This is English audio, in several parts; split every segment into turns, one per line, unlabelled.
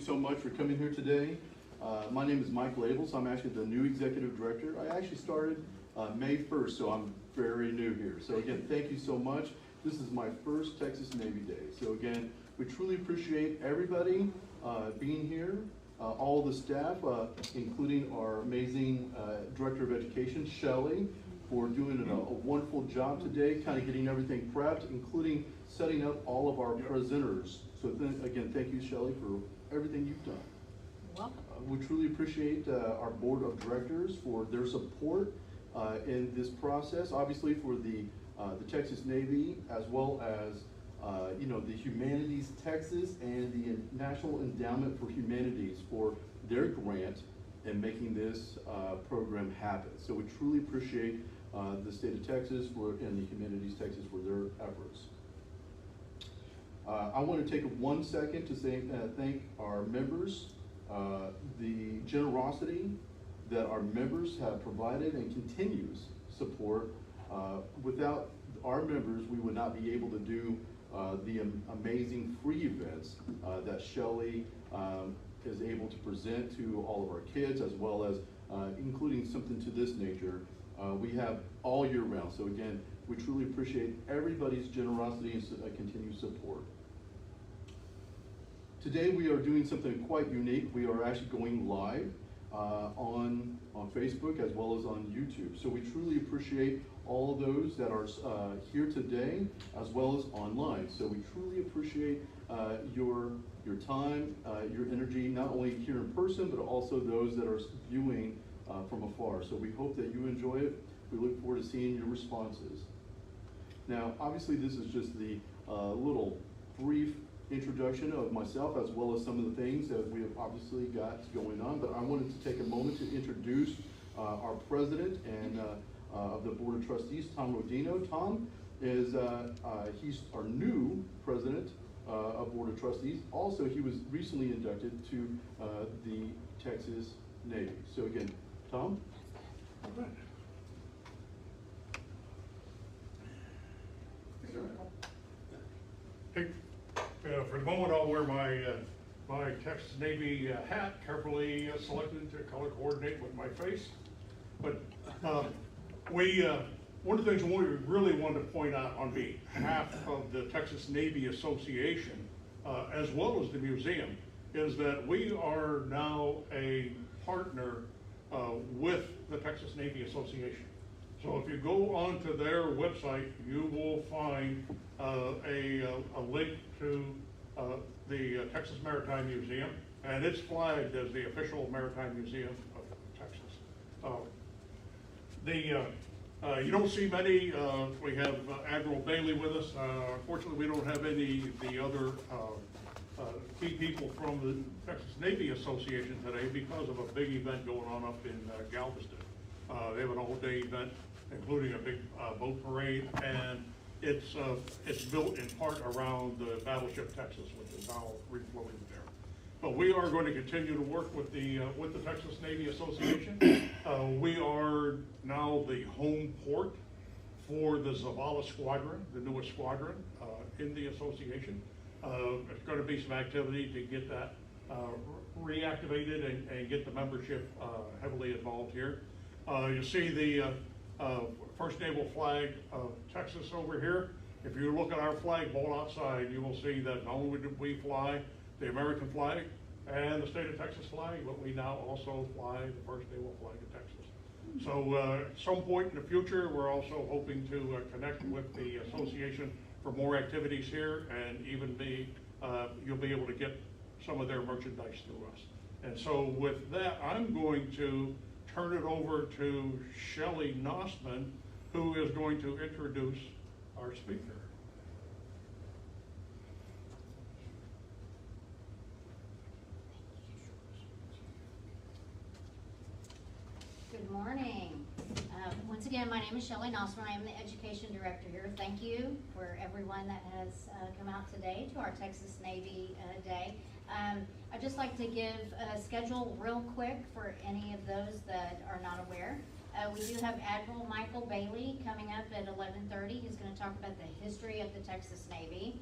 so much for coming here today. My name is Mike Labels. I'm actually the new executive director. I actually started May 1st, so I'm very new here. So again, thank you so much. This is my first Texas Navy Day. So again, we truly appreciate everybody being here, all the staff, including our amazing Director of Education, Shelley, for doing a wonderful job today, kind of getting everything prepped, including setting up all of our presenters. So again, thank you, Shelley, for everything you've done.
You're welcome.
We truly appreciate our board of directors for their support in this process, obviously for the Texas Navy, as well as the Humanities Texas and the National Endowment for Humanities for their grant in making this program happen. So we truly appreciate the state of Texas and the Humanities Texas for their efforts. I want to take 1 second to say thank our members, the generosity that our members have provided and continues support. Without our members, we would not be able to do the amazing free events that Shelley is able to present to all of our kids, as well as including something to this nature. We have all year round. So again, we truly appreciate everybody's generosity and continued support. Today we are doing something quite unique. We are actually going live on Facebook as well as on YouTube. So we truly appreciate all of those that are here today as well as online. So we truly appreciate your time, your energy, not only here in person, but also those that are viewing from afar. So we hope that you enjoy it. We look forward to seeing your responses. Now, obviously this is just the little brief introduction of myself, as well as some of the things that we have obviously got going on, but I wanted to take a moment to introduce our president and of the Board of Trustees, Tom Rodino. Tom is, he's our new president of Board of Trustees. Also, he was recently inducted to the Texas Navy. So again, Tom.
All right. Hey, for the moment, I'll wear my my Texas Navy hat, carefully selected to color coordinate with my face. But one of the things we really want to point out on behalf of the Texas Navy Association, as well as the museum, is that we are now a partner with the Texas Navy Association. So if you go onto their website, you will find a link to the Texas Maritime Museum, and it's flagged as the official Maritime Museum of Texas. You don't see many. We have Admiral Bailey with us. Unfortunately, we don't have any of the other key people from the Texas Navy Association today because of a big event going on up in Galveston. They have an all-day event, including a big boat parade, and it's built in part around the battleship Texas, which is now refloating there. But we are going to continue to work with the Texas Navy Association. We are now the home port for the Zavala Squadron, the newest squadron in the association. There's going to be some activity to get that reactivated and get the membership heavily involved here. You see the First Naval flag of Texas over here. If you look at our flagpole outside, you will see that not only do we fly the American flag and the state of Texas flag, but we now also fly the First Naval flag of Texas. So at some point in the future, we're also hoping to connect with the association for more activities here, and even you'll be able to get some of their merchandise through us. And so with that, I'm going to turn it over to Shelley Nossman, who is going to introduce our speaker.
Good morning. Once again, my name is Shelley Nossman. I am the Education Director here. Thank you for everyone that has come out today to our Texas Navy Day. I'd just like to give a schedule real quick for any of those that are not aware. We do have Admiral Michael Bailey coming up at 11:30. He's going to talk about the history of the Texas Navy.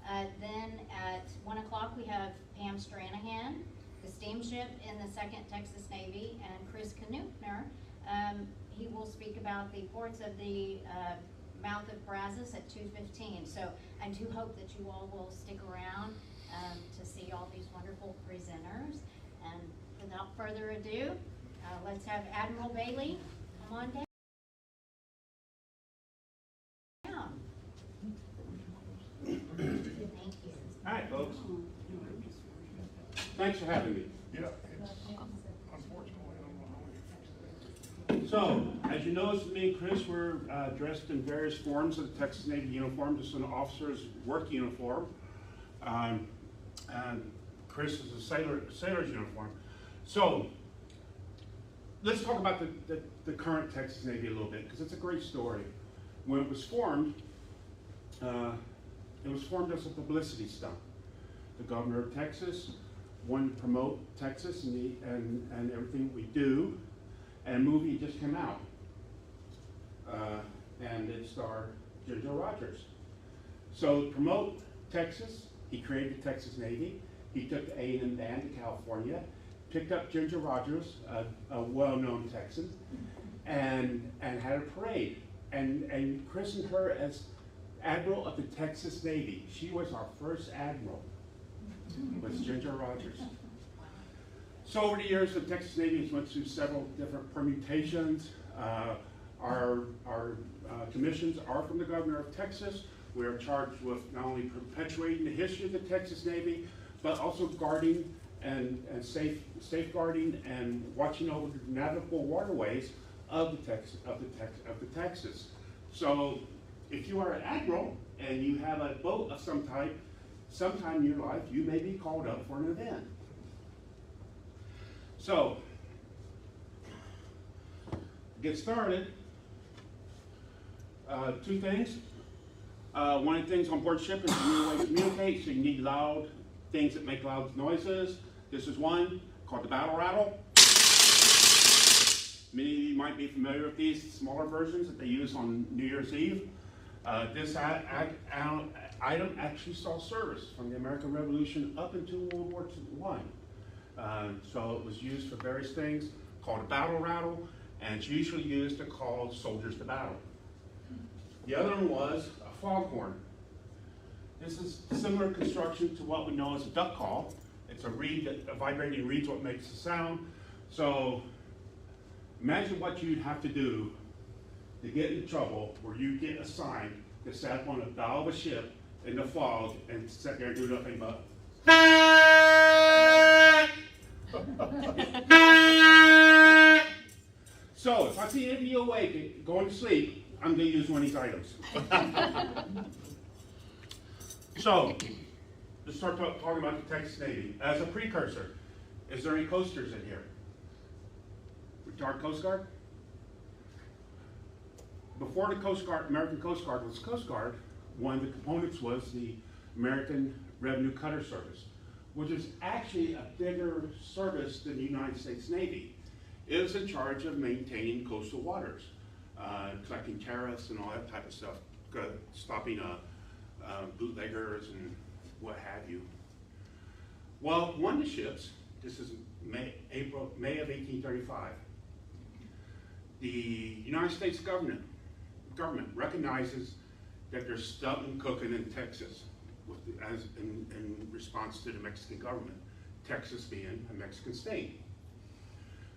Then at 1 o'clock, we have Pam Stranahan, the steamship in the 2nd Texas Navy, and Chris Kneupper. He will speak about the ports of the mouth of Brazos at 2:15. So I do hope that you all will stick around to see all these wonderful presenters. And without further ado, let's have Admiral Bailey come on down. Thank you.
Hi, folks. Thanks for having me.
Yeah, it's unfortunately, I don't know how we fix that.
So, as you notice, me and Chris were dressed in various forms of the Texas Navy uniform. This is an officer's work uniform. And Chris is a sailor's uniform. So, let's talk about the current Texas Navy a little bit, because it's a great story. When it was formed as a publicity stunt. The governor of Texas wanted to promote Texas and everything we do, and a movie just came out, and it starred Ginger Rogers. So to promote Texas, he created the Texas Navy. He took the A&M band to California, picked up Ginger Rogers, a well-known Texan, and had a parade, and christened her as Admiral of the Texas Navy. She was our first admiral, was Ginger Rogers. So over the years, the Texas Navy has went through several different permutations. Our commissions are from the governor of Texas. We are charged with not only perpetuating the history of the Texas Navy, but also guarding and safeguarding and watching over the navigable waterways of the Texas. So if you are an admiral and you have a boat of some type, sometime in your life you may be called up for an event. So, to get started, two things. One of the things on board ship is a new way to communicate, so you need loud things that make loud noises. This is one called the battle rattle. Many of you might be familiar with these smaller versions that they use on New Year's Eve. This item actually saw service from the American Revolution up into World War I. So it was used for various things, called a battle rattle, and it's usually used to call soldiers to battle. The other one was a foghorn. This is similar construction to what we know as a duck call. It's a reed, a vibrating reed is what makes the sound. So imagine what you'd have to do to get in trouble where you get assigned to sat on a bow of a ship in the fog and sit there and do nothing but. So if I see any of you awake and going to sleep, I'm going to use one of these items. So let's start talking about the Texas Navy. As a precursor, is there any coasters in here? Retired Coast Guard? Before the Coast Guard, American Coast Guard was Coast Guard, one of the components was the American Revenue Cutter Service, which is actually a bigger service than the United States Navy. It was in charge of maintaining coastal waters, collecting tariffs and all that type of stuff, stopping bootleggers and what have you. Well, one of the ships, this is May of 1835, the United States government recognizes that there's something cooking in Texas in response to the Mexican government, Texas being a Mexican state.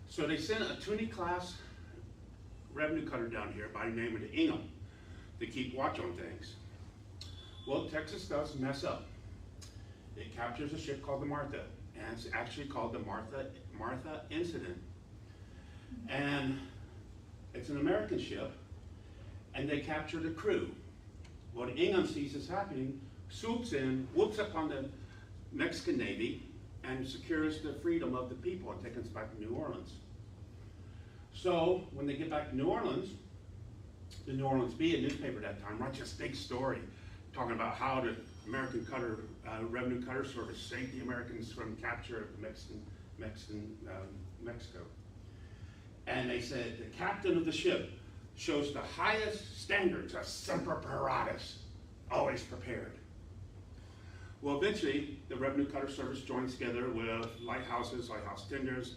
So they sent a Toonie-class revenue cutter down here by the name of the Ingham to keep watch on things. Well, Texas does mess up. It captures a ship called the Martha, and it's actually called the Martha Incident. And it's an American ship, and they capture the crew. Well, the Ingham sees this happening, swoops in, whoops up on the Mexican Navy, and secures the freedom of the people and takes us back to New Orleans. So when they get back to New Orleans, the New Orleans Bee, a newspaper at that time, writes this big story talking about how the American Revenue Cutter Service saved the Americans from capture of Mexico. And they said the captain of the ship shows the highest standards of semper paratus, always prepared. Well, eventually, the Revenue Cutter Service joins together with lighthouses, lighthouse tenders,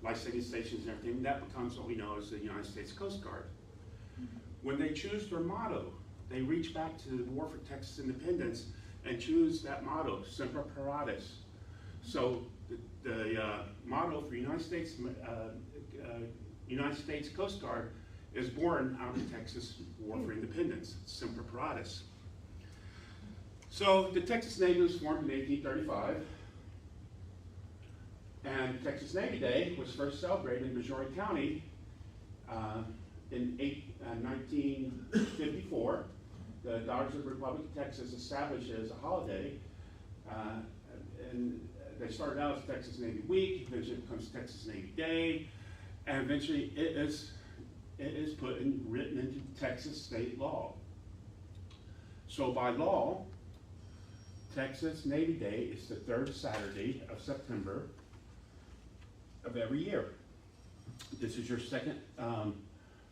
life-saving stations and everything. That becomes what we know as the United States Coast Guard. When they choose their motto, they reach back to the War for Texas Independence and choose that motto, Semper Paratus. So the motto for United States Coast Guard is born out of the Texas War for Independence, Semper Paratus. So the Texas Navy was formed in 1835, and Texas Navy Day was first celebrated in Missouri County in 1954. The Daughters of the Republic of Texas established it as a holiday, and they started out as Texas Navy Week, eventually it becomes Texas Navy Day, and eventually it is written into Texas state law. So by law, Texas Navy Day is the third Saturday of September of every year. This is your second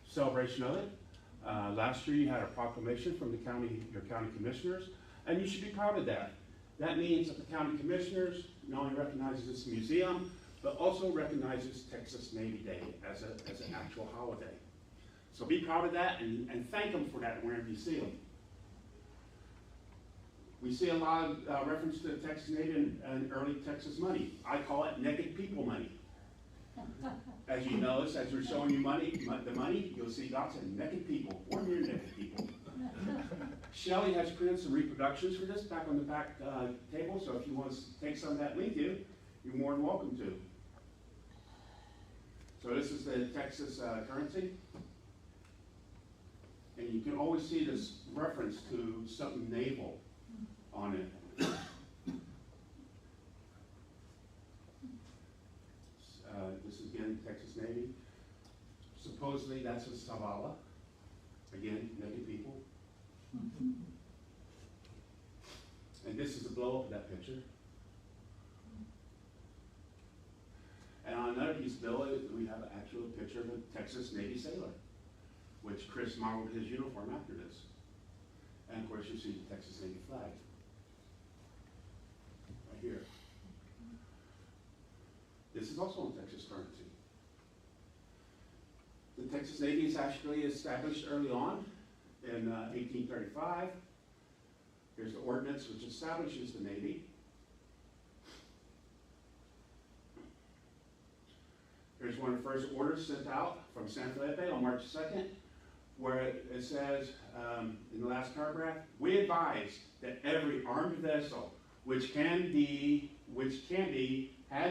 celebration of it. Last year you had a proclamation from the your county commissioners, and you should be proud of that. That means that the county commissioners not only recognizes this museum, but also recognizes Texas Navy Day as an actual holiday. So be proud of that and thank them for that wherever you see them. We see a lot of reference to the Texas Navy and early Texas money. I call it naked people money. As you notice, as we're showing you the money, you'll see lots of naked people. We're here naked people. Shelley has printed some reproductions for this back on the back table, so if you want to take some of that with you, you're more than welcome to. So this is the Texas currency. And you can always see this reference to something naval on it. This is again Texas Navy. Supposedly that's a Zavala. Again, naked people. And this is a blow up of that picture. And on another piece of bill, we have an actual picture of a Texas Navy sailor, which Chris modeled his uniform after this. And of course you see the Texas Navy flag right here. This is also in Texas currency. The Texas Navy is actually established early on in 1835. Here's the ordinance which establishes the Navy. Here's one of the first orders sent out from San Felipe on March 2nd, where it says in the last paragraph, we advise that every armed vessel which can be,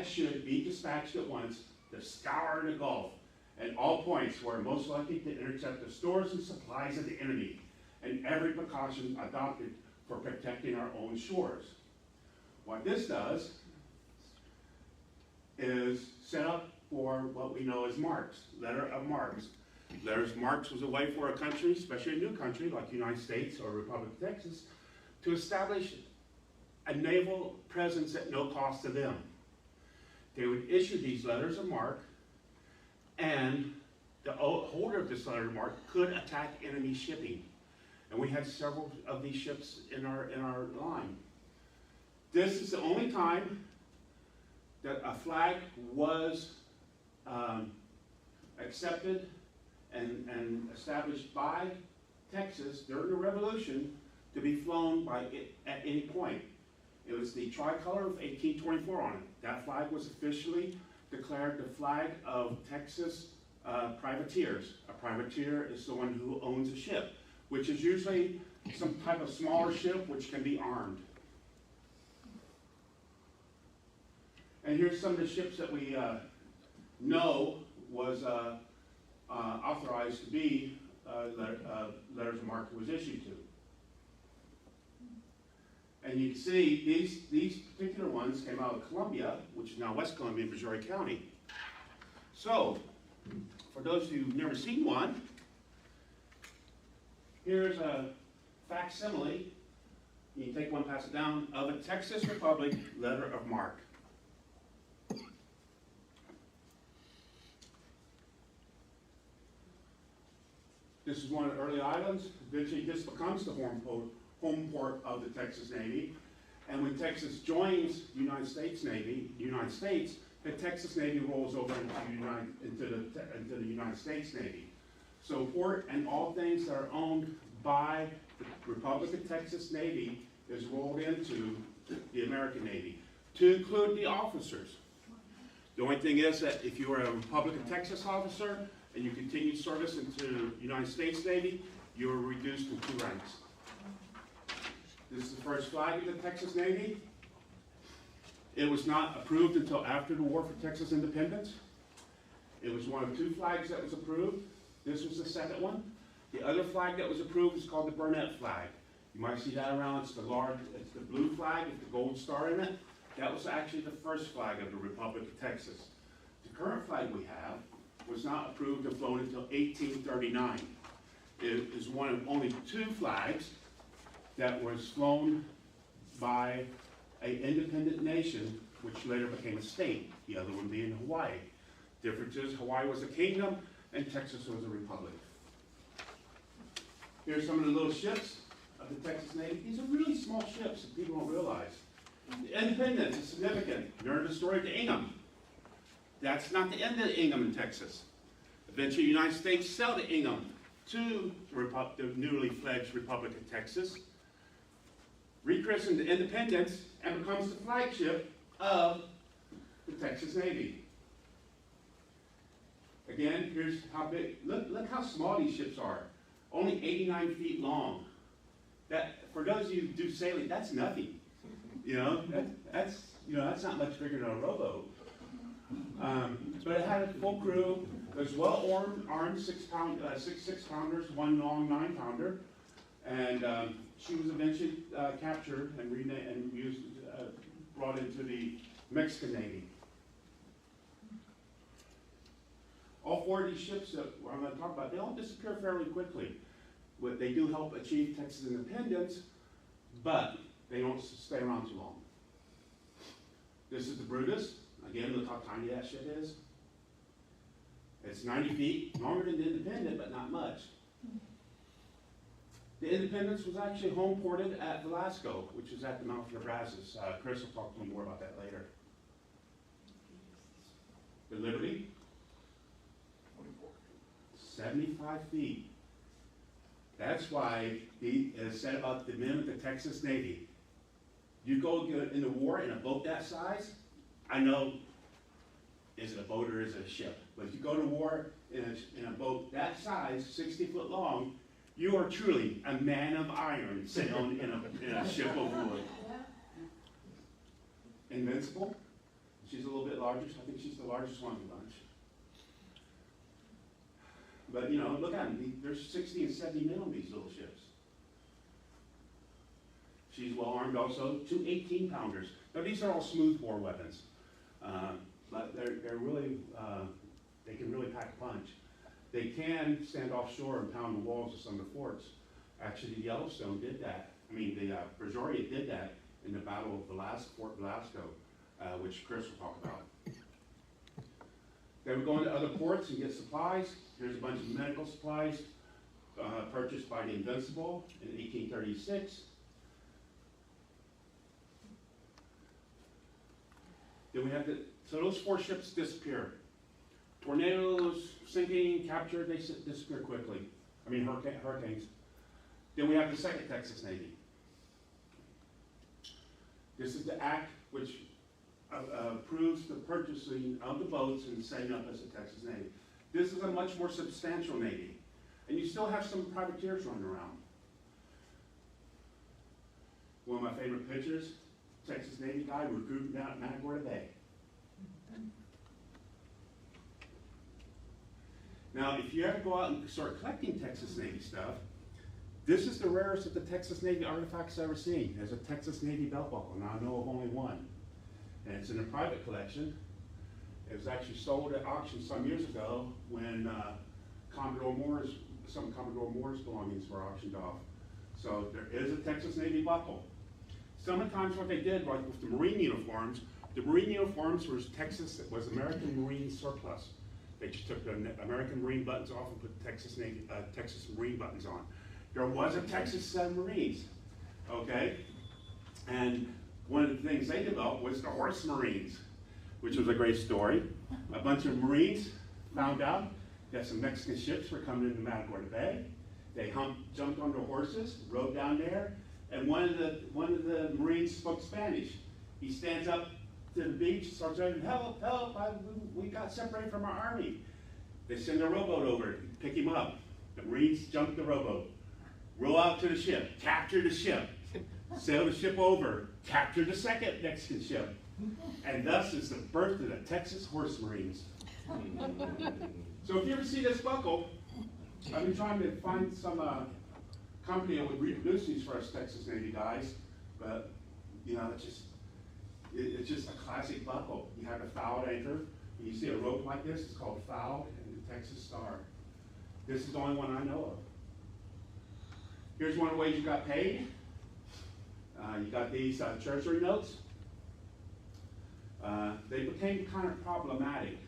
should be dispatched at once to scour the Gulf and all points where most likely to intercept the stores and supplies of the enemy, and every precaution adopted for protecting our own shores. What this does is set up for what we know as marks, letter of marks. Letters of marks was a way for a country, especially a new country like the United States or Republic of Texas, to establish a naval presence at no cost to them. They would issue these letters of marque, and the holder of this letter of marque could attack enemy shipping. And we had several of these ships in our line. This is the only time that a flag was accepted and established by Texas during the Revolution to be flown at any point. It was the tricolor of 1824 on it. That flag was officially declared the flag of Texas privateers. A privateer is the one who owns a ship, which is usually some type of smaller ship which can be armed. And here's some of the ships that we know was authorized to be letters of marque was issued to. And you can see these particular ones came out of Columbia, which is now West Columbia, Missouri County. So, for those who've never seen one, here's a facsimile, you can take one, pass it down, of a Texas Republic letter of marque. This is one of the early islands. Eventually this becomes the home port of the Texas Navy. And when Texas joins the United States Navy, the Texas Navy rolls over into the United States Navy. So port and all things that are owned by the Republic of Texas Navy is rolled into the American Navy, to include the officers. The only thing is that if you are a Republic of Texas officer and you continue service into the United States Navy, you are reduced to 2 ranks. This is the first flag of the Texas Navy. It was not approved until after the War for Texas Independence. It was one of 2 flags that was approved. This was the second one. The other flag that was approved is called the Burnett flag. You might see that around. It's the blue flag with the gold star in it. That was actually the first flag of the Republic of Texas. The current flag we have was not approved and flown until 1839. It is one of only 2 flags that was flown by an independent nation, which later became a state, the other one being Hawaii. Difference is Hawaii was a kingdom and Texas was a republic. Here's some of the little ships of the Texas Navy. These are really small ships that people don't realize. The Independence is significant. They're destroyed to Ingham. That's not the end of Ingham in Texas. Eventually, the United States sell to Ingham to the newly fledged Republic of Texas, rechristened the Independence, and becomes the flagship of the Texas Navy. Again, here's how big, look how small these ships are. Only 89 feet long. That, for those of you who do sailing, that's nothing. You know, that's not much bigger than a rowboat. But it had a full crew. It was well armed 6 6-pounders, 1 long 9-pounder, and she was eventually captured and used, brought into the Mexican Navy. All 4 of these ships that I'm going to talk about, they don't disappear fairly quickly. They do help achieve Texas independence, but they don't stay around too long. This is the Brazos. Again, look how tiny that ship is. It's 90 feet, longer than the Independent, but not much. The Independence was actually home ported at Velasco, which is at the mouth of the Brazos. Chris will talk to me more about that later. The Liberty, 75 feet. That's why it is said about the men of the Texas Navy. You go in the war in a boat that size, I know, is it a boat or is it a ship? But if you go to war in a boat that size, 60 foot long, you are truly a man of iron sailing in a ship of wood. Invincible, she's a little bit larger. I think she's the largest one in the bunch. But you know, look at them. There's 60 and 70 men on these little ships. She's well armed also. 2 18-pounders. Now these are all smoothbore weapons, but they're really they can really pack a punch. They can stand offshore and pound the walls of some of the forts. Actually, the Yellowstone did that. I mean, the Brazoria did that in the Battle of Fort Velasco, which Chris will talk about. They would go into other ports and get supplies. Here's a bunch of medical supplies purchased by the Invincible in 1836. Then we have so those 4 ships disappear. Tornadoes, sinking, captured, they disappear quickly. I mean, hurricanes. Then we have the Second Texas Navy. This is the act which approves the purchasing of the boats and setting up as a Texas Navy. This is a much more substantial Navy. And you still have some privateers running around. One of my favorite pictures, Texas Navy guy recruiting down at Matagorda Bay. Now, if you ever go out and start collecting Texas Navy stuff, this is the rarest of the Texas Navy artifacts I've ever seen. There's a Texas Navy belt buckle, and I know of only one. And it's in a private collection. It was actually sold at auction some years ago when some Commodore Moore's belongings were auctioned off. So there is a Texas Navy buckle. Sometimes what they did, like with the Marine uniforms was American Marine surplus. They just took the American Marine buttons off and put Texas Marine buttons on. There was a Texas set of Marines, okay? And one of the things they developed was the horse Marines, which was a great story. A bunch of Marines found out that some Mexican ships were coming into Matagorda Bay. They jumped onto horses, rode down there, and one of the Marines spoke Spanish. He stands up to the beach, starts saying, "Help, help, we got separated from our army." They send a rowboat over to pick him up. The Marines jump the rowboat, row out to the ship, capture the ship, sail the ship over, capture the second Mexican ship. And thus is the birth of the Texas Horse Marines. So if you ever see this buckle, I've been trying to find some company that would reproduce these for us Texas Navy guys, but you know, it's just a classic buckle. You have a fouled anchor. When you see a rope like this, it's called fouled, and the Texas Star. This is the only one I know of. Here's one of the ways you got paid. You got these treasury notes. They became kind of problematic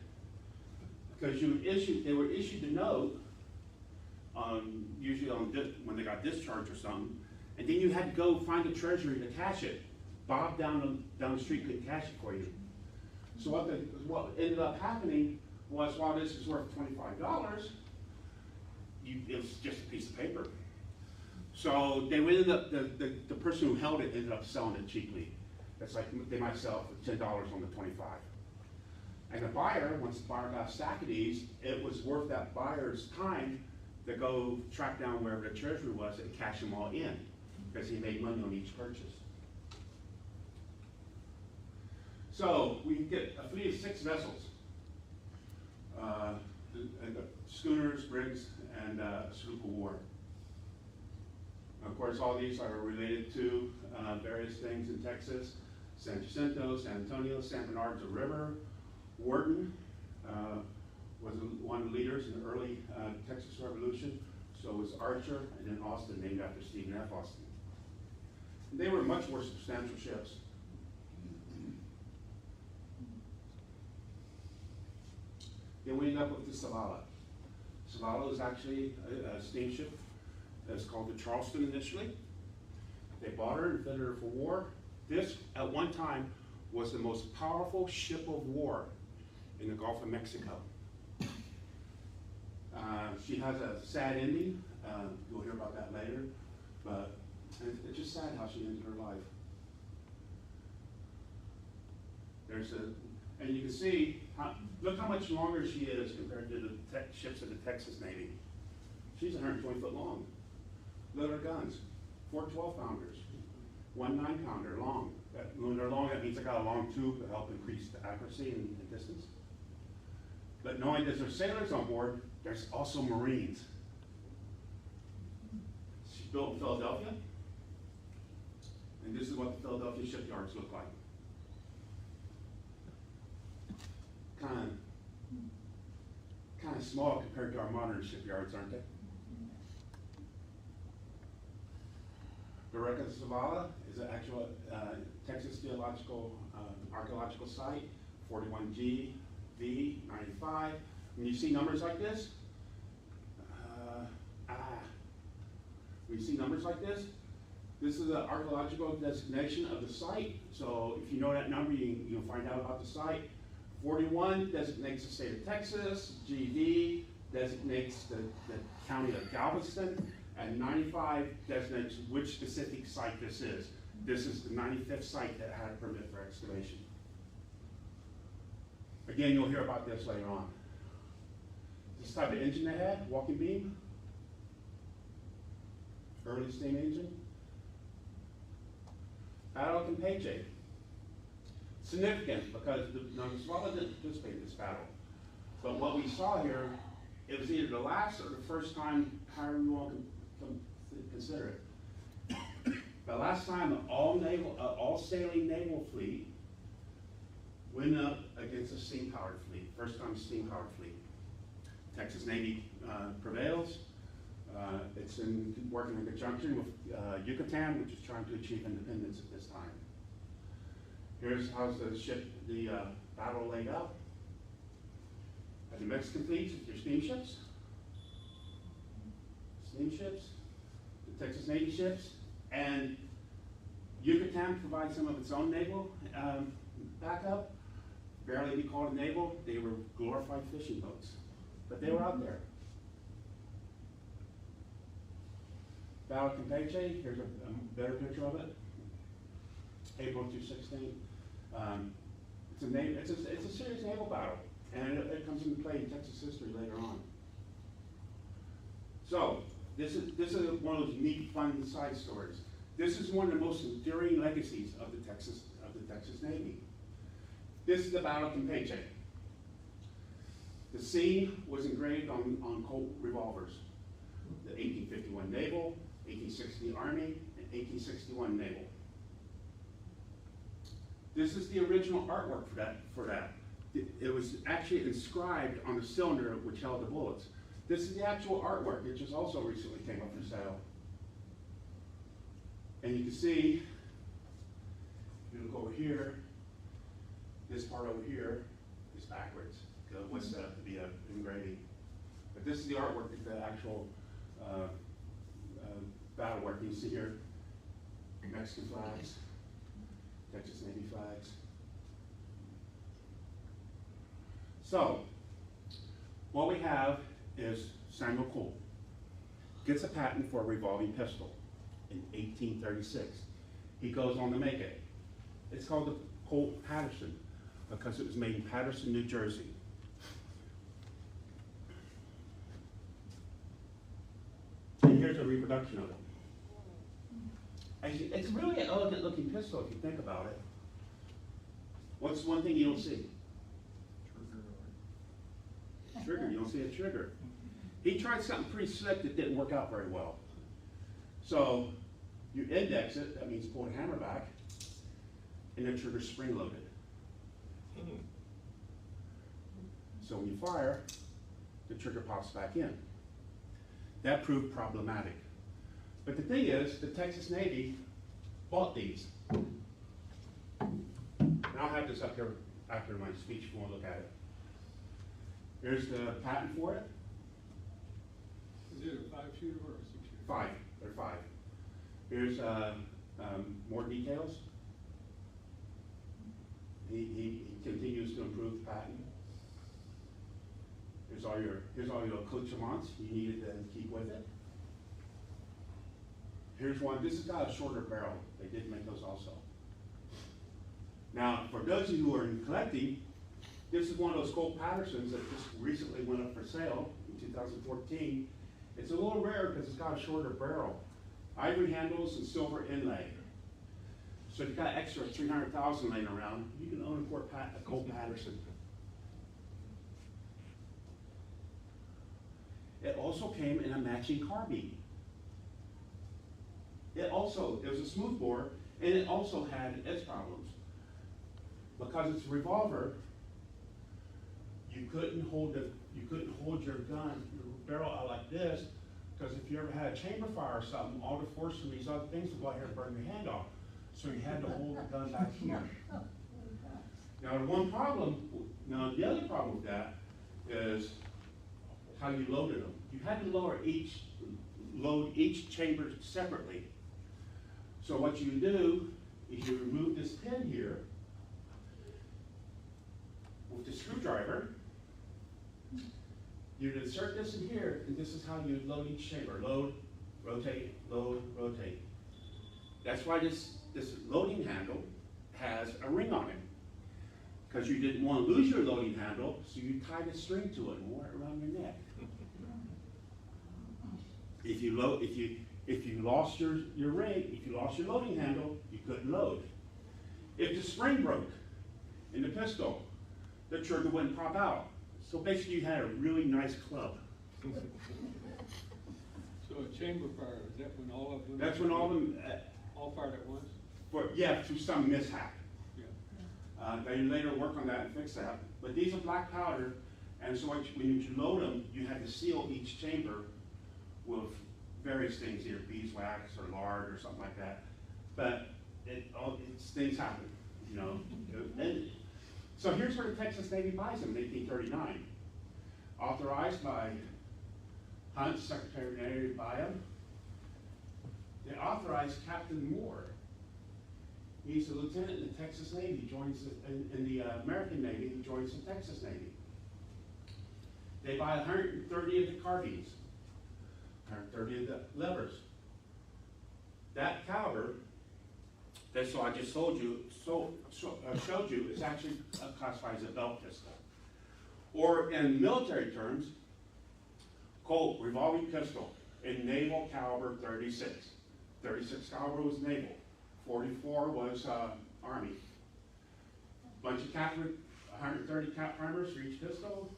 because they were issued a note, usually when they got discharged or something, and then you had to go find a treasury to cash it. Bob down the street couldn't cash it for you. So what ended up happening was, while this is worth $25, it was just a piece of paper. So they ended up, the person who held it ended up selling it cheaply. It's like they might sell it for $10 on the 25. And the buyer, once the buyer got a stack of these, it was worth that buyer's time to go track down wherever the treasury was and cash them all in, because he made money on each purchase. So we get a fleet of 6 vessels, schooners, brigs, and a sloop of war. Of course, all these are related to various things in Texas: San Jacinto, San Antonio, San Bernard's a river. Wharton was one of the leaders in the early Texas Revolution. So was Archer, and then Austin, named after Stephen F. Austin. And they were much more substantial ships. Then we end up with the Zavala. Zavala is actually a steamship. It's called the Charleston initially. They bought her and fitted her for war. This, at one time, was the most powerful ship of war in the Gulf of Mexico. She has a sad ending. You'll hear about that later. But it's just sad how she ended her life. And you can see, look how much longer she is compared to the ships of the Texas Navy. She's 120 foot long. Look at her guns, 4 12-pounders, 1 9-pounder long. When they're long, that means they got a long tube to help increase the accuracy and distance. But knowing that there's sailors on board, there's also Marines. She's built in Philadelphia, and this is what the Philadelphia shipyards look like. Kind of small compared to our modern shipyards, aren't they? The wreck of the Zavala is an actual Texas Geological Archaeological Site, 41G, V, 95. When you see numbers like this, this is an archaeological designation of the site. So if you know that number, you'll find out about the site. 41 designates the state of Texas, GD designates the county of Galveston, and 95 designates which specific site this is. This is the 95th site that had a permit for excavation. Again, you'll hear about this later on. This type of engine they had, walking beam, early steam engine. Battle of Campeche. Significant because the Zavala didn't participate in this battle. But what we saw here, it was either the last or the first time, however you want to consider it. The last time an all sailing naval fleet went up against a steam-powered fleet. First time steam-powered fleet. Texas Navy prevails. It's working in conjunction with Yucatan, which is trying to achieve independence at this time. Here's how the battle laid out. The Mexican fleets with your steamships, the Texas Navy ships, and Yucatan provides some of its own naval backup. Barely be called a naval, they were glorified fishing boats, but they were out there. Battle of Campeche, here's a better picture of it. April 216. It's a serious naval battle, and it comes into play in Texas history later on. So this is one of those neat, fun side stories. This is one of the most enduring legacies of the Texas Navy. This is the Battle of Campeche. The scene was engraved on Colt revolvers. The 1851 Naval, 1860 Army, and 1861 Naval. This is the original artwork for that. It was actually inscribed on the cylinder which held the bullets. This is the actual artwork. It just also recently came up for sale. And you can see, if you look over here, this part over here is backwards. It was set up to be an engraving. But this is the artwork, the actual battle work. You see here, Mexican flags, Texas Navy flags. So, what we have is Samuel Colt gets a patent for a revolving pistol in 1836. He goes on to make it. It's called the Colt Patterson because it was made in Patterson, New Jersey. And here's a reproduction of it. It's really an elegant looking pistol if you think about it. What's one thing you don't see? Trigger, you don't see a trigger. He tried something pretty slick that didn't work out very well. So you index it, that means pull the hammer back, and the trigger's spring loaded. So when you fire, the trigger pops back in. That proved problematic. But the thing is, the Texas Navy bought these. And I'll have this up here after my speech if you want to look at it. Here's the patent for it.
Is it a 5-shooter or a 6-shooter?
5. They're 5. Here's more details. He continues to improve the patent. Here's all your accoutrements you needed to keep with it. Here's one. This has got a shorter barrel. They did make those also. Now, for those of you who are collecting, this is one of those Colt Pattersons that just recently went up for sale in 2014. It's a little rare because it's got a shorter barrel. Ivory handles and silver inlay. So if you've got extra 300,000 laying around, you can own a Colt Patterson. It also came in a matching carbine. It was a smooth bore, and it also had edge problems. Because it's a revolver, you couldn't hold your gun, your barrel out like this, because if you ever had a chamber fire or something, all the force from these other things would go out here and burn your hand off. So you had to hold the gun back here. Now the other problem with that is how you loaded them. You had to load each chamber separately. So what you do is you remove this pin here with the screwdriver. You'd insert this in here, and this is how you load each chamber. Load, rotate, load, rotate. That's why this loading handle has a ring on it. Because you didn't want to lose your loading handle, so you tied a string to it and wore it around your neck. If you lost your ring, if you lost your loading handle, you couldn't load. If the spring broke in the pistol, the trigger wouldn't pop out. So basically you had a really nice club.
So a chamber fire, is that when all of them?
That's when all of them,
all fired at once?
through some mishap.
Yeah.
They later work on that and fix that. But these are black powder, and so when you load them, you had to seal each chamber with various things, either beeswax or lard or something like that. But things happen, you know. And so here's where the Texas Navy buys them in 1839. Authorized by Hunt, Secretary of the Navy, to buy them. They authorized Captain Moore He's a lieutenant in the Texas Navy. He joins in the American Navy. He joins the Texas Navy. They buy 130 of the carbines, 130 of the levers. That caliber, that's what I just showed you, is actually classified as a belt pistol. Or in military terms, Colt revolving pistol in naval caliber 36. 36 caliber was naval. 44 was Army. Bunch of cap, 130 cap primers for each pistol.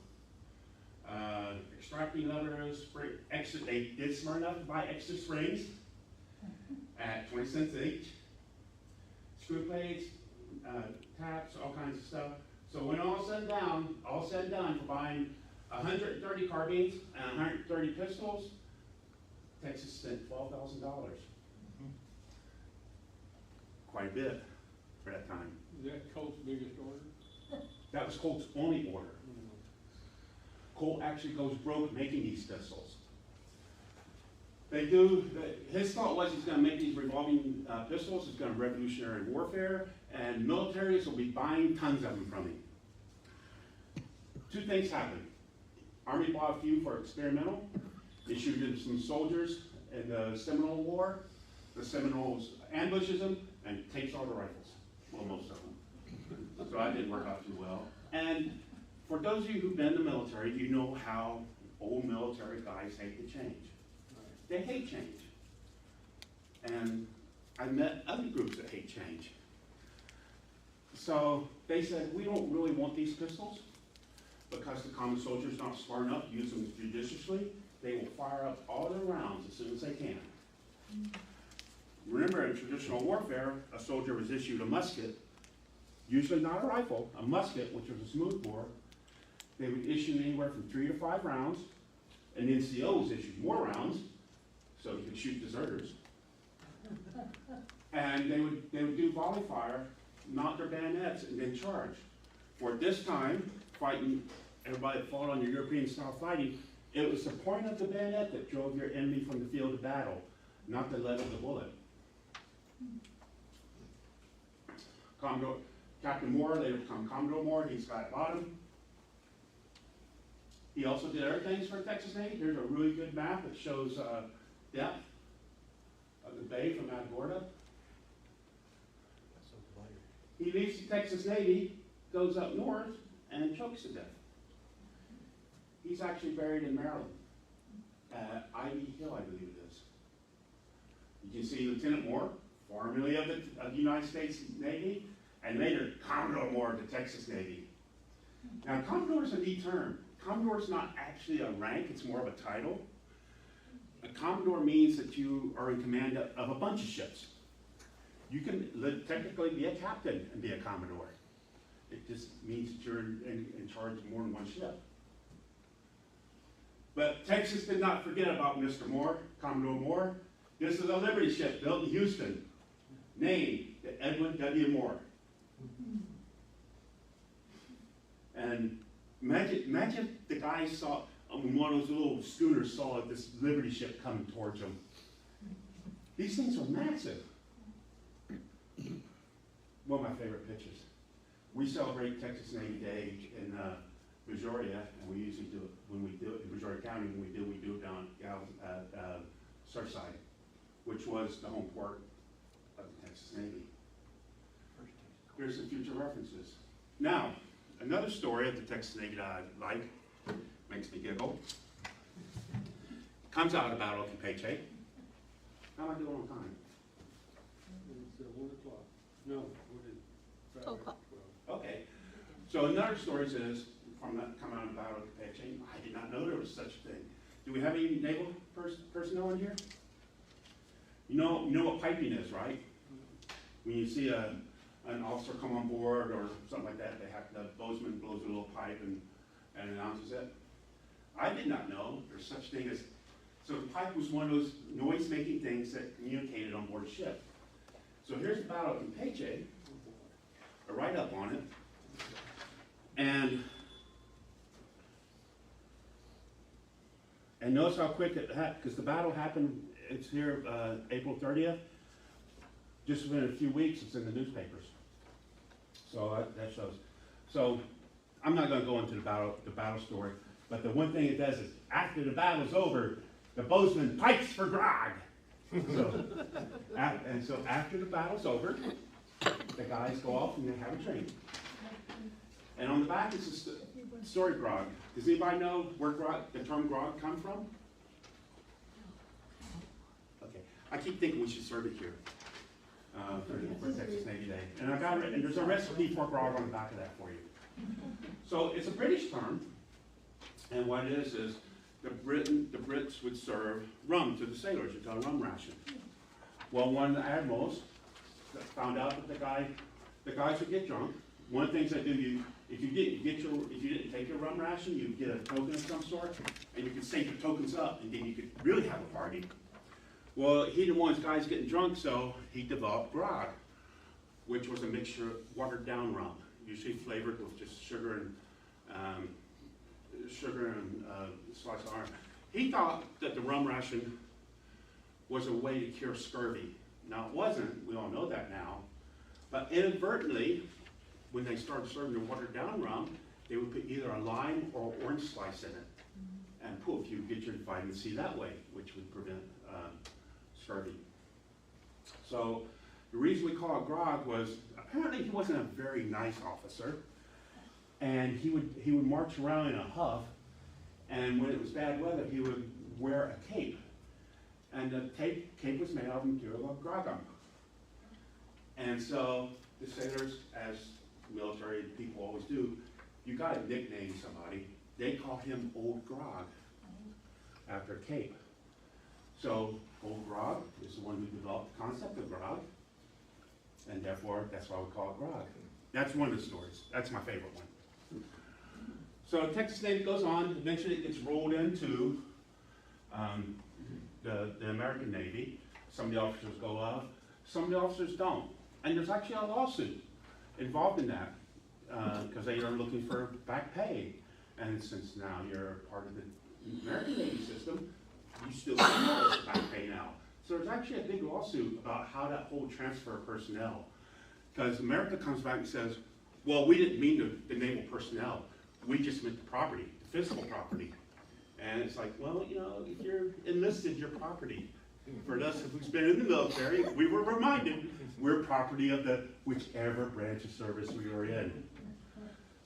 Extracting levers, spring, extra, they did smart enough to buy extra springs at 20 cents each. Screw plates, taps, all kinds of stuff. So when all said and done, for buying 130 carbines and 130 pistols, Texas spent $12,000. Quite a bit for that time.
Is that Colt's biggest order?
That was Colt's only order. Colt actually goes broke making these pistols. His thought was he's going to make these revolving pistols, it's going to revolutionary warfare, and militaries will be buying tons of them from him. Two things happened. Army bought a few for experimental, issued them some soldiers in the Seminole War. The Seminoles ambushes them and takes all the rifles, well, most of them. So that didn't work out too well. And for those of you who've been in the military, you know how old military guys hate to change. They hate change. And I met other groups that hate change. So they said, we don't really want these pistols because the common soldier's not smart enough to use them judiciously. They will fire up all their rounds as soon as they can. Remember, in traditional warfare, a soldier was issued a musket, usually not a rifle, a musket, which was a smoothbore. They would issue anywhere from 3 to 5 rounds. An NCO was issued more rounds, so he could shoot deserters. And they would do volley fire, knock their bayonets, and then charge. For this time, fighting, everybody that fought on your European style fighting, it was the point of the bayonet that drove your enemy from the field of battle, not the lead of the bullet. Commodore, Captain Moore, later become Commodore Moore, he's got bottom. He also did other things for Texas Navy. Here's a really good map that shows depth of the bay from Matagorda. He leaves the Texas Navy, goes up north, and chokes to death. He's actually buried in Maryland, at Ivy Hill, I believe it is. You can see Lieutenant Moore, formerly of the United States Navy, and later Commodore Moore of the Texas Navy. Now, Commodore is a neat term. Commodore is not actually a rank, it's more of a title. A Commodore means that you are in command of a bunch of ships. You can technically be a captain and be a Commodore. It just means that you're in charge of more than one ship. But Texas did not forget about Mr. Moore, Commodore Moore. This is a Liberty ship built in Houston, named Edwin W. Moore. And imagine the guy saw, one of those little schooners saw this Liberty ship coming towards him. These things are massive. One of my favorite pictures. We celebrate Texas Navy Day in Brazoria, and we usually do it when we do it in Brazoria County. When we do it down at Surfside, which was the home port of the Texas Navy. Here's some future references. Now, another story of the Texas Navy that I like, makes me giggle, comes out of Battle of Campeche. How am I doing on time?
It's 1 o'clock. No, what is it?
12 o'clock.
Okay. So another story says, from that come out of Battle of Campeche, I did not know there was such a thing. Do we have any naval personnel in here? You know what piping is, right? When you see an officer come on board or something like that, the boatsman blows a little pipe and announces it. I did not know there's such thing as, so the pipe was one of those noise-making things that communicated on board a ship. So here's the Battle of Campeche, a write-up on it, and notice how quick it happened, because the battle happened, it's here April 30th. just within a few weeks, it's in the newspapers. So that shows. So I'm not going to go into the battle story, but the one thing it does is after the battle's over, the boatsman pipes for grog. So, so after the battle's over, the guys go off and they have a drink. And on the back is a story grog. Does anybody know where the term grog come from? Okay, I keep thinking we should serve it here for Texas Navy Day. And there's a recipe for grog on the back of that for you. So it's a British term, and what it is the Brits would serve rum to the sailors. It's a rum ration. Well, one of the admirals found out that the guys would get drunk. One of the things they do, if you didn't take your rum ration, you get a token of some sort, and you could save your tokens up, and then you could really have a party. Well, he didn't want his guys getting drunk, so he developed grog, which was a mixture of watered down rum, usually flavored with just sugar and sliced iron. He thought that the rum ration was a way to cure scurvy. Now it wasn't, we all know that now, but inadvertently, when they started serving the watered down rum, they would put either a lime or orange slice in it. And poof, you get your vitamin C that way, which would prevent scurvy. So the reason we call it grog was, apparently he wasn't a very nice officer, and he would march around in a huff, and when it was bad weather, he would wear a cape. And the cape was made out of material of grog gum. And so the sailors, as military people always do, you got to nickname somebody. They call him Old Grog after cape. So Old Grog is the one who developed the concept of grog, and therefore that's why we call it grog. That's one of the stories. That's my favorite one. So Texas Navy goes on. Eventually it gets rolled into the American Navy. Some of the officers go up, some of the officers don't. And there's actually a lawsuit involved in that because they are looking for back pay. And since now you're part of the American Navy system, you still get back pay now. So there's actually a big lawsuit about how that whole transfer of personnel. Because America comes back and says, well, we didn't mean the naval personnel. We just meant the property, the physical property. And it's like, well, you know, if you're enlisted, you're property. For us who's been in the military, we were reminded we're property of the whichever branch of service we are in.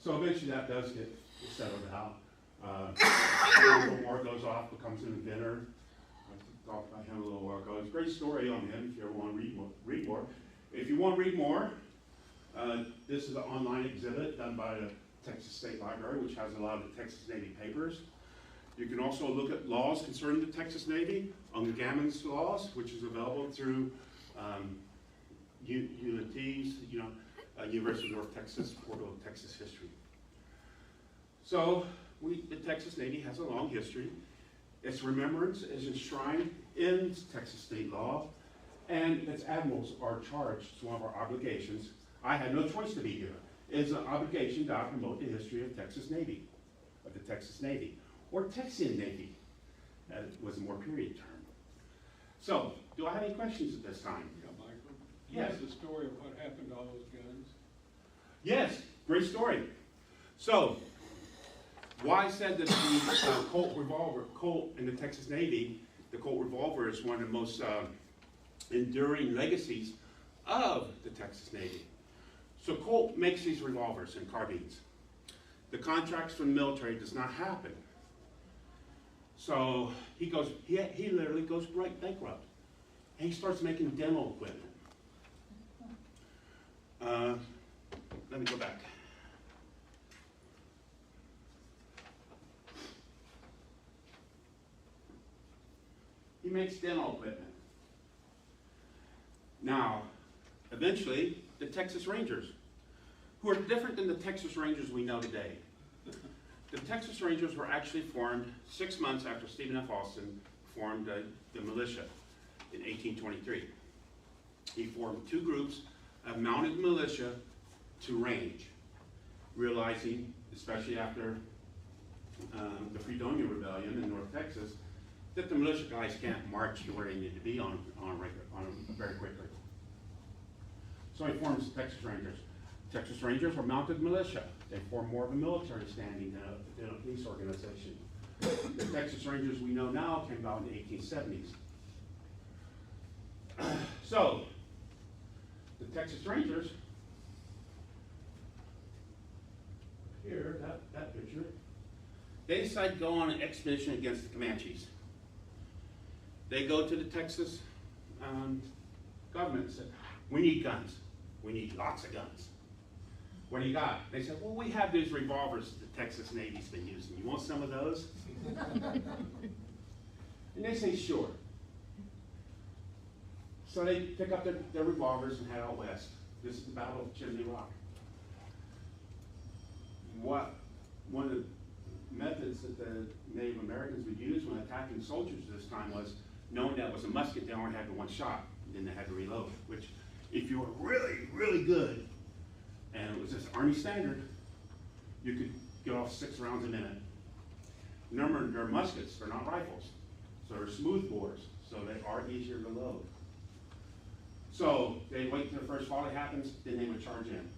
So eventually that does get settled out. The war goes off, becomes an inventor. I talked about him a little while ago. It's a great story on him if you ever want to read more. If you want to read more, this is an online exhibit done by the Texas State Library, which has a lot of the Texas Navy papers. You can also look at laws concerning the Texas Navy, Gammons laws, which is available through UNT's, University of North Texas, Portal of Texas History. So the Texas Navy has a long history. Its remembrance is enshrined in Texas state law, and its admirals are charged. It's one of our obligations. I had no choice to be here. It's an obligation to promote the history of Texas Navy, of the Texas Navy, or Texian Navy, as was a more period term. So, do I have any questions at this time?
Yeah, Michael?
Yes.
The story of what happened to all those guns?
Yes, great story. So, why I said that the Colt in the Texas Navy, the Colt revolver is one of the most enduring legacies of the Texas Navy. So Colt makes these revolvers and carbines. The contracts from the military does not happen. So he literally goes bankrupt. And he starts making demo equipment. Let me go back. He makes demo equipment. Now, eventually, the Texas Rangers, who are different than the Texas Rangers we know today. The Texas Rangers were actually formed 6 months after Stephen F. Austin formed the militia in 1823. He formed 2 groups of mounted militia to range, realizing, especially after the Fredonia Rebellion in North Texas, that the militia guys can't march to where they need to be on very quickly. So he forms the Texas Rangers. Texas Rangers are mounted militia. They form more of a military standing than a police organization. The Texas Rangers we know now came about in the 1870s. So, the Texas Rangers, here, that picture, they decide to go on an expedition against the Comanches. They go to the Texas government and said, we need guns. We need lots of guns. What do you got? They said, well, we have these revolvers the Texas Navy's been using. You want some of those? And they say, sure. So they pick up their revolvers and head out west. This is the Battle of Chimney Rock. One of the methods that the Native Americans would use when attacking soldiers this time was, knowing that it was a musket, they only had the one shot, and then they had to reload, which, if you were really, really good, and it was this Army standard, you could get off 6 rounds a minute. Remember, they're muskets, they're not rifles. So they're smooth bores, so they are easier to load. So they wait till the first volley happens, then they would charge in.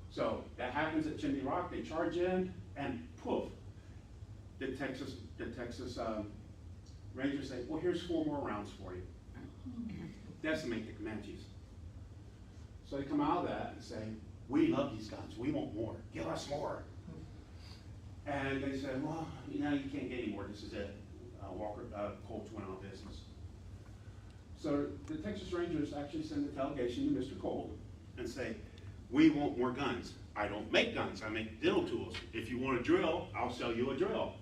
So that happens at Chimney Rock, they charge in, and poof, the Texas Rangers say, well, here's 4 more rounds for you. Decimate the Comanches. So they come out of that and say, we love these guns, we want more, give us more. And they said, well, you know, you can't get any more, this is it. Colts went out of business. So the Texas Rangers actually send a delegation to Mr. Colt and say, we want more guns. I don't make guns, I make dental tools. If you want a drill, I'll sell you a drill.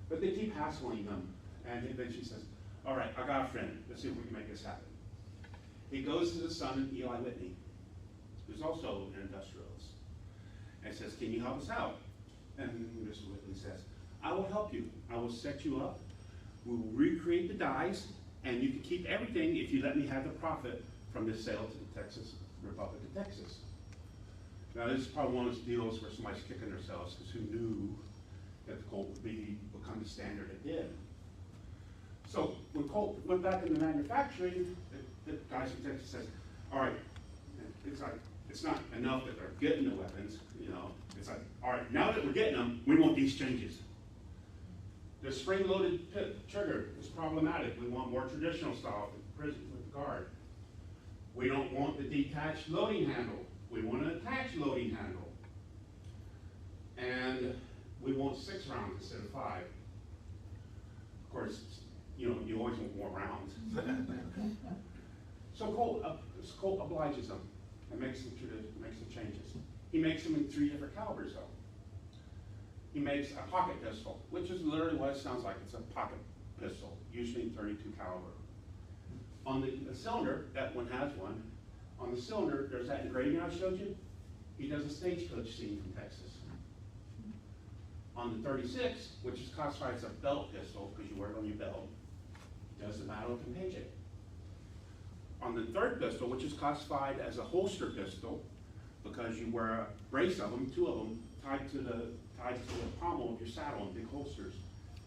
But they keep hassling them. And eventually says, all right, I got a friend, let's see if we can make this happen. He goes to the son of Eli Whitney, who's also an industrialist, and says, can you help us out? And Mr. Whitney says, I will help you. I will set you up. We will recreate the dies, and you can keep everything if you let me have the profit from this sale to the Texas Republic of Texas. Now, this is probably one of those deals where somebody's kicking themselves because who knew that the Colt would become the standard it did. So when Colt went back into manufacturing, the guys from Texas says, all right, it's not enough that they're getting the weapons, you know. It's like, all right, now that we're getting them, we want these changes. The spring-loaded trigger is problematic. We want more traditional style with the guard. We don't want the detached loading handle. We want an attached loading handle. And we want 6 rounds instead of 5. Of course, you know, you always want more rounds. So Colt obliges them and makes some changes. He makes them in 3 different calibers though. He makes a pocket pistol, which is literally what it sounds like. It's a pocket pistol, usually 32 caliber. On the cylinder, that one has one. On the cylinder, there's that engraving I showed you. He does a stagecoach scene from Texas. On the 36, which is classified as a belt pistol because you wear it on your belt, he does the Battle of Campeche. On the 3rd pistol, which is classified as a holster pistol because you wear a brace of them, 2 of them, tied to the pommel of your saddle in big holsters.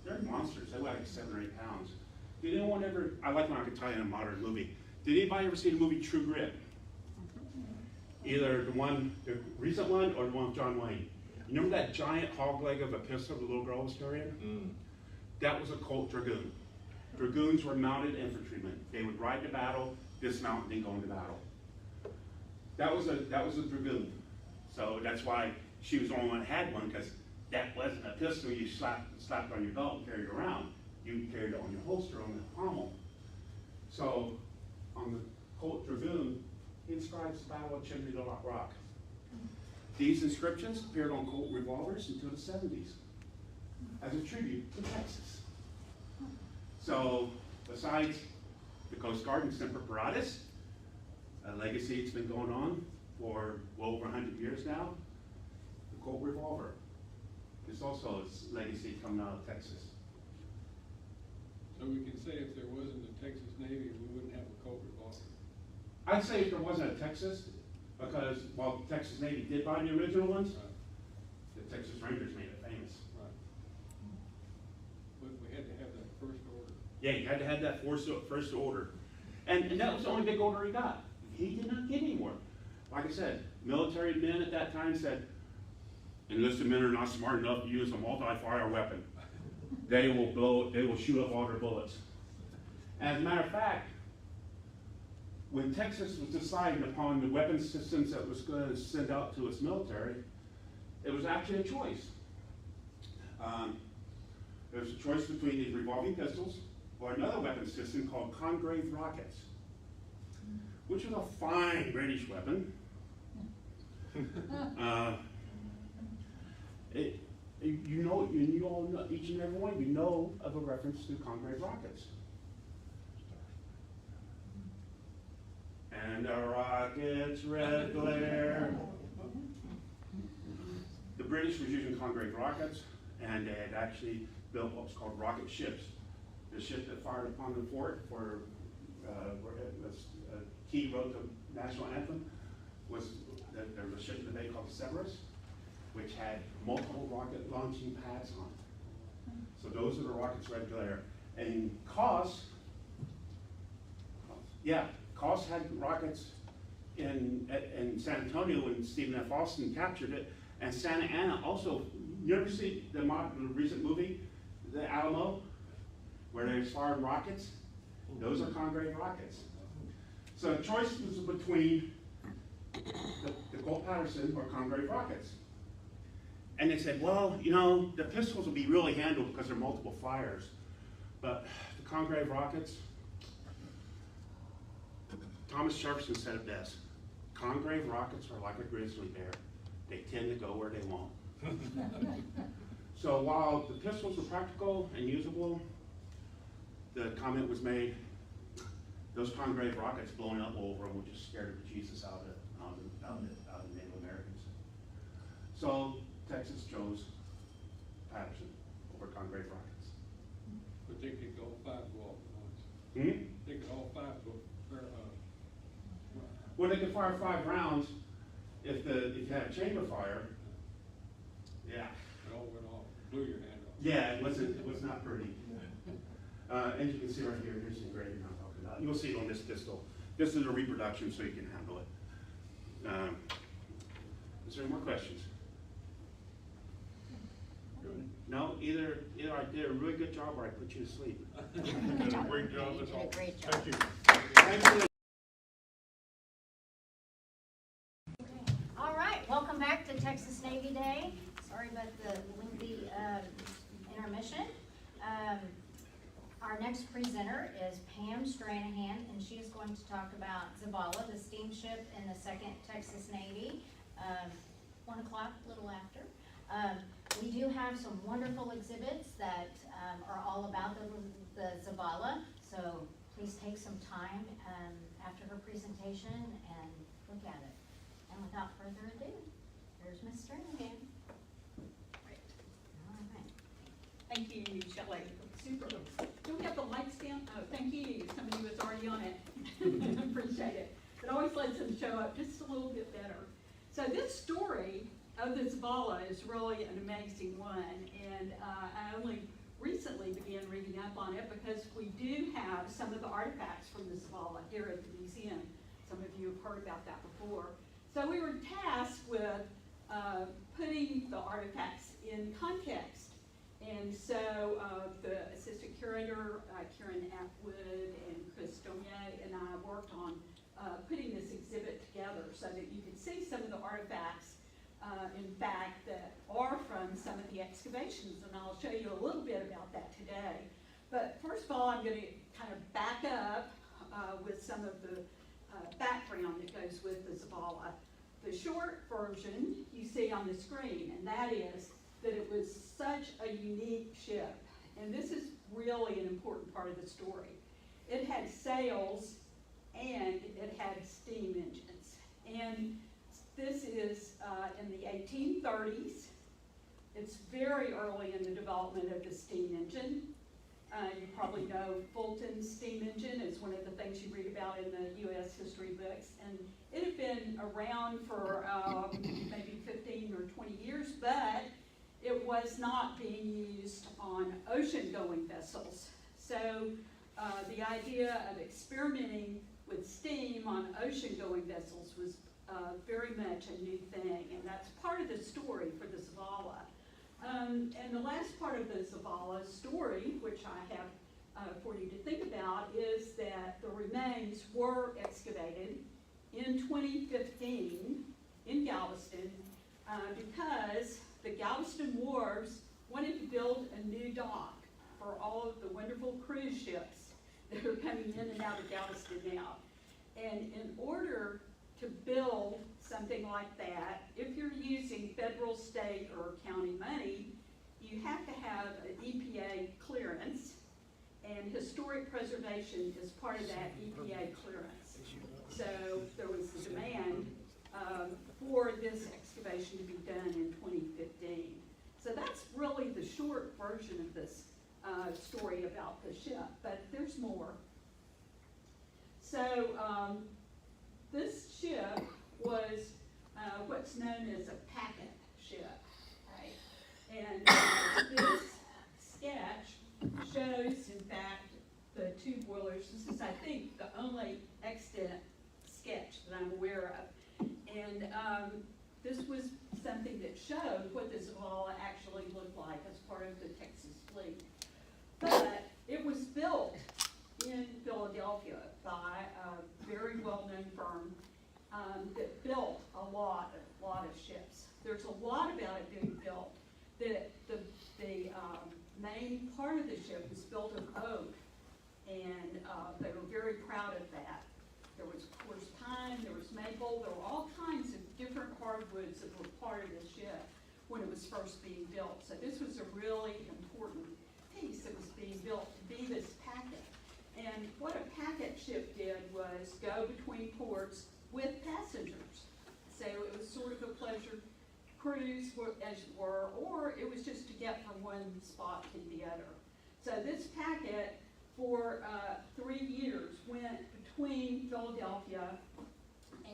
They're monsters. They weigh like 7 or 8 pounds. Did anyone ever, I like when I could tell you in a modern movie, did anybody ever see the movie True Grit? Either the recent one or the one with John Wayne. You remember that giant hog leg of a pistol the little girl was carrying? That was a Colt Dragoon. Dragoons were mounted infantrymen. They would ride to battle, dismount, and then go into battle. That was a Dragoon. So that's why she was the only one that had one, because that wasn't a pistol you slapped on your belt and carried around. You carried it on your holster on the pommel. So on the Colt Dragoon, he inscribes the Battle of Chimney Rock. These inscriptions appeared on Colt revolvers until the 70s as a tribute to Texas. So besides the Coast Guard and Semper Paratus, a legacy that's been going on for well over 100 years now, the Colt revolver is also its legacy coming out of Texas.
So we can say if there wasn't a Texas Navy, we wouldn't have a Colt revolver.
I'd say if there wasn't a Texas, because while the Texas Navy did buy the original ones, the Texas Rangers made it famous.
Right. But we had to have that first order.
Yeah, you had to have that first order. And that was the only big order he got. he did not get any more. Like I said, military men at that time said, enlisted men are not smart enough to use a multi-fire weapon. They will shoot up all their bullets. As a matter of fact, when Texas was deciding upon the weapon systems that it was going to send out to its military, it was actually a choice. There was a choice between these revolving pistols or another weapon system called Congreve rockets, which was a fine British weapon. You all know, each and every one, you know of a reference to Congreve rockets. And a rocket's red glare. The British were using Congreve rockets, and they had actually built what was called rocket ships. The ship that fired upon the fort for where it was Key wrote the national anthem was there was a ship in the bay called the Cerberus, which had multiple rocket launching pads on it. So those are the rockets red glare. And Koss had rockets in San Antonio when Stephen F. Austin captured it, and Santa Ana also. You ever see the recent movie, The Alamo, where they fired rockets? Those are Congreve rockets. So the choice was between the Colt Patterson or Congreve rockets. And they said, well, you know, the pistols will be really handled because they're multiple fires. But the Congreve rockets, Thomas Jefferson said it best. Congreve rockets are like a grizzly bear. They tend to go where they want. So while the pistols were practical and usable, the comment was made, those Congreve rockets blowing up over them would just scare the Jesus out of Native Americans. So Texas chose Patterson over Congreve rockets.
But they could all five go off at once.
Hmm?
They could all five go.
Well, they could fire 5 rounds if you had a chamber fire. Yeah.
It all went off. Blew your hand off.
Yeah, it was not pretty. And you can see right here, here's the engraving I'm talking about. You'll see it on this pistol. This is a reproduction, so you can handle it. Is there any more questions? No? Either I did a really good job or I put you to sleep.
You did a great job,
You
that's
did a
all.
great job.
Thank you.
Thank you.
All right, welcome back to Texas Navy Day. Sorry about the lengthy intermission. Our next presenter is Pam Stranahan, and she is going to talk about Zabala, the steamship in the 2nd Texas Navy. 1 o'clock, a little after. We do have some wonderful exhibits that are all about the Zabala, so please take some time after her presentation and look at it. And without further ado, here's Ms. Stranahan.
Great.
All right.
Thank you, Shelley. Super. Do we have the lights down? Oh, thank you. Somebody was already on it. Appreciate it. It always lets them show up just a little bit better. So this story of the Zabala is really an amazing one, and I only recently began reading up on it because we do have some of the artifacts from the Zabala here at the museum. Some of you have heard about that before. So we were tasked with putting the artifacts in context. And so the assistant curator, Karen Atwood, and Chris Domier, and I worked on putting this exhibit together so that you could see some of the artifacts, in fact, that are from some of the excavations. And I'll show you a little bit about that today. But first of all, I'm going to kind of back up with some of the background that goes with the Zabala. The short version you see on the screen, and that is that it was such a unique ship. And this is really an important part of the story. It had sails and it had steam engines. And this is in the 1830s. It's very early in the development of the steam engine. You probably know Fulton's steam engine is one of the things you read about in the U.S. history books. And it had been around for maybe 15 or 20 years, but it was not being used on ocean-going vessels. So the idea of experimenting with steam on ocean-going vessels was very much a new thing, and that's part of the story for the Zavala. And the last part of the Zavala story, which I have for you to think about, is that the remains were excavated in 2015 in Galveston because the Galveston wharves wanted to build a new dock for all of the wonderful cruise ships that are coming in and out of Galveston now. And in order to build something like that, if you're using federal, state, or county money, you have to have an EPA clearance, and historic preservation is part of that EPA clearance. So there was a demand for this excavation to be done in 2015. So that's really the short version of this story about the ship, but there's more. So this ship was what's known as a packet ship, right? And this sketch shows, in fact, the two boilers. This is, I think, the only extant sketch that I'm aware of. And this was something that showed what the Zavala actually looked like as part of the Texas fleet. But it was built in Philadelphia by a very well-known firm that built a lot of ships. There's a lot about it being built. The main part of the ship was built of oak, and they were very proud of that. There was, of course, pine, there was maple, there were all kinds of different hardwoods that were part of the ship when it was first being built. So this was a really important piece that was being built to be this packet. And what a packet ship did was go between ports with passengers. So it was sort of a pleasure cruise, as it were, or it was just to get from one spot to the other. So this packet, for 3 years, went between Philadelphia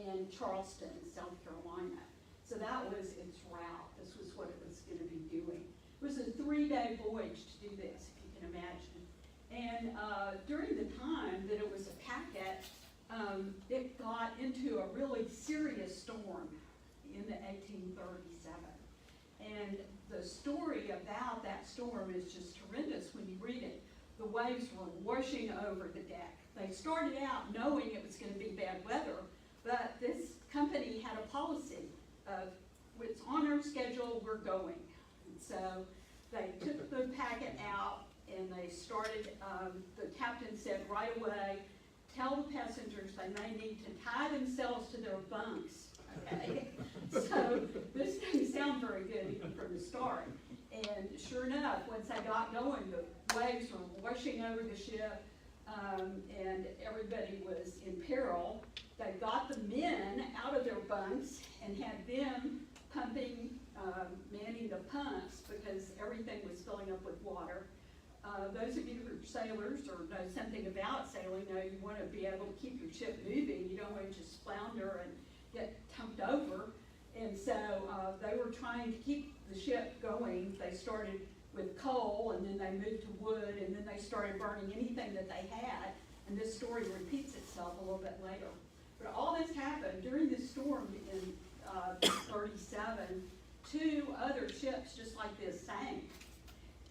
and Charleston, South Carolina. So that was its route. This was what it was going to be doing. It was a 3-day voyage to do this, if you can imagine. And during the time that it was a packet, it got into a really serious storm in the 1837. And the story about that storm is just horrendous when you read it. The waves were washing over the deck. They started out knowing it was going to be bad weather, but this company had a policy of, it's on our schedule, we're going. And so they took the packet out and they started, the captain said right away, tell the passengers they may need to tie themselves to their bunks, okay? So this didn't sound very good even from the start. And sure enough, once they got going, the waves were washing over the ship, and everybody was in peril. They got the men out of their bunks and had them pumping, manning the pumps because everything was filling up with water. Those of you who are sailors or know something about sailing know you want to be able to keep your ship moving. You don't want to just flounder and get tumped over. And so they were trying to keep the ship going. They started with coal, and then they moved to wood, and then they started burning anything that they had. And this story repeats itself a little bit later. But all this happened during this storm in 37. 2 other ships just like this sank.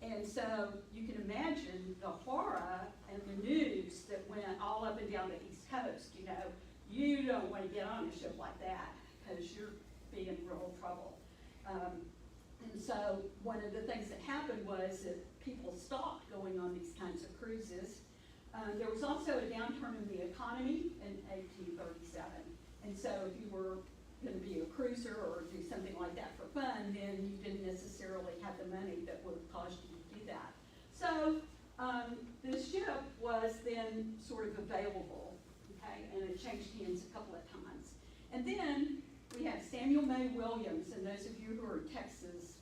And so you can imagine the horror and the news that went all up and down the East Coast. You know, you don't want to get on a ship like that because you're being in real trouble. And so one of the things that happened was that people stopped going on these kinds of cruises. There was also a downturn in the economy in 1837. And so if you were going to be a cruiser or do something like that for fun, then you didn't necessarily have the money that would have caused you to do that. So this ship was then sort of available, okay, and it changed hands a couple of times. And then we have Samuel May Williams, and those of you who are Texas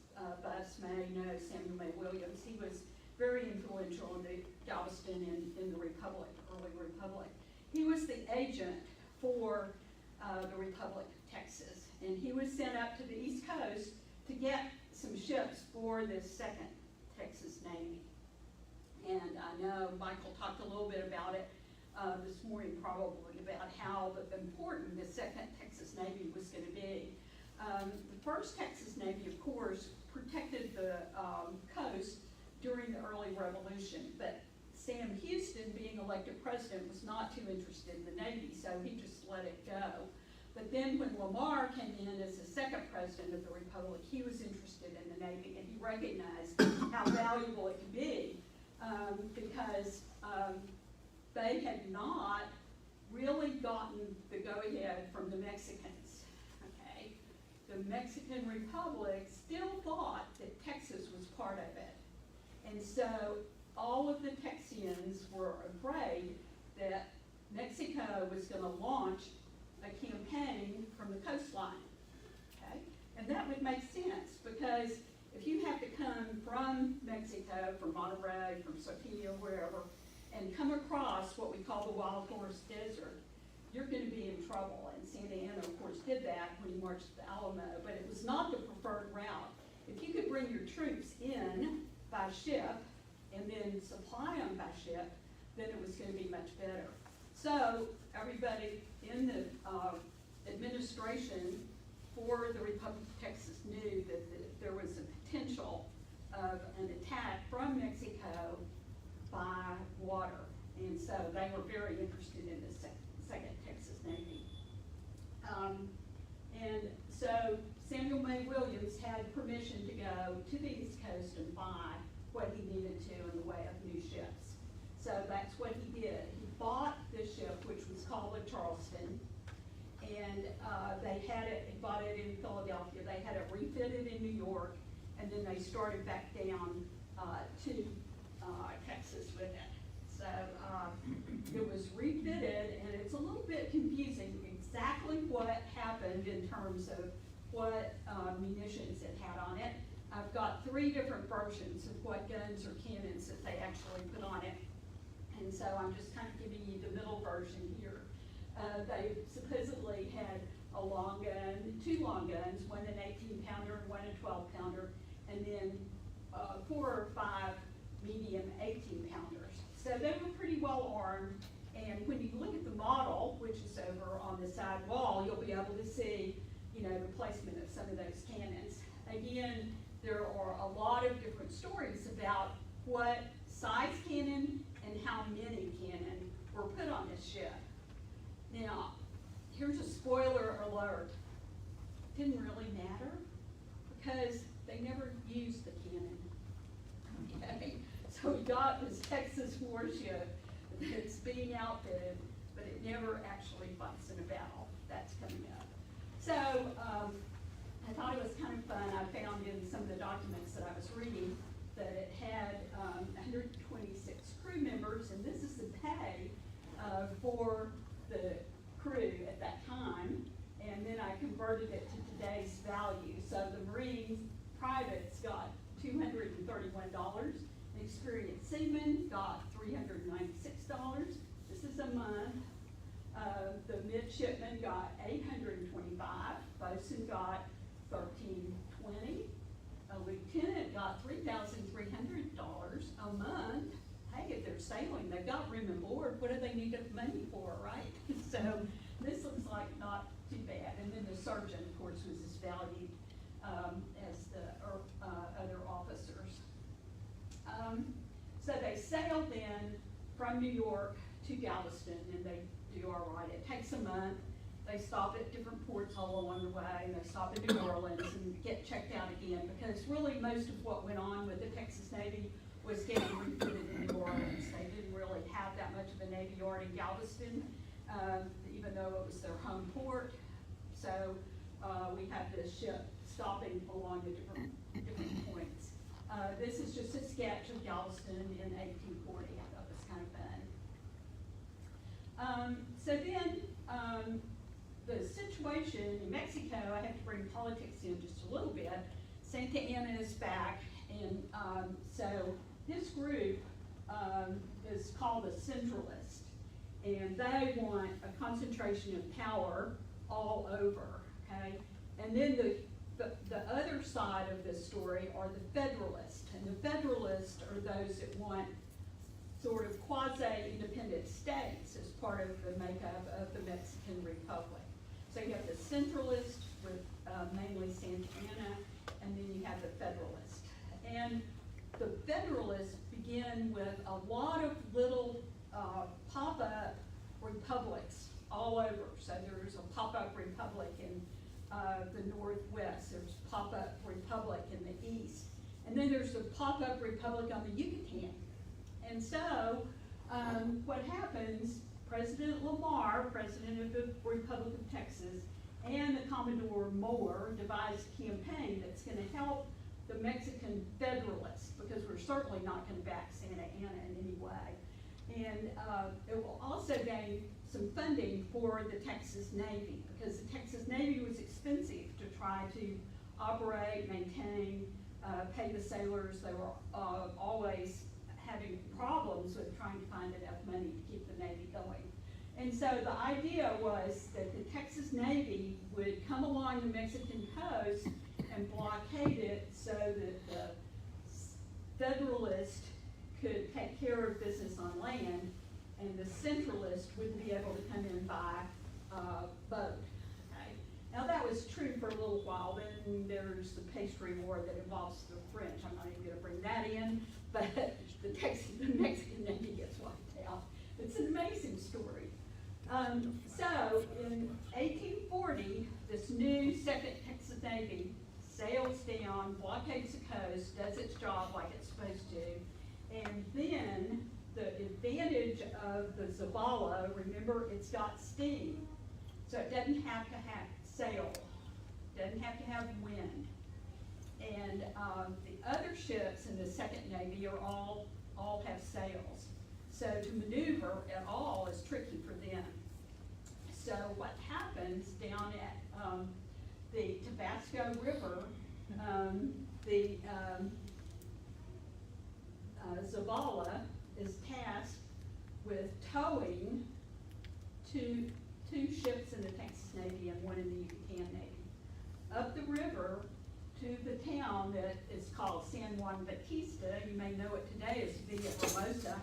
buffs may know Samuel May Williams. He was very influential in the Galveston and in the Republic, early Republic. He was the agent for the Republic of Texas, and he was sent up to the East Coast to get some ships for this second Texas Navy. And I know Michael talked a little bit about it. this morning probably about how important the Second Texas Navy was going to be. The First Texas Navy, of course, protected the coast during the early Revolution, but Sam Houston, being elected president, was not too interested in the Navy, so he just let it go. But then when Lamar came in as the second president of the Republic, he was interested in the Navy, and he recognized how valuable it could be, because they had not really gotten the go-ahead from the Mexicans, okay? The Mexican Republic still thought that Texas was part of it. And so all of the Texians were afraid that Mexico was going to launch a campaign from the coastline, okay? And that would make sense, because if you have to come from Mexico, from Monterrey, from Sotillo, wherever, and come across what we call the Wild Horse Desert, you're going to be in trouble. And Santa Anna, of course, did that when he marched to the Alamo, but it was not the preferred route. If you could bring your troops in by ship and then supply them by ship, then it was going to be much better. So everybody in the administration for the Republic of Texas knew that there was a potential of an attack from Mexico by water. And so they were very interested in the Second Texas Navy. And so Samuel May Williams had permission to go to the East Coast and buy what he needed to in the way of new ships. So that's what he did. He bought this ship, which was called the Charleston, and he bought it in Philadelphia. They had it refitted in New York, and then they started back down to Texas with it. So it was refitted, and it's a little bit confusing exactly what happened in terms of what munitions it had on it. I've got 3 different versions of what guns or cannons that they actually put on it. And so I'm just kind of giving you the middle version here. They supposedly had a long gun, 2 long guns, one an 18-pounder and one a 12-pounder, and then 4 or 5 medium 18-pounders. So they were pretty well armed, and when you look at the model, which is over on the side wall, you'll be able to see, you know, the placement of some of those cannons. Again, there are a lot of different stories about what size cannon and how many cannon were put on this ship. Now, here's a spoiler alert. It didn't really matter, because they never used the cannon. Okay? So we got this Texas warship that's being outfitted, but it never actually fights in a battle. That's coming up. So I thought it was kind of fun. I found in some of the documents that I was reading that it had 126 crew members, and this is the pay for the crew at that time. And then I converted it to today's value. So the Marine privates got $231. Experienced seamen got $396. This is a month. The midshipmen got $825. Bosun got $1,320. A lieutenant got $3,300 a month. Hey, if they're sailing, they've got room and board. What do they need the money for, right? So this looks like not too bad. And then the surgeon, of course, was as valued as the other officers. So they sailed then from New York to Galveston, and they do all right. It takes a month. They stop at different ports all along the way, and they stop in New Orleans and get checked out again, because really most of what went on with the Texas Navy was getting refitted in New Orleans. They didn't really have that much of a Navy yard in Galveston, even though it was their home port. So we have this ship stopping along the different points. This is just a sketch of Galveston in 1840. I thought it was kind of fun. So then, the situation in Mexico, I have to bring politics in just a little bit. Santa Anna is back, and so this group is called the Centralists, and they want a concentration of power all over, okay? And then the other side of this story are the Federalists, and the Federalists are those that want sort of quasi-independent states as part of the makeup of the Mexican Republic. So you have the Centralist with mainly Santa Anna, and then you have the Federalist. And the Federalists begin with a lot of little pop-up republics all over. So there's a pop-up republic in the Northwest, there's a pop-up republic in the East, and then there's a pop-up republic on the Yucatan. And so what happens, President Lamar, president of the Republic of Texas, and the Commodore Moore devised a campaign that's going to help the Mexican Federalists, because we're certainly not going to back Santa Anna in any way. And it will also gain some funding for the Texas Navy, because the Texas Navy was expensive to try to operate, maintain, pay the sailors. They were always having problems with trying to find enough money to keep the Navy going. And so the idea was that the Texas Navy would come along the Mexican coast and blockade it so that the Federalists could take care of business on land, and the Centralists wouldn't be able to come in by boat. Okay? Now that was true for a little while. Then there's the pastry war that involves the French. I'm not even going to bring that in, but the Mexican Navy gets wiped out. It's an amazing story. So in 1840, this new Second Texas Navy sails down, blockades the coast, does its job like it's supposed to, and then the advantage of the Zavala, remember, it's got steam, so it doesn't have to have sail, doesn't have to have wind. And the other ships in the Second Navy are all have sails. So to maneuver at all is tricky for them. So what happens down at the Tabasco River, the Zavala is tasked with towing two ships in the Texas Navy and one in the Yucatan Navy up the river to the town that is called San Juan Bautista. You may know it today as Villahermosa.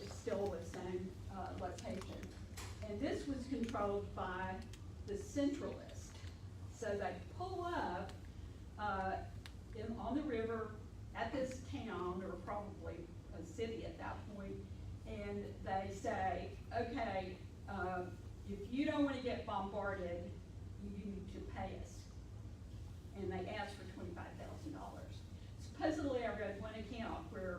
It's still the same location. And this was controlled by the Centralists. So they pull up on the river at this town, or probably a city at that point, and they say, okay, if you don't want to get bombarded, you need to pay us. And they asked for $25,000. Supposedly I read one account where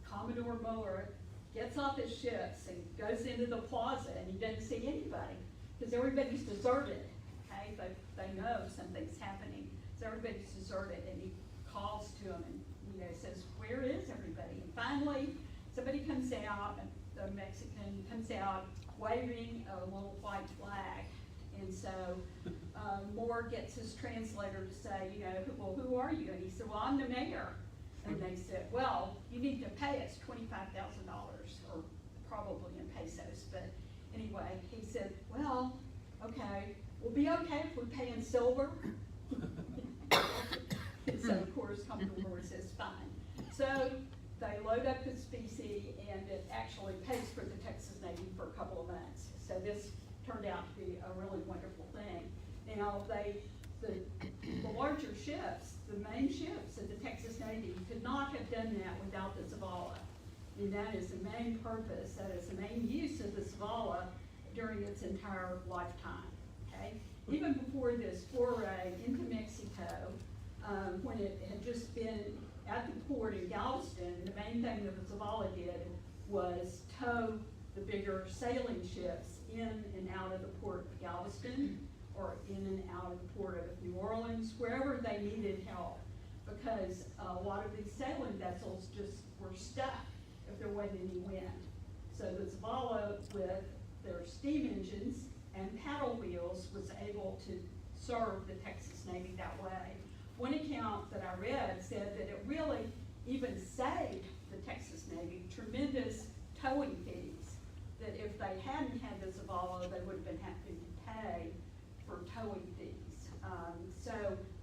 Commodore Moore gets off his ships and goes into the plaza and he doesn't see anybody because everybody's deserted. Okay, they know something's happening, so everybody's deserted, and he calls to them and says, "Where is everybody?" And finally, somebody comes out, and the Mexican comes out waving a little white flag, and so Moore gets his translator to say, well, who are you? And he said, well, I'm the mayor. And they said, well, you need to pay us $25,000, or probably in pesos. But anyway, he said, well, okay, we'll be okay if we pay in silver. And so, of course, Commodore Moore says, fine. So they load up the specie, and it actually pays for the Texas Navy for a couple of months. So this turned out to be a really wonderful thing. Now, the larger ships, the main ships of the Texas Navy could not have done that without the Zavala. And that is the main purpose, that is the main use of the Zavala during its entire lifetime, okay? Even before this foray into Mexico, when it had just been at the port in Galveston, the main thing that the Zavala did was tow the bigger sailing ships in and out of the port of Galveston, or in and out of the port of New Orleans, wherever they needed help, because a lot of these sailing vessels just were stuck if there wasn't any wind. So the Zavala, with their steam engines and paddle wheels, was able to serve the Texas Navy that way. One account that I read said that it really even saved the Texas Navy tremendous towing fees, that if they hadn't had the Zavala, they would have been having to pay for towing fees. So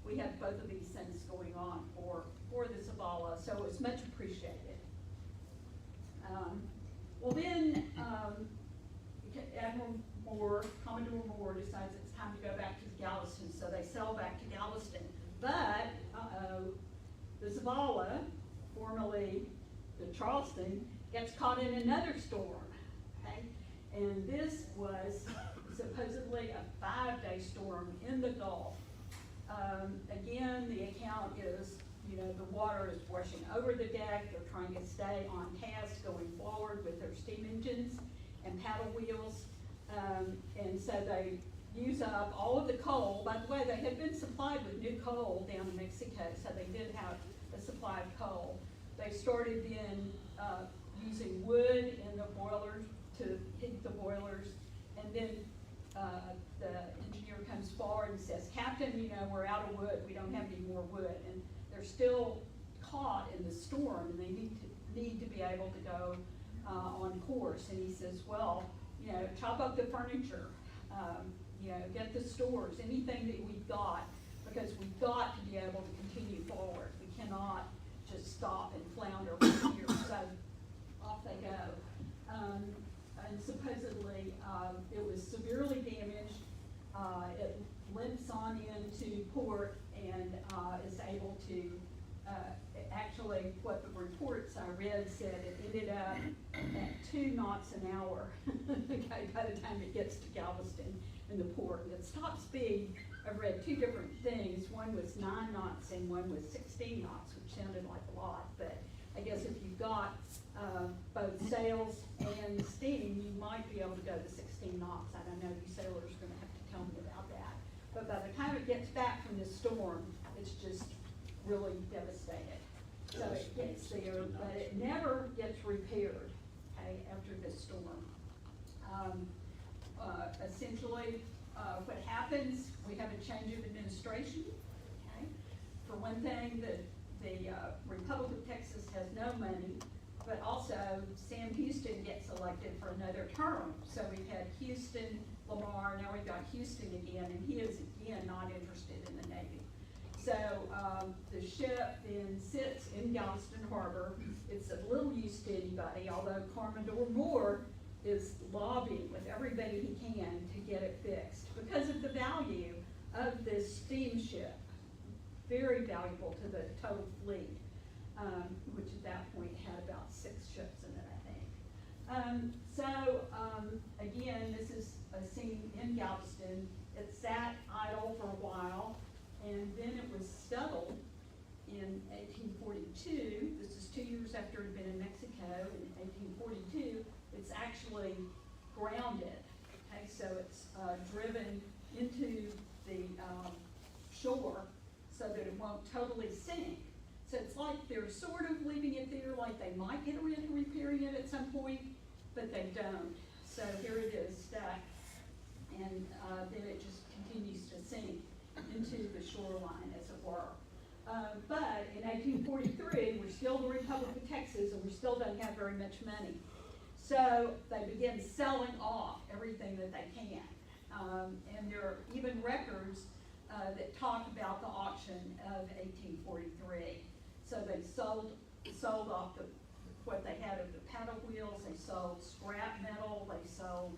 we have both of these things going on for the Zavala, so it's much appreciated. Zavala, formerly the Charleston, gets caught in another storm, okay? And this was supposedly a 5-day storm in the Gulf. Again, the account is, you know, the water is washing over the deck. They're trying to stay on task going forward with their steam engines and paddle wheels. And so they use up all of the coal. By the way, they had been supplied with new coal down in Mexico, so they did have a supply of coal. They started then using wood in the boilers to heat the boilers, and then the engineer comes forward and says, "Captain, you know, we're out of wood. We don't have any more wood." And they're still caught in the storm, and they need to be able to go on course. And he says, "Well, you know, chop up the furniture, you know, get the stores, anything that we've got, because we've got to be able to continue forward. We cannot just stop and flounder right here." So off they go. And supposedly it was severely damaged. It limps on into port and is able to, actually what the reports I read said, it ended up at 2 knots an hour okay, by the time it gets to Galveston in the port. And its top speed, I've read 2 different things. One was 9 knots and one was 16 knots, which sounded like a lot, but I guess if you've got both sails and steam, you might be able to go to 16 knots. I don't know, you sailors are gonna have to tell me about that. But by the time it gets back from this storm, it's just really devastated. So it gets there, but it never gets repaired, okay, after this storm. Essentially, what happens, we have a change of administration, okay? For one thing, the Republic of Texas has no money, but also Sam Houston gets elected for another term. So we've had Houston, Lamar, now we've got Houston again, and he is again not interested in the Navy. So the ship then sits in Galveston Harbor. It's of little use to anybody, although Commodore Moore is lobbying with everybody he can to get it fixed because of the value of this steamship. Very valuable to the total fleet, which at that point had about 6 ships in it, I think. Again, this is a scene in Galveston. It sat idle for a while, and then it was scuttled in 1842. This is 2 years after it had been in Mexico. In 1842, it's actually grounded. Okay, so it's driven into the shore so that it won't totally sink. So it's like they're sort of leaving it there, like they might get around to repairing it at some point, but they don't. So here it is stuck, and then it just continues to sink into the shoreline, as it were. But in 1843, we're still the Republic of Texas, and we still don't have very much money. So they begin selling off everything that they can. And there are even records that talk about the auction of 1843. So they sold off what they had of the paddle wheels, they sold scrap metal, they sold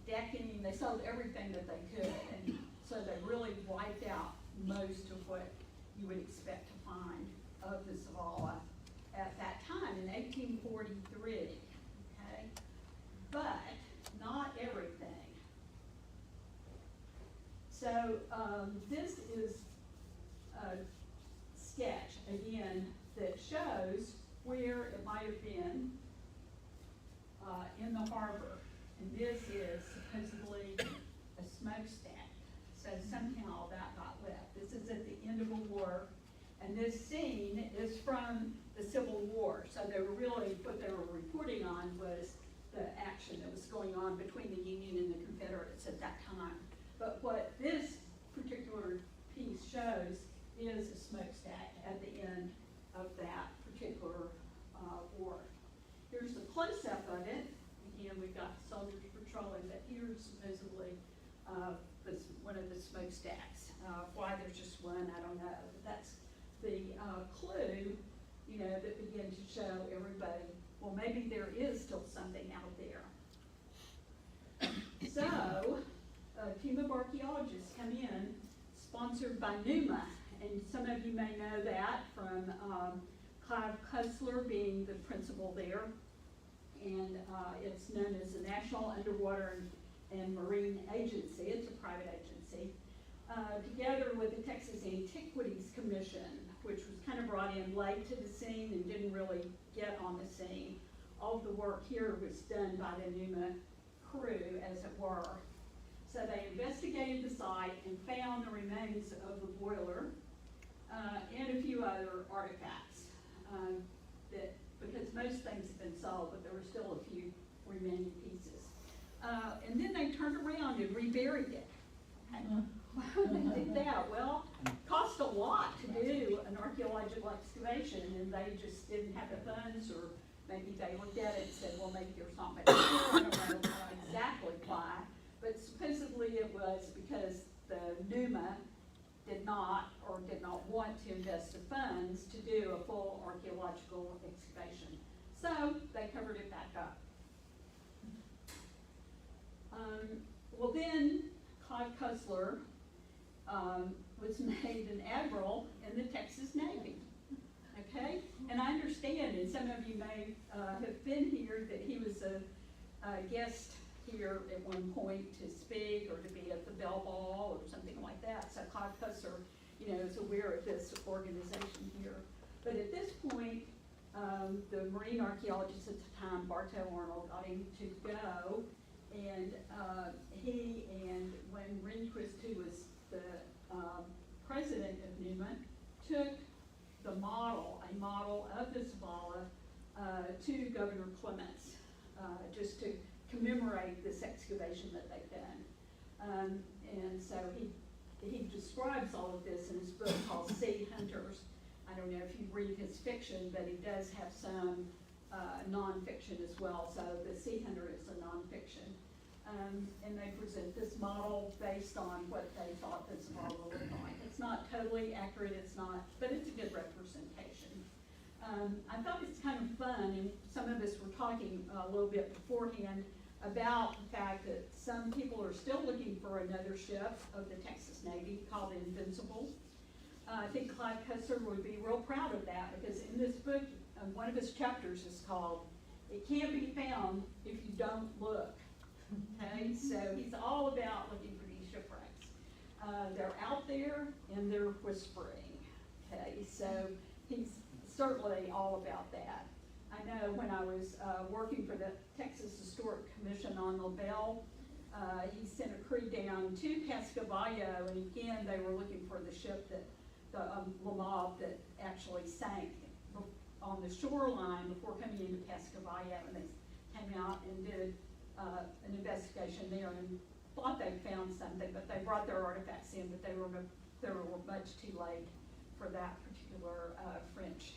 decking, they sold everything that they could. And so they really wiped out most of what you would expect to find of the Zavala at that time in 1843, okay? But not everything. So this is a sketch, again, that shows where it might have been in the harbor. And this is supposedly a smokestack. So somehow that got left. This is at the end of a war. And this scene is from the Civil War. So they were really, what they were reporting on was the action that was going on between the Union and the Confederates at that time. But what this particular piece shows is a smokestack at the end of that particular war. Here's the close-up of it. Again, we've got soldiers patrolling, but here's supposedly one of the smokestacks. Why there's just one, I don't know. But that's the clue, you know, that began to show everybody, well, maybe there is still something out there. So, a team of archaeologists come in, sponsored by NUMA, and some of you may know that from Clive Cussler being the principal there. And it's known as the National Underwater and Marine Agency. It's a private agency. Together with the Texas Antiquities Commission, which was kind of brought in late to the scene and didn't really get on the scene. All of the work here was done by the NUMA crew, as it were. So they investigated the site and found the remains of the boiler and a few other artifacts. Because most things have been sold, but there were still a few remaining pieces. And then they turned around and reburied it. Why would they do that? Well, it cost a lot to do an archaeological excavation, and they just didn't have the funds, or maybe they looked at it and said, well, maybe there's not much here. I don't know exactly why, but supposedly it was because the NUMA did not want to invest the funds to do a full archaeological excavation. So they covered it back up. Well, then Clive Cussler was made an admiral in the Texas Navy. Okay, and I understand, and some of you may have been here, that he was a guest here at one point to speak or to be at the Bell Ball or something like that. So Clive Cussler, is aware of this organization here. But at this point, the marine archaeologist at the time, Bartow Arnold, got him to go, and he and Wayne Rehnquist, who was the president of NUMA, took the model, a model of the Zavala, to Governor Clements, just to commemorate this excavation that they've done. And so he describes all of this in his book called Sea Hunters. I don't know if you read his fiction, but he does have some nonfiction as well. So the Sea Hunter is a nonfiction. And they present this model based on what they thought this model would look like. It's not totally accurate, but it's a good representation. I thought it's kind of fun, and some of us were talking a little bit beforehand about the fact that some people are still looking for another ship of the Texas Navy called the Invincible. I think Clive Cussler would be real proud of that, because in this book, one of his chapters is called, "It Can't Be Found If You Don't Look." Okay, so he's all about looking for these shipwrecks. They're out there and they're whispering. Okay, so he's certainly all about that. I know when I was working for the Texas Historic Commission on LaBelle, he sent a crew down to Cascavallo, and again they were looking for the ship that La Mauve that actually sank on the shoreline before coming into Cascavallo, and they came out and did an investigation there and thought they found something, but they brought their artifacts in, but they were much too late for that particular French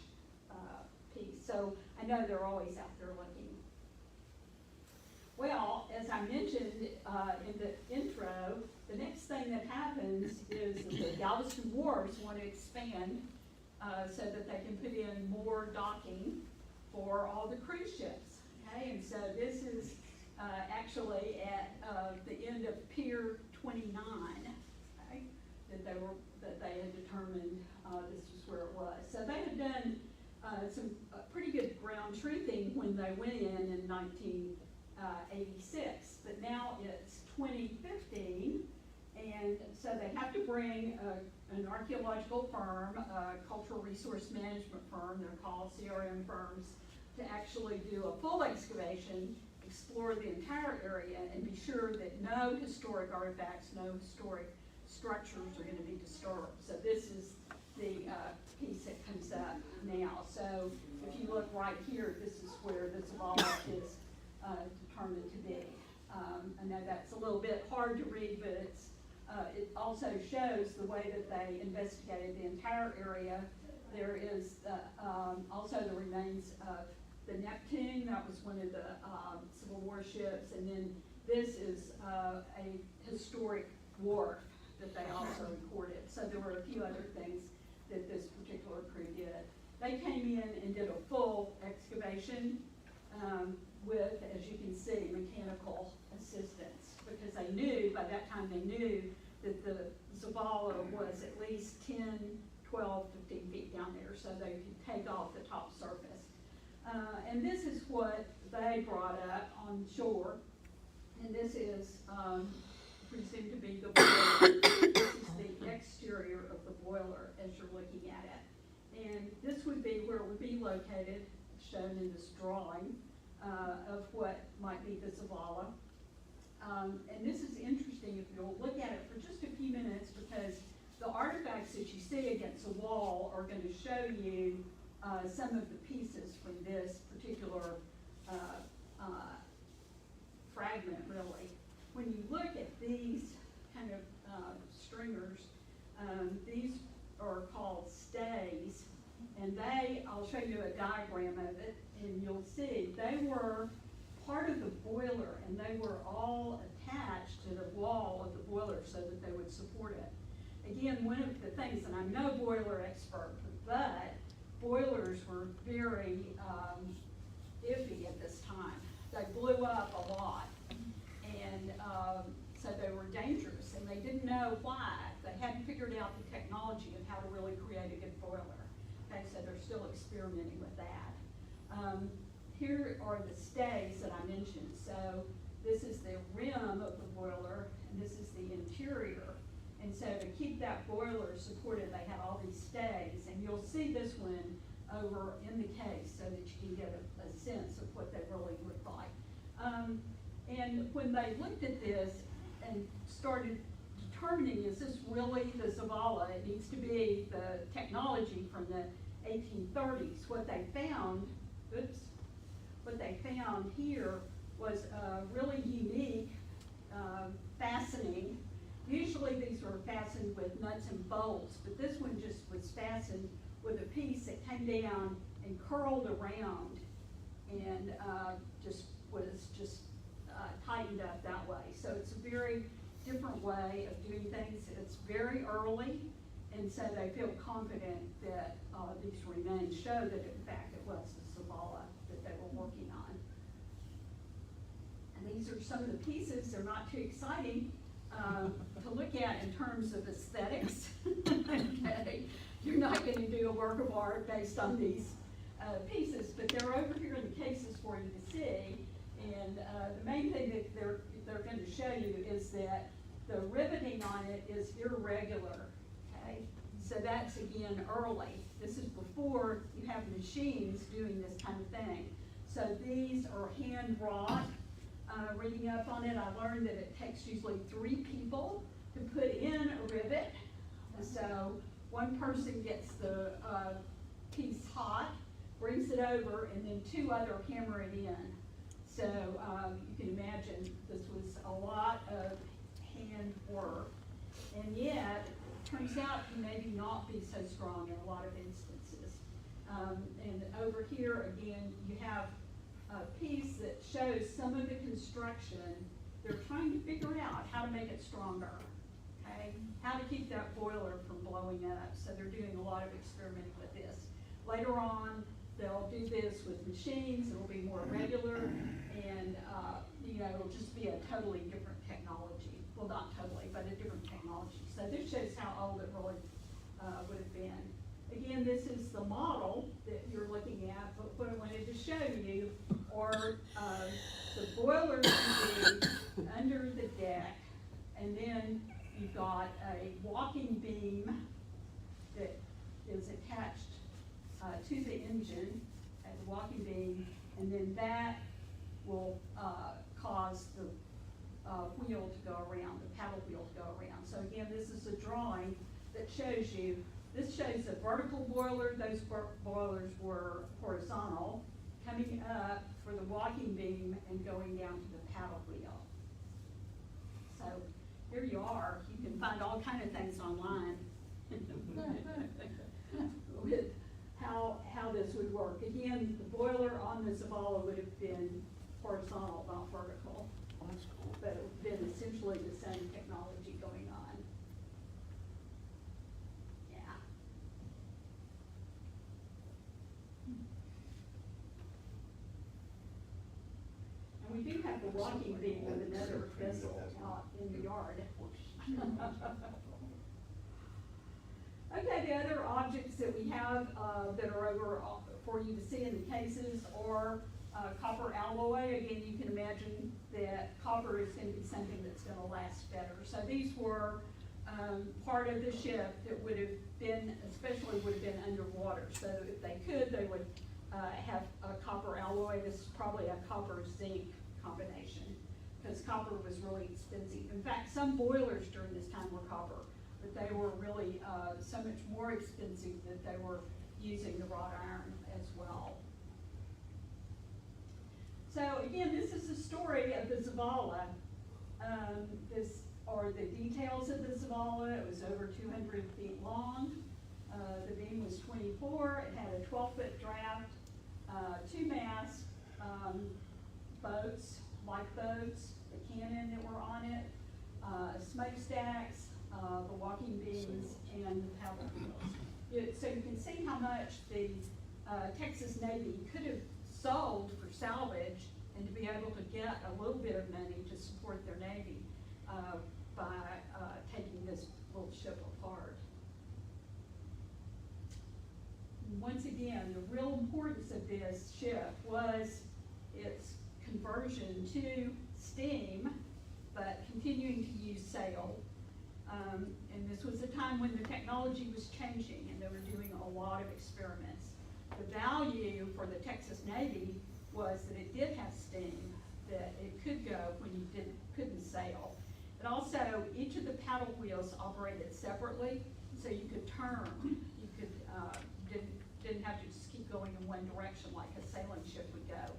piece. So I know they're always out there looking. Well, as I mentioned in the intro, the next thing that happens is that the Galveston Wharves want to expand so that they can put in more docking for all the cruise ships. Okay, and so this is actually at the end of Pier 29, okay, that they had determined this was where it was. So they had done some pretty good ground truthing when they went in 1986, but now it's 2015, and so they have to bring an archaeological firm, a cultural resource management firm, they're called CRM firms, to actually do a full excavation, explore the entire area, and be sure that no historic artifacts, no historic structures are going to be disturbed. So this is the piece that comes up now. So if you look right here, this is where the Zavala is determined to be. I know that's a little bit hard to read, but it also shows the way that they investigated the entire area. There is also the remains of the Neptune. That was one of the Civil War ships, and then this is a historic wharf that they also recorded. So there were a few other things that this particular crew did. They came in and did a full excavation with, as you can see, mechanical assistance, because they knew, by that time they knew that the Zavala was at least 10, 12, 15 feet down there, so they could take off the top surface. And this is what they brought up on shore, and this is presumed to be the boiler. This is the exterior of the boiler as you're looking at it. And this would be where it would be located, shown in this drawing, of what might be the Zavala. And this is interesting if you'll look at it for just a few minutes, because the artifacts that you see against the wall are going to show you some of the pieces from this particular fragment, really. When you look at these kind of stringers, these are called stays, and I'll show you a diagram of it, and you'll see they were part of the boiler, and they were all attached to the wall of the boiler so that they would support it. Again, one of the things, and I'm no boiler expert, but boilers were very iffy at this time. They blew up a lot, and so they were dangerous, and they didn't know why. They hadn't figured out the technology of how to really create a good boiler. Okay, so they're still experimenting with that. Here are the stays that I mentioned. So this is the rim of the boiler, and this is the interior. And so to keep that boiler supported, they had all these stays, and you'll see this one over in the case so that you can get a sense of what they really look like. And when they looked at this and started determining, is this really the Zavala? It needs to be the technology from the 1830s. What they found here was really unique fastening. Usually these were fastened with nuts and bolts, but this one just was fastened with a piece that came down and curled around and was tightened up that way. So it's a very different way of doing things. It's very early, and so they feel confident that these remains show that in fact it was the Zavala that they were working on. And these are some of the pieces. They're not too exciting to look at in terms of aesthetics. Okay, you're not going to do a work of art based on these pieces, but they're over here in the cases for you to see. And the main thing that they're going to show you is that the riveting on it is irregular. Okay, so that's again early. This is before you have machines doing this kind of thing. So these are hand wrought. Reading up on it, I learned that it takes usually 3 people to put in a rivet. So one person gets the piece hot, brings it over, and then 2 other hammer it in. So you can imagine this was a lot of hand work, and yet it turns out to maybe not be so strong in a lot of instances. And over here again, you have a piece that shows some of the construction. They're trying to figure out how to make it stronger, okay? How to keep that boiler from blowing up. So they're doing a lot of experimenting with this. Later on, they'll do this with machines. It'll be more regular, and it'll just be a totally different technology. Well, not totally, but a different technology. So this shows how old it really would have been. Again, this is the model that you're looking at, but what I wanted to show you are the boilers you do under the deck, and then you've got a walking beam that is attached to the engine at the walking beam, and then that will cause the wheel to go around, the paddle wheel to go around. So again, this is a drawing that shows you. This shows a vertical boiler. Those boilers were horizontal, coming up for the walking beam and going down to the paddle wheel. So here you are. You can find all kinds of things online with how this would work. Again, the boiler on the Zavala would have been horizontal, not vertical.
Oh, that's cool.
But it would have been essentially the same technology going on. We do have the walking beam with another vessel out in the yard. Okay, the other objects that we have that are over for you to see in the cases are copper alloy. Again, you can imagine that copper is going to be something that's going to last better. So these were part of the ship that would have been, especially would have been underwater. So if they could, they would have a copper alloy. This is probably a copper zinc combination because copper was really expensive. In fact, some boilers during this time were copper, but they were really so much more expensive that they were using the wrought iron as well. So again, this is the story of the Zavala. This are the details of the Zavala. It was over 200 feet long. The beam was 24. It had a 12-foot draft, 2 masts, boats, lifeboats, the cannon that were on it, smokestacks, the walking beams, and the paddle wheels. So you can see how much the Texas Navy could have sold for salvage and to be able to get a little bit of money to support their Navy by taking this little ship apart. Once again, the real importance of this ship was its conversion to steam, but continuing to use sail. And this was a time when the technology was changing and they were doing a lot of experiments. The value for the Texas Navy was that it did have steam, that it could go when you couldn't sail. But also, each of the paddle wheels operated separately, so you could turn. You could didn't have to just keep going in one direction like a sailing ship would go,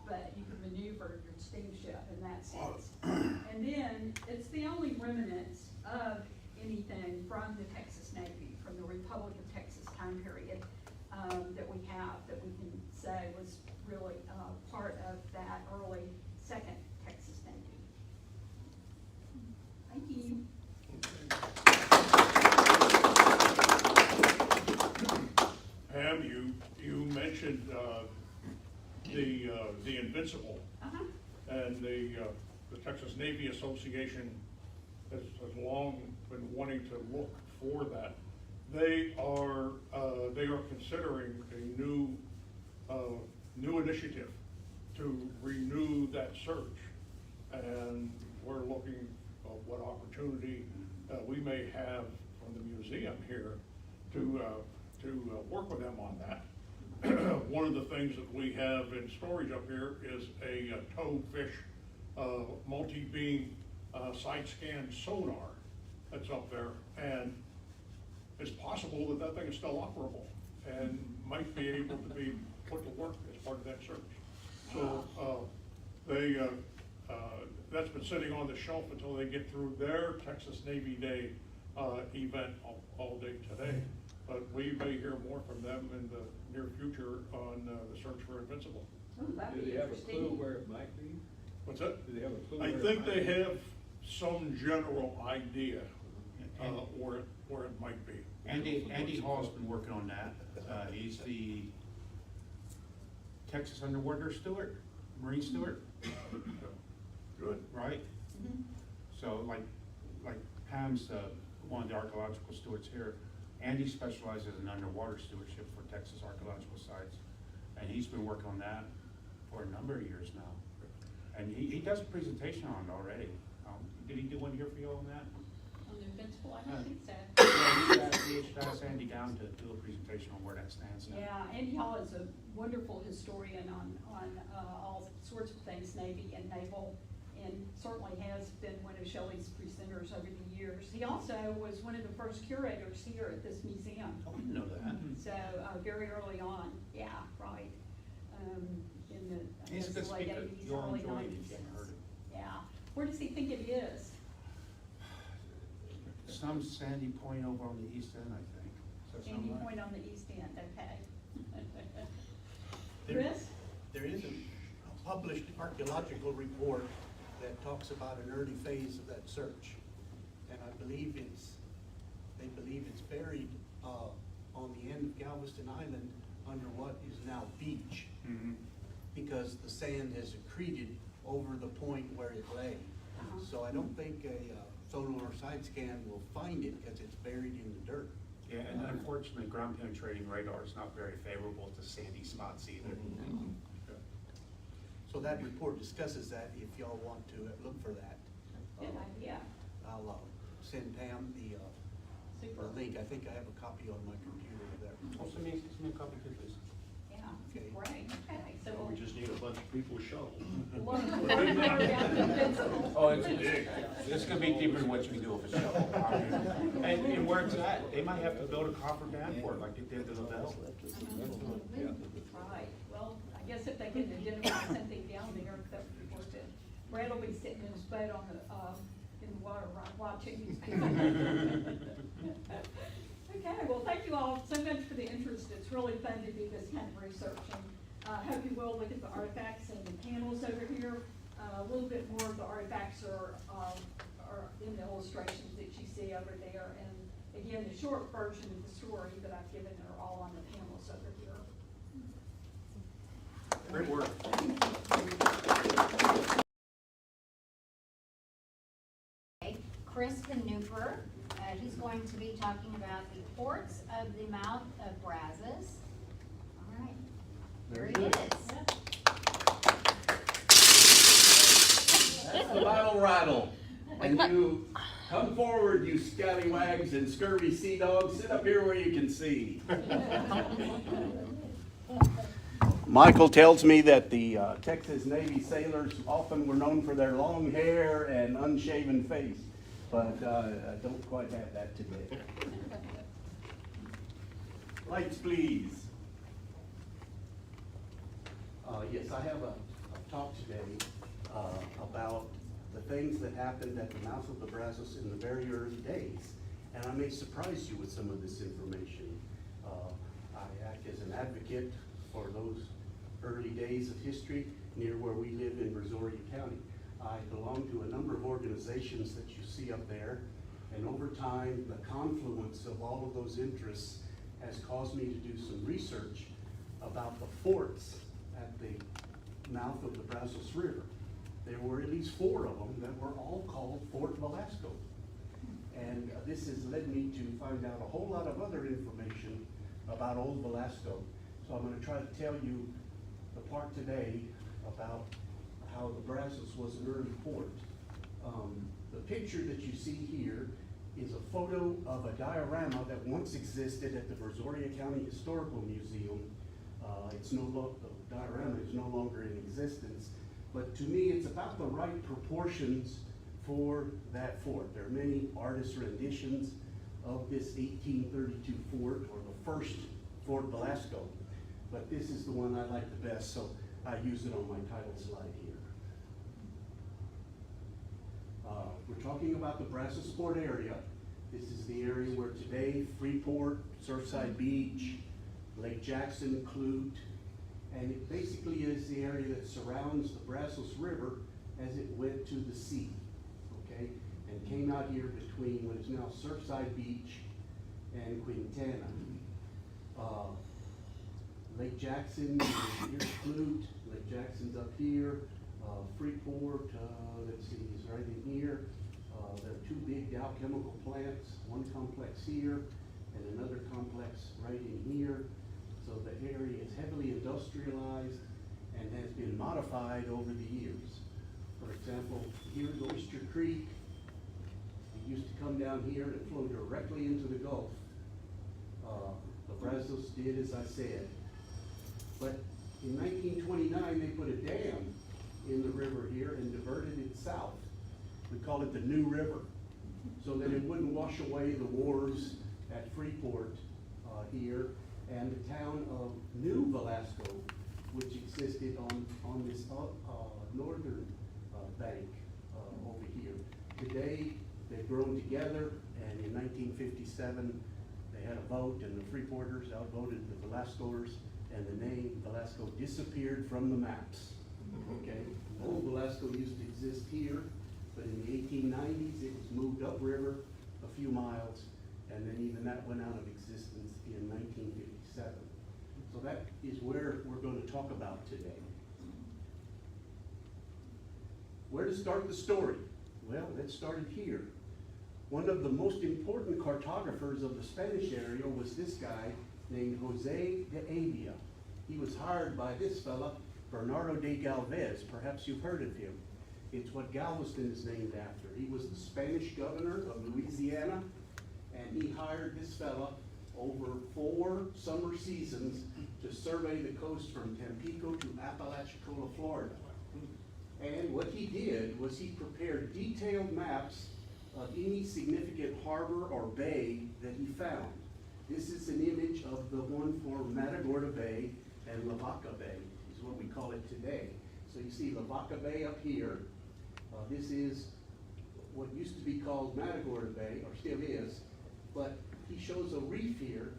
but you could maneuver your steamship in that sense. And then it's the only remnants of anything from the Texas Navy, from the Republic of Texas time period that we have, that we can say was really part of that early second Texas Navy. Thank you.
Pam, you mentioned the Invincible, and the Texas Navy Association has long been wanting to look for that. They are considering a new initiative to renew that search, and we're looking at what opportunity we may have from the museum here to work with them on that. One of the things that we have in storage up here is a toadfish multi-beam side scan sonar that's up there, and it's possible that that thing is still operable and might be able to be put to work as part of that search. So that's been sitting on the shelf until they get through their Texas Navy Day event all day today. But we may hear more from them in the near future on the search for Invincible.
Oh, that'd
Do
be
they have a
interesting.
clue where it might be?
What's that?
Do they have a clue?
I
where
think
it might
they
be?
have some general idea where it might be.
Andy Hall's been working on that. He's the Texas Underwater Steward, Marine Steward,
Good.
right?
Mhm.
So like Pam's one of the archaeological stewards here. Andy specializes in underwater stewardship for Texas archaeological sites, and he's been working on that for a number of years now. And he does a presentation on it already. Did he do one here for you on that?
On the Invincible, I don't think so.
Yeah, he should ask Andy down to do a presentation on where that stands now.
Yeah, Andy Hall is a wonderful historian on all sorts of things, Navy and naval, and certainly has been one of Shelley's presenters over the years. He also was one of the first curators here at this museum.
Oh, I didn't know that.
So, very early on, yeah, right. In the, I
He's
guess,
a good
late
speaker.
80s,
You'll
early
enjoy it if
90s.
you haven't heard it.
Yeah. Where does he think it is?
Some sandy point over on the east end, I think. Does that sound
Sandy
right?
Point on the east end, okay.
There-
Chris?
There is a published archaeological report that talks about an early phase of that search. And I believe they believe it's buried on the end of Galveston Island under what is now beach.
Mhm.
Because the sand has accreted over the point where it lay. So I don't think a sonar side scan will find it because it's buried in the dirt.
Yeah, and unfortunately, ground penetrating radar is not very favorable to sandy spots either.
So that report discusses that, if y'all want to look for that.
Good idea.
I'll send Pam the
Super.
link. I think I have a copy on my computer of that.
Oh, send me a copy too, please.
Yeah,
Okay.
great, okay, so
We just need a bunch of people to shovel.
Oh, it's big. It's gonna be deeper than what you can do with a shovel. And where it's at, they might have to build a coffer dam for it, like they did to the Bell.
Right, well, I guess if they can identify something down there, that would be worth it. Brad will be sitting in his boat on the, in the water, right, watching. Okay, well, thank you all so much for the interest. It's really fun to do this kind of research, and I hope you will look at the artifacts and the panels over here. A little bit more of the artifacts are in the illustrations that you see over there, and again, the short version of the story that I've given are all on the panels over here.
Great work.
Chris Kneupper, he's going to be talking about the ports of the mouth of Brazos. All right, there he is.
That's the vital rattle. And you come forward, you scallywags and scurvy sea dogs. Sit up here where you can see. Michael tells me that the Texas Navy sailors often were known for their long hair and unshaven face, but I don't quite have that today. Lights, please. Yes, I have a talk today about the things that happened at the mouth of the Brazos in the very early days. And I may surprise you with some of this information. I act as an advocate for those early days of history near where we live in Brazoria County. I belong to a number of organizations that you see up there, and over time, the confluence of all of those interests has caused me to do some research about the forts at the mouth of the Brazos River. There were at least 4 of them that were all called Fort Velasco. And this has led me to find out a whole lot of other information about old Velasco. So I'm going to try to tell you the part today about how the Brazos was an early port. The picture that you see here is a photo of a diorama that once existed at the Brazoria County Historical Museum. The diorama is no longer in existence, but to me it's about the right proportions for that fort. There are many artist renditions of this 1832 fort, or the first Fort Velasco, but this is the one I like the best, so I use it on my title slide here. We're talking about the Brazos Port area. This is the area where today Freeport, Surfside Beach, Lake Jackson, Clute, and it basically is the area that surrounds the Brazos River as it went to the sea, okay? And came out here between what is now Surfside Beach and Quintana. Lake Jackson is here, Clute. Lake Jackson's up here. Freeport, let's see, is right in here. There are 2 big Dow chemical plants, one complex here and another complex right in here. So the area is heavily industrialized and has been modified over the years. For example, here's Oyster Creek. It used to come down here and flow directly into the Gulf. The Brazos did as I said. But in 1929, they put a dam in the river here and diverted it south. We call it the New River, so that it wouldn't wash away the wharves at Freeport here, and the town of New Velasco, which existed on this northern bank over here. Today, they've grown together, and in 1957, they had a vote, and the Freeporters outvoted the Velascoers, and the name Velasco disappeared from the maps. Okay, old Velasco used to exist here, but in the 1890s it was moved upriver a few miles, and then even that went out of existence in 1957. So that is where we're going to talk about today. Where to start the story? Well, let's start it here. One of the most important cartographers of the Spanish area was this guy named Jose de Avia. He was hired by this fella, Bernardo de Galvez. Perhaps you've heard of him. It's what Galveston is named after. He was the Spanish governor of Louisiana, and he hired this fella over 4 summer seasons to survey the coast from Tampico to Apalachicola, Florida. And what he did was he prepared detailed maps of any significant harbor or bay that he found. This is an image of the one for Matagorda Bay and Lavaca Bay, is what we call it today. So you see Lavaca Bay up here. This is what used to be called Matagorda Bay, or still is, but he shows a reef here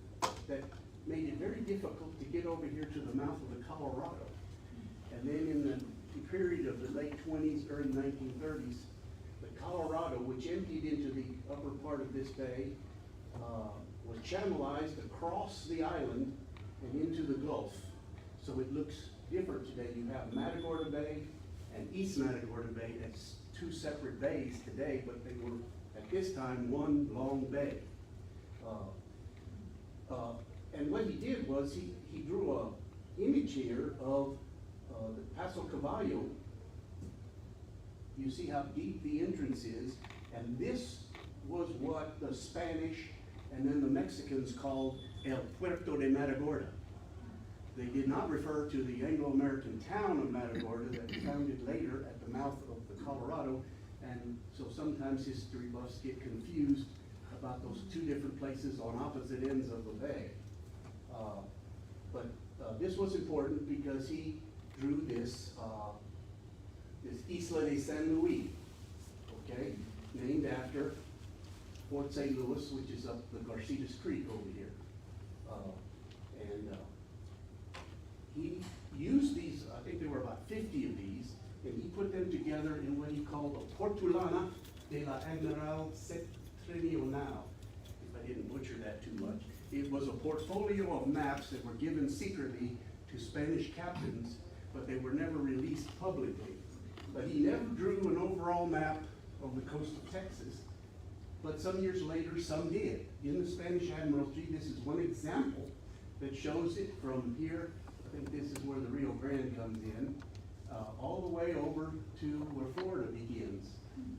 that made it very difficult to get over here to the mouth of the Colorado. And then in the period of the late 20s, early 1930s, the Colorado, which emptied into the upper part of this bay, was channelized across the island and into the Gulf. So it looks different today. You have Matagorda Bay and East Matagorda Bay as 2 separate bays today, but they were at this time one long bay. And what he did was he drew an image here of the Paso Caballo. You see how deep the entrance is, and this was what the Spanish and then the Mexicans called El Puerto de Matagorda. They did not refer to the Anglo-American town of Matagorda that was founded later at the mouth of the Colorado, and so sometimes history buffs get confused about those 2 different places on opposite ends of the bay. But this was important because he drew this Isla de San Luis, okay, named after Fort St. Louis, which is up the Garcitas Creek over here. He used these, I think there were about 50 of these, and he put them together in what he called a Portulana de la Admiral Septentrional, if I didn't butcher that too much. It was a portfolio of maps that were given secretly to Spanish captains, but they were never released publicly. But he never drew an overall map of the coast of Texas, but some years later, some did. In the Spanish Admiralty, this is one example that shows it from here. I think this is where the Rio Grande comes in, all the way over to where Florida begins.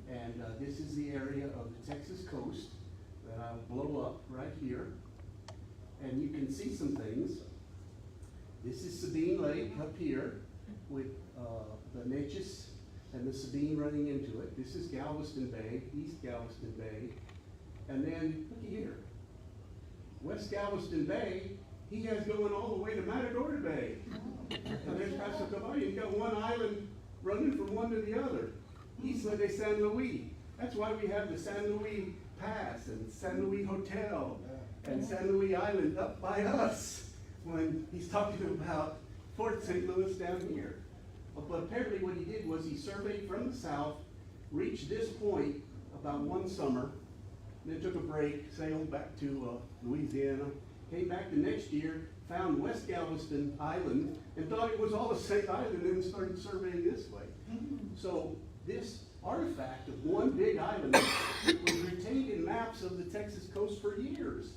And this is the area of the Texas coast that I'll blow up right here. And you can see some things. This is Sabine Lake up here with the Neches and the Sabine running into it. This is Galveston Bay, East Galveston Bay. And then, looky here, West Galveston Bay, he has going all the way to Matagorda Bay. And there's Paso Caballo. You got one island running from one to the other. Isla de San Luis. That's why we have the San Luis Pass and San Luis Hotel and San Luis Island up by us when he's talking about Fort St. Louis down here. But apparently what he did was he surveyed from the south, reached this point about one summer, then took a break, sailed back to Louisiana, came back the next year, found West Galveston Island, and thought it was all the same island, and then started surveying this way. So this artifact of one big island was retained in maps of the Texas coast for years.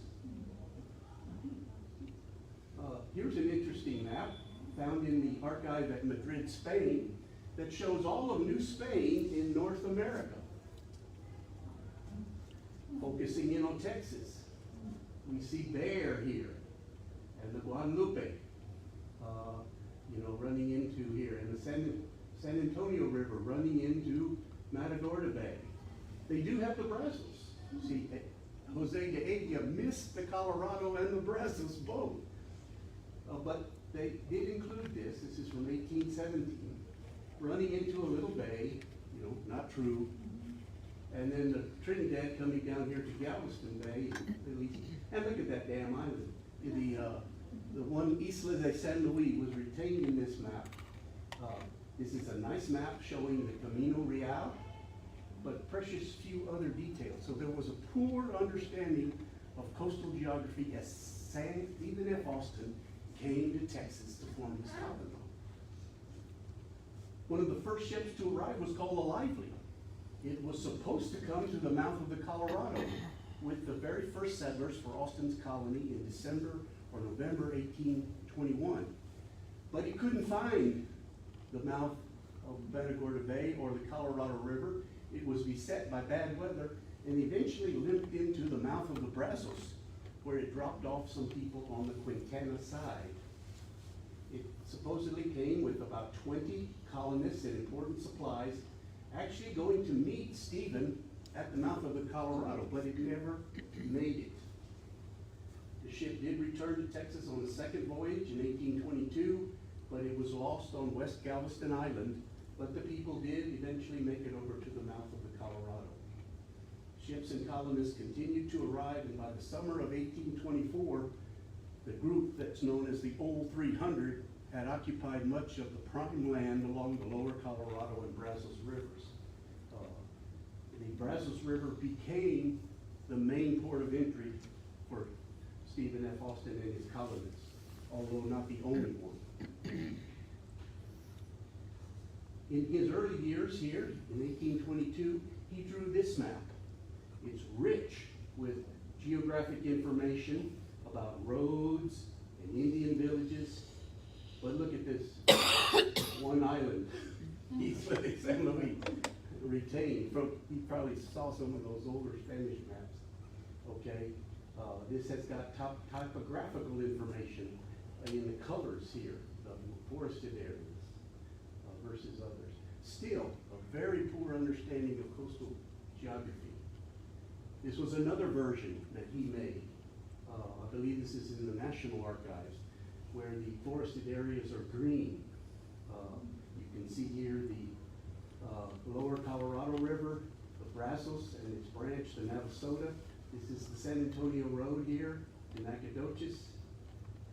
Here's an interesting map found in the archive at Madrid, Spain, that shows all of New Spain in North America, focusing in on Texas. We see Bear here, and the Guadalupe, running into here, and the San Antonio River running into Matagorda Bay. They do have the Brazos. See, Jose de Avia missed the Colorado and the Brazos both. But they did include this. This is from 1817, running into a little bay, not true. And then the Trinidad coming down here to Galveston Bay, and look at that damn island. The one Isla de San Luis was retained in this map. This is a nice map showing the Camino Real, but precious few other details. So there was a poor understanding of coastal geography as Stephen F. Austin came to Texas to form his colony. One of the first ships to arrive was called the Lively. It was supposed to come to the mouth of the Colorado with the very first settlers for Austin's colony in December or November 1821. But he couldn't find the mouth of Banagorda Bay or the Colorado River. It was beset by bad weather and eventually limped into the mouth of the Brazos, where it dropped off some people on the Quintana side. It supposedly came with about 20 colonists and important supplies, actually going to meet Stephen at the mouth of the Colorado, but it never made it. The ship did return to Texas on the second voyage in 1822, but it was lost on West Galveston Island, but the people did eventually make it over to the mouth of the Colorado. Ships and colonists continued to arrive, and by the summer of 1824, the group that's known as the Old 300 had occupied much of the prime land along the lower Colorado and Brazos rivers. The Brazos River became the main port of entry for Stephen F. Austin and his colonists, although not the only one. In his early years here, in 1822, he drew this map. It's rich with geographic information about roads and Indian villages. But look at this, one island, Isla de San Luis, retained from, he probably saw some of those older Spanish maps, okay? This has got typographical information in the colors here, the forested areas versus others. Still, a very poor understanding of coastal geography. This was another version that he made. I believe this is in the National Archives, where the forested areas are green. You can see here the lower Colorado River, the Brazos and its branch, the Navasota. This is the San Antonio Road here in Nacogdoches.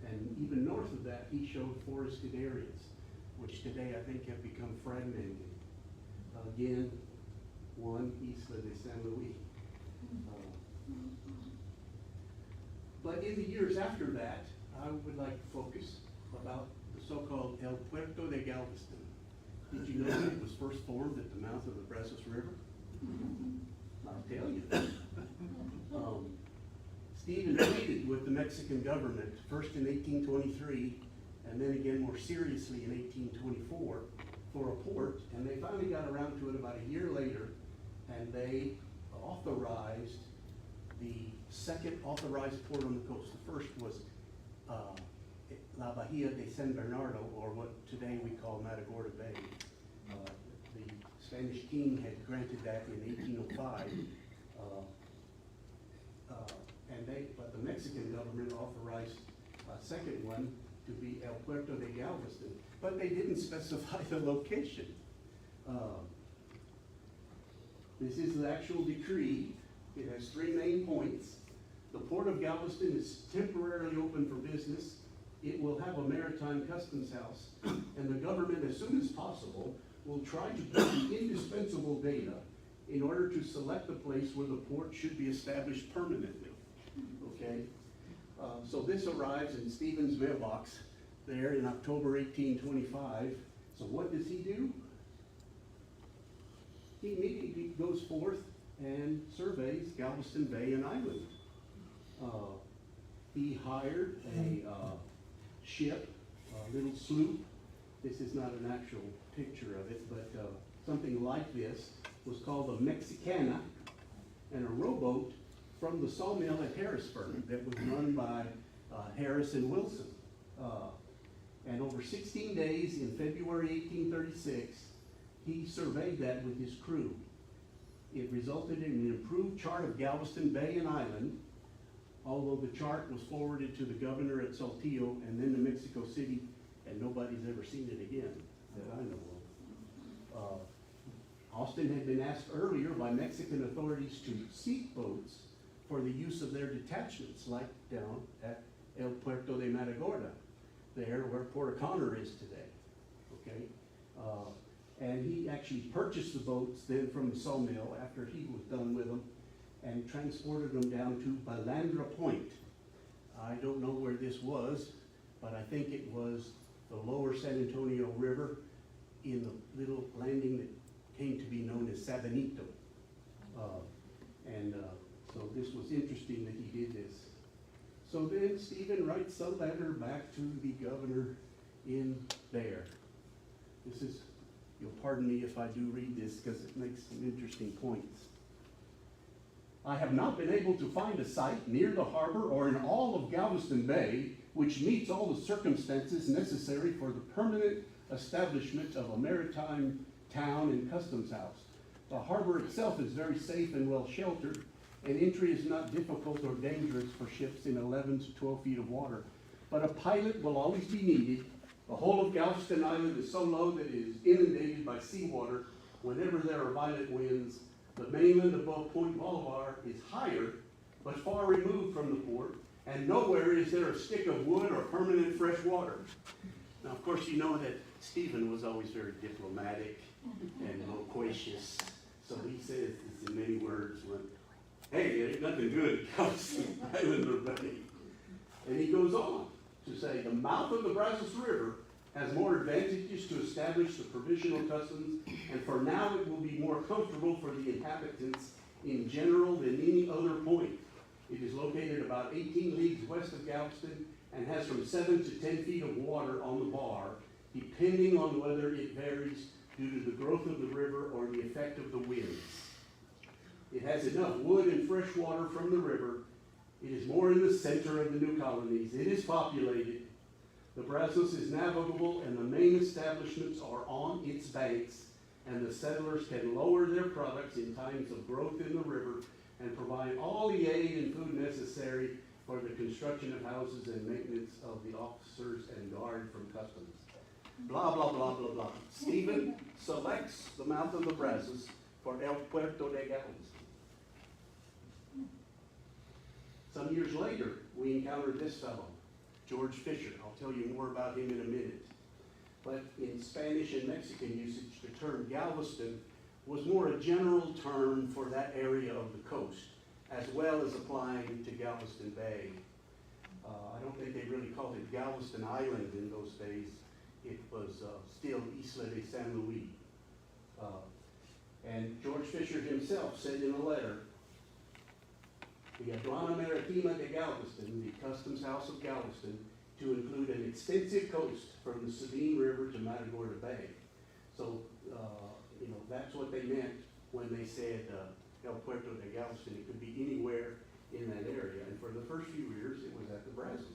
And even north of that, he showed forested areas, which today I think have become fragmented. Again, one Isla de San Luis. But in the years after that, I would like to focus about the so-called El Puerto de Galveston. Did you know that it was first formed at the mouth of the Brazos River? I'll tell you. Stephen pleaded with the Mexican government, first in 1823, and then again more seriously in 1824, for a port, and they finally got around to it about a year later, and they authorized the second authorized port on the coast. The first was La Bahia de San Bernardo, or what today we call Matagorda Bay. The Spanish king had granted that in 1805, but the Mexican government authorized a second one to be El Puerto de Galveston, but they didn't specify the location. This is the actual decree. It has three main points. The Port of Galveston is temporarily open for business. It will have a maritime customs house, and the government, as soon as possible, will try to get the indispensable data in order to select the place where the port should be established permanently. Okay? So this arrives in Stephen's mailbox there in October 1825. So what does he do? He immediately goes forth and surveys Galveston Bay and Island. He hired a ship, a little sloop. This is not an actual picture of it, but something like this was called the Mexicana, and a rowboat from the sawmill at Harrisburg that was run by Harris and Wilson. And over 16 days in February 1836, he surveyed that with his crew. It resulted in an improved chart of Galveston Bay and Island, although the chart was forwarded to the governor at Saltillo and then to Mexico City, and nobody's ever seen it again that I know of. Austin had been asked earlier by Mexican authorities to seek boats for the use of their detachments, like down at El Puerto de Matagorda, there where Port O'Connor is today, okay? And he actually purchased the boats then from the sawmill after he was done with them and transported them down to Balandra Point. I don't know where this was, but I think it was the lower San Antonio River in the little landing that came to be known as Sabanito. So this was interesting that he did this. So then Stephen writes a letter back to the governor in Bear. This is, you'll pardon me if I do read this because it makes some interesting points. I have not been able to find a site near the harbor or in all of Galveston Bay which meets all the circumstances necessary for the permanent establishment of a maritime town and customs house. The harbor itself is very safe and well sheltered, and entry is not difficult or dangerous for ships in 11 to 12 feet of water. But a pilot will always be needed. The whole of Galveston Island is so low that it is inundated by seawater whenever there are violent winds. The mainland above Point Bolivar is higher, but far removed from the port, and nowhere is there a stick of wood or permanent fresh water. Now, of course, you know that Stephen was always very diplomatic and loquacious, so he says this in many words, hey, there ain't nothing good at Galveston Island or Bay. And he goes on to say, the mouth of the Brazos River has more advantages to establish the provisional customs, and for now it will be more comfortable for the inhabitants in general than any other point. It is located about 18 leagues west of Galveston and has from 7 to 10 feet of water on the bar, depending on whether it varies due to the growth of the river or the effect of the winds. It has enough wood and fresh water from the river. It is more in the center of the new colonies. It is populated. The Brazos is navigable and the main establishments are on its banks, and the settlers can lower their products in times of growth in the river and provide all the aid and food necessary for the construction of houses and maintenance of the officers and guard from customs. Blah, blah, blah, blah, blah. Stephen selects the mouth of the Brazos for El Puerto de Galveston. Some years later, we encountered this fellow, George Fisher. I'll tell you more about him in a minute. But in Spanish and Mexican usage, the term Galveston was more a general term for that area of the coast, as well as applying to Galveston Bay. I don't think they really called it Galveston Island in those days. It was still Isla de San Luis. And George Fisher himself said in a letter, the Aduana Maritime de Galveston, the Customs House of Galveston, to include an extensive coast from the Sabine River to Matagorda Bay. So, you know, that's what they meant when they said El Puerto de Galveston. It could be anywhere in that area. And for the first few years, it was at the Brazos.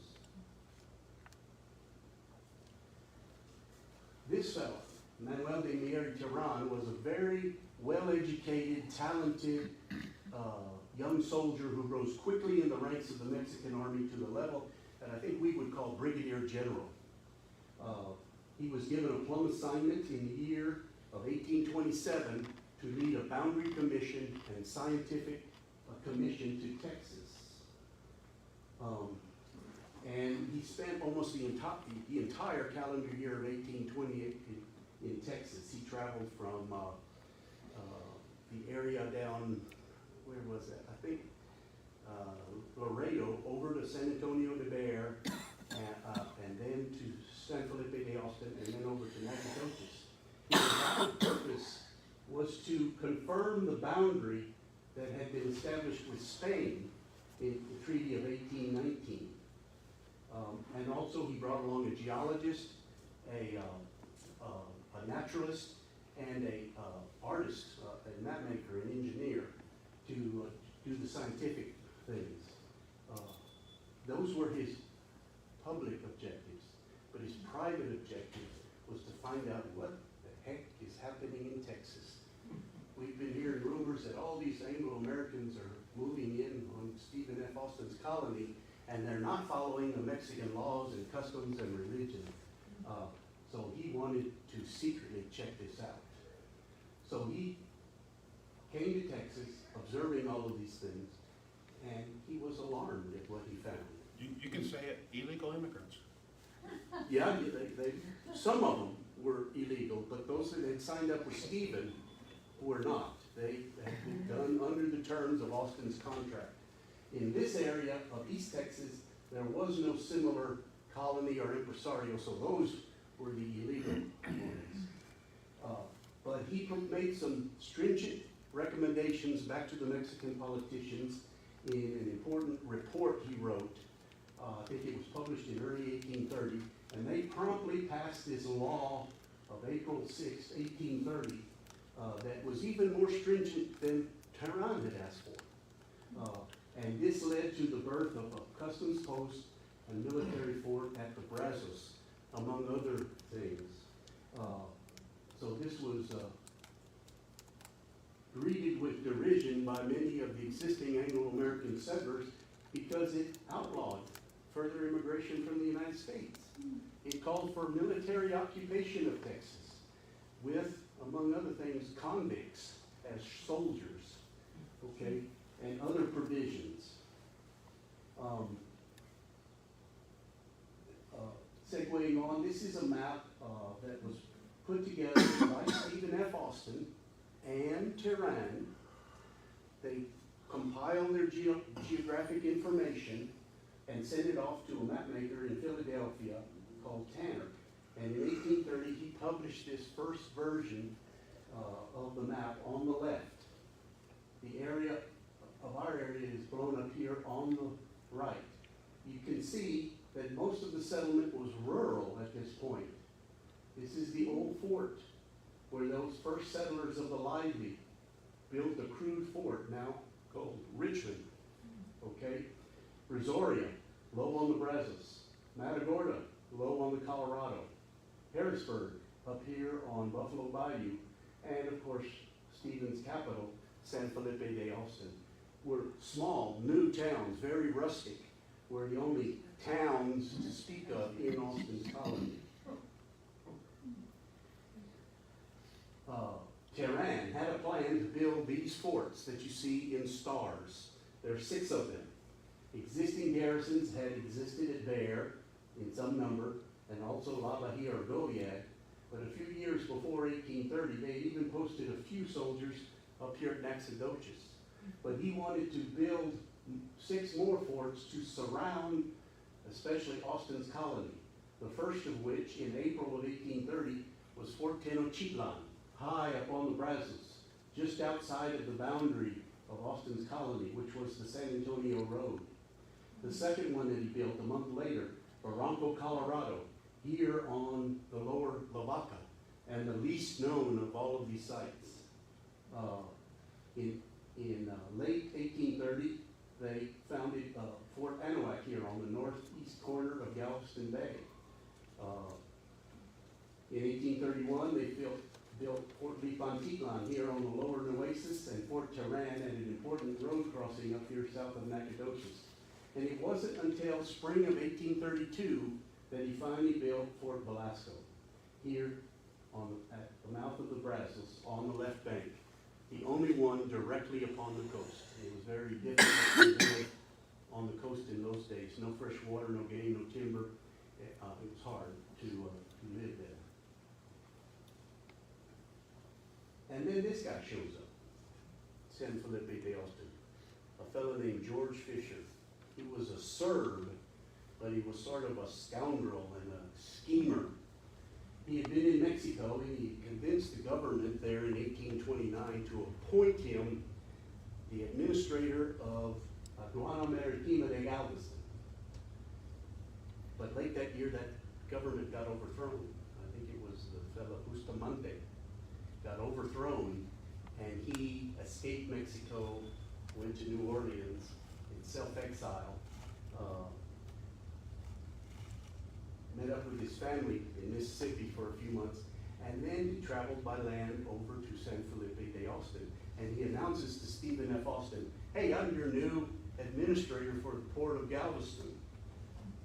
This fellow, Manuel de Mier y Terran, was a very well-educated, talented young soldier who rose quickly in the ranks of the Mexican army to the level that I think we would call brigadier general. He was given a plum assignment in the year of 1827 to lead a boundary commission and scientific commission to Texas. And he spent almost the entire calendar year of 1828 in Texas. He traveled from the area down, where was that? I think Laredo over to San Antonio de Bear, and then to San Felipe de Austin, and then over to Nacogdoches. His purpose was to confirm the boundary that had been established with Spain in the Treaty of 1819. And also he brought along a geologist, a naturalist, and a artist, a map maker, an engineer, to do the scientific things. Those were his public objectives, but his private objective was to find out what the heck is happening in Texas. We've been hearing rumors that all these Anglo-Americans are moving in on Stephen F. Austin's colony, and they're not following the Mexican laws and customs and religion. So he wanted to secretly check this out. So he came to Texas, observing all of these things, and he was alarmed at what he found.
You can say it, illegal immigrants.
Yeah, some of them were illegal, but those that had signed up with Stephen were not. They had been done under the terms of Austin's contract. In this area of East Texas, there was no similar colony or impresario, so those were the illegal ones. But he made some stringent recommendations back to the Mexican politicians in an important report he wrote. I think it was published in early 1830, and they promptly passed this law of April 6, 1830, that was even more stringent than Tehran had asked for. And this led to the birth of a customs post and military fort at the Brazos, among other things. So this was greeted with derision by many of the existing Anglo-American settlers because it outlawed further immigration from the United States. It called for military occupation of Texas with, among other things, convicts as soldiers, okay, and other provisions. Segueing on, this is a map that was put together by Stephen F. Austin and Tehran. They compiled their geographic information and sent it off to a map maker in Philadelphia called Tanner. And in 1830, he published this first version of the map on the left. The area of our area is blown up here on the right. You can see that most of the settlement was rural at this point. This is the old fort where those first settlers of the Lively built a crude fort now called Richmond, okay? Brazoria, low on the Brazos. Matagorda, low on the Colorado. Harrisburg, up here on Buffalo Bayou. And of course, Stephen's capital, San Felipe de Austin, were small, new towns, very rustic, were the only towns to speak of in Austin's colony. Tehran had a plan to build these forts that you see in stars. There are 6 of them. Existing garrisons had existed at Bear in some number, and also La Bahia or Goliad, but a few years before 1830, they even posted a few soldiers up here at Nacogdoches. But he wanted to build 6 more forts to surround especially Austin's colony, the first of which in April of 1830 was Fort Tenochtitlan, high up on the Brazos, just outside of the boundary of Austin's colony, which was the San Antonio Road. The second one that he built a month later, Barranco, Colorado, here on the lower Lavaca, and the least known of all of these sites. In late 1830, they founded Fort Anahuac here on the northeast corner of Galveston Bay. In 1831, they built Fort Lipantilan here on the lower Nueces and Fort Tehran at an important road crossing up here south of Nacogdoches. And it wasn't until spring of 1832 that he finally built Fort Velasco here at the mouth of the Brazos on the left bank, the only one directly upon the coast. It was very difficult to live on the coast in those days. No fresh water, no game, no timber. It was hard to live there. And then this guy shows up, San Felipe de Austin, a fellow named George Fisher. He was a Serb, but he was sort of a scoundrel and a schemer. He had been in Mexico, and he convinced the government there in 1829 to appoint him the administrator of Aduana Maritime de Galveston. But late that year, that government got overthrown. I think it was the fellow Bustamante got overthrown, and he escaped Mexico, went to New Orleans in self-exile, met up with his family in Mississippi for a few months, and then he traveled by land over to San Felipe de Austin, and he announces to Stephen F. Austin, "Hey, I'm your new administrator for the Port of Galveston."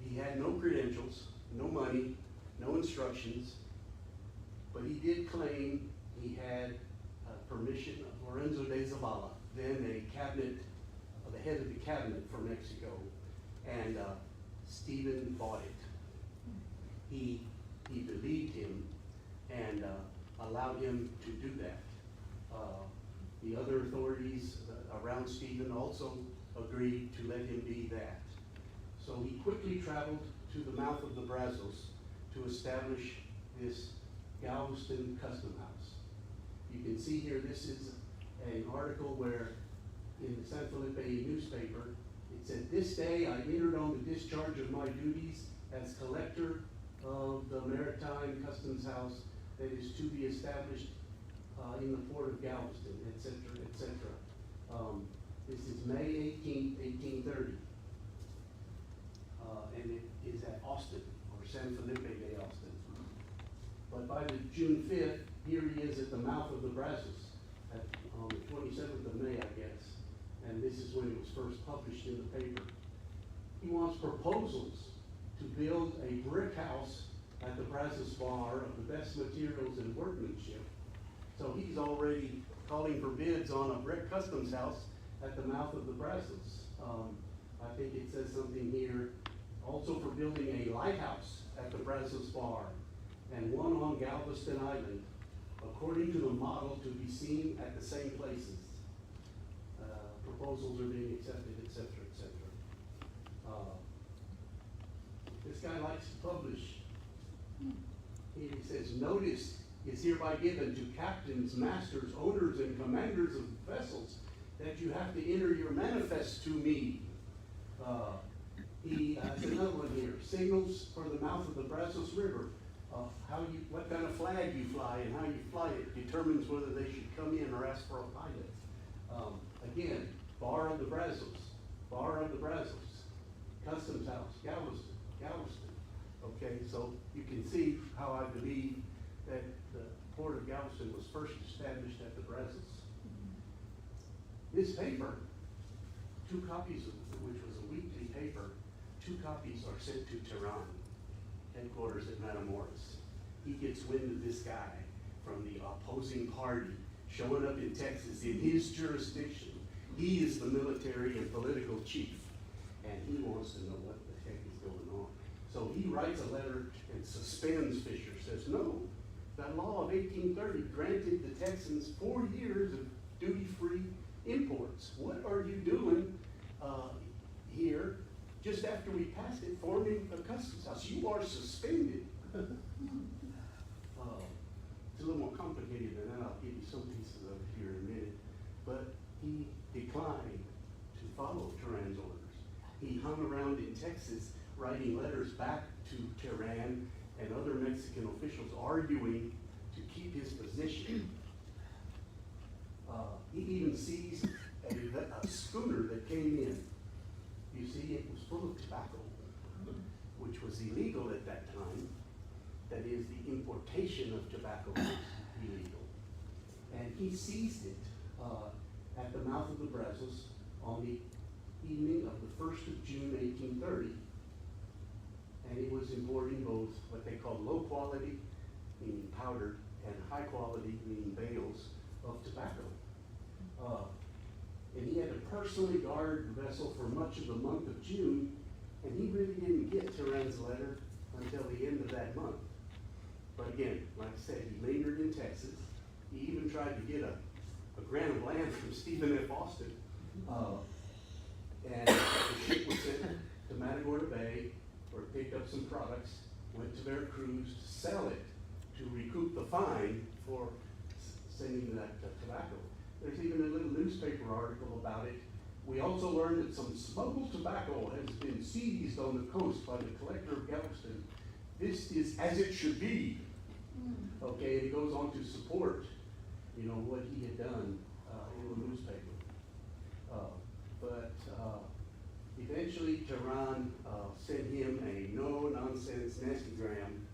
He had no credentials, no money, no instructions, but he did claim he had permission of Lorenzo de Zavala, then the head of the cabinet for Mexico, and Stephen bought it. He believed him and allowed him to do that. The other authorities around Stephen also agreed to let him be that. So he quickly traveled to the mouth of the Brazos to establish this Galveston custom house. You can see here, this is an article where, in the San Felipe newspaper, it said, "This day I entered on the discharge of my duties as collector of the Maritime Customs House that is to be established in the port of Galveston," et cetera, et cetera. This is May 18th, 1830. And it is at Austin, or San Felipe de Austin. But by the June 5th, here he is at the mouth of the Brazos, on the 27th of May, I guess. And this is when it was first published in the paper. He wants proposals to build a brick house at the Brazos Bar of the best materials and workmanship. So he's already calling for bids on a brick customs house at the mouth of the Brazos. I think it says something here, also for building a lighthouse at the Brazos Bar and one on Galveston Island, according to the model to be seen at the same places. Proposals are being accepted, et cetera, et cetera. This guy likes to publish. He says, "Notice is hereby given to captains, masters, owners, and commanders of vessels that you have to enter your manifest to me." He has another one here. "Signals for the mouth of the Brazos River. What kind of flag you fly and how you fly it determines whether they should come in or ask for a pilot." Again, Bar of the Brazos, Bar of the Brazos, Customs House, Galveston. Okay, so you can see how I believe that the port of Galveston was first established at the Brazos. This paper, 2 copies of which was a weekly paper, 2 copies are sent to Tehran, headquarters at Matamoros. He gets wind of this guy from the opposing party showing up in Texas in his jurisdiction. He is the military and political chief, and he wants to know what the heck is going on. So he writes a letter and suspends Fisher, says, "No, that law of 1830 granted the Texans 4 years of duty-free imports. What are you doing here just after we passed it, forming a customs house? You are suspended." It's a little more complicated than that. I'll give you some pieces of it here in a minute. But he declined to follow Tehran's orders. He hung around in Texas writing letters back to Tehran and other Mexican officials arguing to keep his position. He even seized a schooner that came in. You see, it was full of tobacco, which was illegal at that time. That is, the importation of tobacco was illegal. And he seized it at the mouth of the Brazos on the evening of the 1st of June, 1830. And he was importing both what they call low quality, meaning powdered, and high quality, meaning bales of tobacco. And he had to personally guard the vessel for much of the month of June, and he really didn't get Tehran's letter until the end of that month. But again, like I said, he lingered in Texas. He even tried to get a grant of land from Stephen F. Austin. And the ship was sent to Matagorda Bay, where it picked up some products, went to Veracruz to sell it, to recoup the fine for sending that tobacco. There's even a little newspaper article about it. "We also learned that some smuggled tobacco has been seized on the coast by the collector of Galveston. This is as it should be." Okay, and he goes on to support, what he had done in the newspaper. But eventually Tehran sent him a no-nonsense nastygram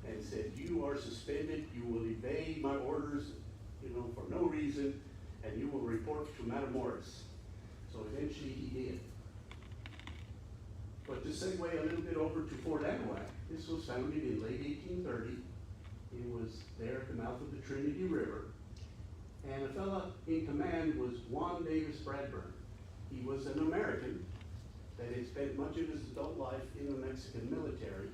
and said, "You are suspended, you will evade my orders, for no reason, and you will report to Matamoros." So eventually he did. But to segue a little bit over to Fort Anahuac, this was founded in late 1830. It was there at the mouth of the Trinity River. And a fellow in command was Juan Davis Bradburn. He was an American that had spent much of his adult life in the Mexican military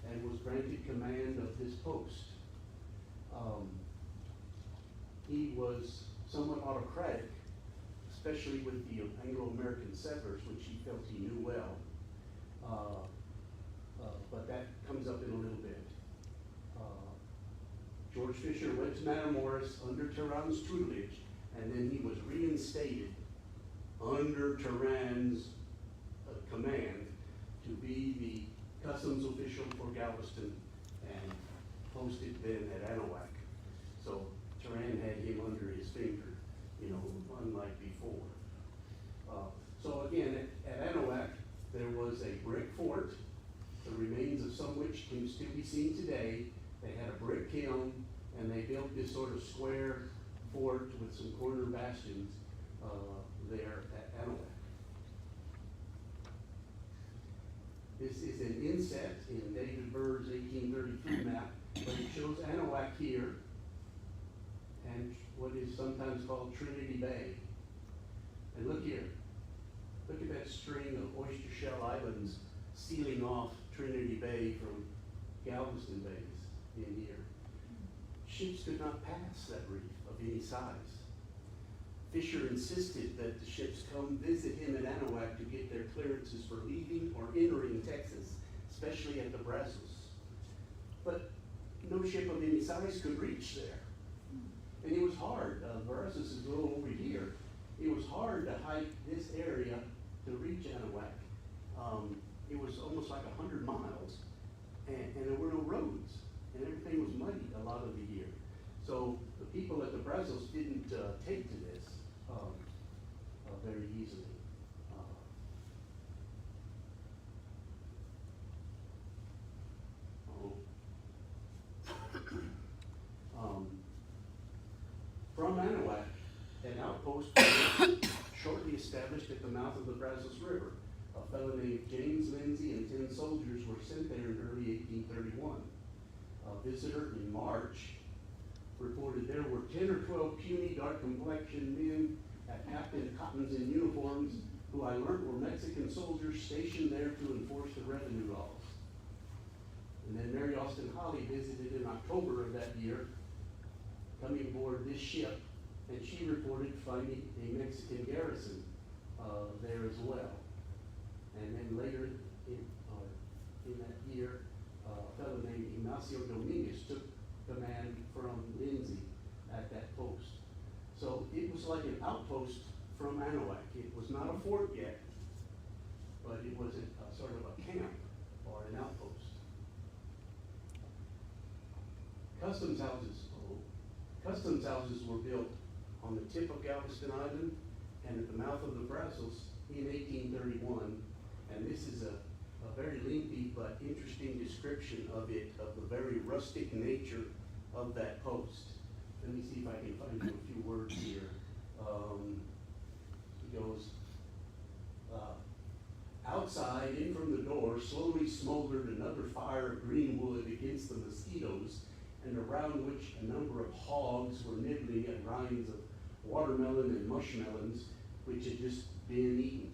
and was granted command of this post. He was somewhat autocratic, especially with the Anglo-American settlers, which he felt he knew well. But that comes up in a little bit. George Fisher went to Matamoros under Tehran's tutelage, and then he was reinstated under Tehran's command to be the customs official for Galveston and posted then at Anahuac. So Tehran had him under his finger, you know, unlike before. So again, at Anahuac, there was a brick fort, the remains of some which can still be seen today. They had a brick kiln, and they built this sort of square fort with some corner bastions there at Anahuac. This is an inset in David Bird's 1833 map, but it shows Anahuac here and what is sometimes called Trinity Bay. And look here. Look at that string of oyster shell islands sealing off Trinity Bay from Galveston Bays in here. Ships could not pass that reef of any size. Fisher insisted that the ships come visit him in Anahuac to get their clearances for leaving or entering Texas, especially at the Brazos. But no ship of any size could reach there. And it was hard. Brazos is a little over here. It was hard to hike this area to reach Anahuac. It was almost like 100 miles, and there were no roads, and everything was muddy a lot of the year. So the people at the Brazos didn't take to this very easily. From Anahuac, an outpost was shortly established at the mouth of the Brazos River. A fellow named James Lindsay and 10 soldiers were sent there in early 1831. A visitor in March reported there were 10 or 12 puny, dark-complexioned men at Captain Cottons in uniforms who I learned were Mexican soldiers stationed there to enforce the revenue laws. And then Mary Austin Holly visited in October of that year, coming aboard this ship, and she reported finding a Mexican garrison there as well. And then later in that year, a fellow named Ignacio Dominguez took command from Lindsay at that post. So it was like an outpost from Anahuac. It was not a fort yet, but it was a sort of a camp or an outpost. Customs houses were built on the tip of Galveston Island and at the mouth of the Brazos in 1831. And this is a very lengthy but interesting description of it, of the very rustic nature of that post. Let me see if I can find you a few words here. He goes, outside, in from the door, slowly smoldered another fire of green wood against the mosquitoes, and around which a number of hogs were nibbling at rinds of watermelon and mushmelons, which had just been eaten,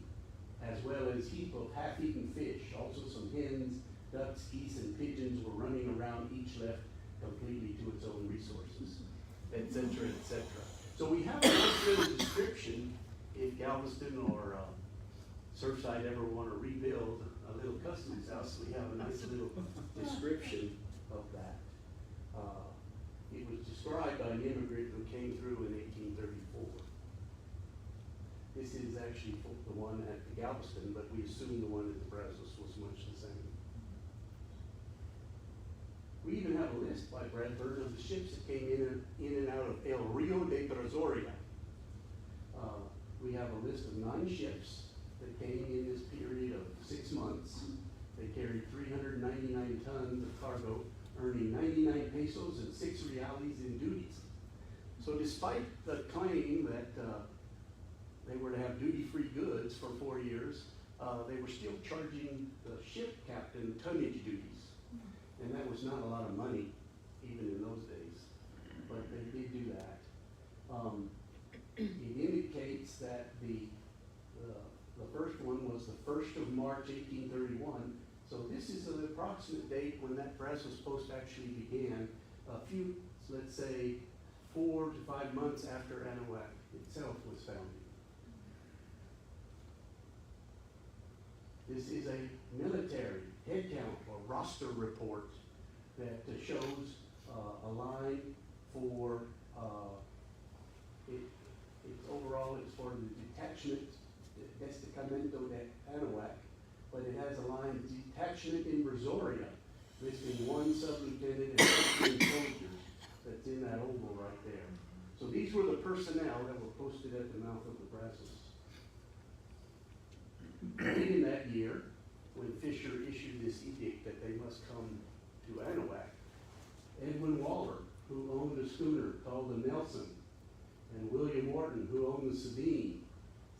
as well as heap of half-eaten fish. Also some hens, ducks, geese, and pigeons were running around, each left completely to its own resources, etc., etc. So we have a nice little description, if Galveston or Surfside ever want to rebuild a little customs house, we have a nice little description of that. It was described by an immigrant who came through in 1834. This is actually the one at Galveston, but we assume the one at the Brazos was much the same. We even have a list by Brad Bird of the ships that came in and out of El Rio de Brazoria. We have a list of 9 ships that came in this period of 6 months. They carried 399 tons of cargo, earning 99 pesos and 6 reales in duties. So despite the claim that they were to have duty-free goods for 4 years, they were still charging the ship captain tonnage duties. And that was not a lot of money, even in those days, but they did do that. It indicates that the first one was the 1st of March, 1831. So this is an approximate date when that Brazos post actually began, a few, let's say, 4 to 5 months after Anahuac itself was founded. This is a military head count or roster report that shows a line for, it's overall, it's for the detachment, Destacamento de Anahuac, but it has a line, detachment in Brazoria, listing 1 sub-lieutenant and 15 soldiers. That's in that oval right there. So these were the personnel that were posted at the mouth of the Brazos. Late in that year, when Fisher issued this edict that they must come to Anahuac, Edwin Waller, who owned a schooner called the Nelson, and William Morton, who owned the Sabine,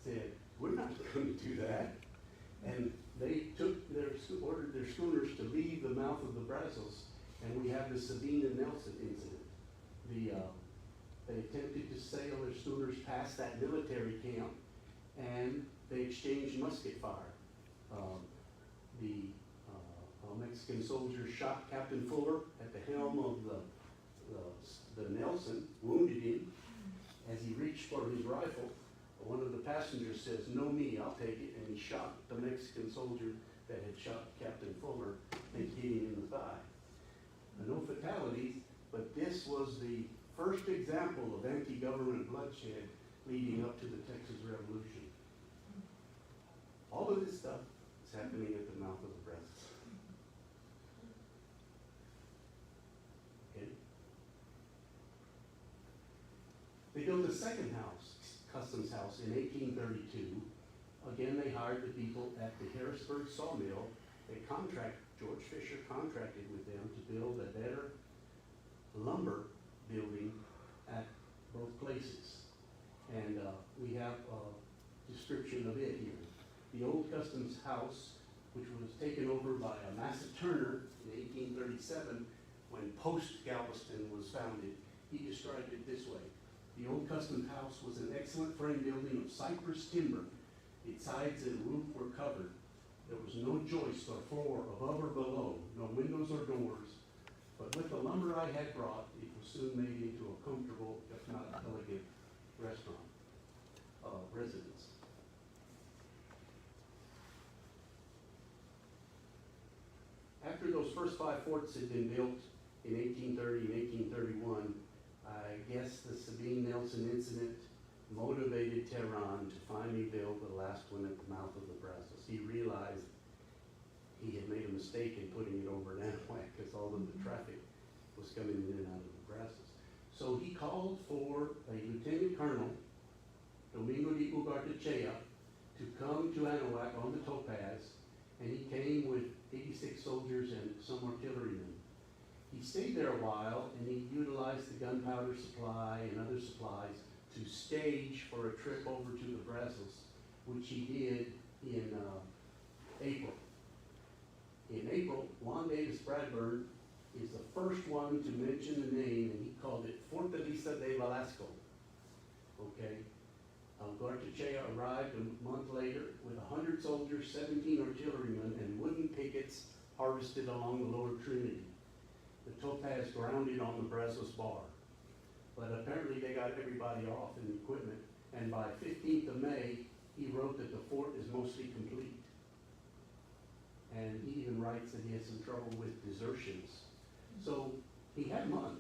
said, we're not going to do that. And they ordered their schooners to leave the mouth of the Brazos, and we have the Sabine and Nelson incident. They attempted to sail their schooners past that military camp, and they exchanged musket fire. The Mexican soldiers shot Captain Fuller at the helm of the Nelson, wounded him. As he reached for his rifle, one of the passengers says, "No, me, I'll take it," and he shot the Mexican soldier that had shot Captain Fuller and hit him in the thigh. No fatalities, but this was the first example of anti-government bloodshed leading up to the Texas Revolution. All of this stuff is happening at the mouth of the Brazos. Okay. They built a second house, customs house, in 1832. Again, they hired the people at the Harrisburg sawmill. George Fisher contracted with them to build a better lumber building at both places. And we have a description of it here. The old customs house, which was taken over by Amasa Turner in 1837, when Post Galveston was founded, he described it this way. The old customs house was an excellent frame building of cypress timber. Its sides and roof were covered. There was no joist or floor above or below, no windows or doors. But with the lumber I had brought, it was soon made into a comfortable, if not elegant, residence. After those first 5 forts had been built in 1830 and 1831, I guess the Sabine Nelson incident motivated Tehran to finally build the last one at the mouth of the Brazos. He realized he had made a mistake in putting it over in Anahuac because all of the traffic was coming in and out of the Brazos. So he called for a lieutenant colonel, Domingo de Ugartechea, to come to Anahuac on the Topaz, and he came with 86 soldiers and some artillerymen. He stayed there a while, and he utilized the gunpowder supply and other supplies to stage for a trip over to the Brazos, which he did in April. In April, Juan Davis Bradburn is the first one to mention the name, and he called it Fortaleza de Velasco. Okay? Ugartechea arrived a month later with 100 soldiers, 17 artillerymen, and wooden pickets harvested along the lower Trinity. The Topaz grounded on the Brazos bar. But apparently they got everybody off in the equipment, and by 15th of May, he wrote that the fort is mostly complete. And he even writes that he has some trouble with desertions. So he had a month,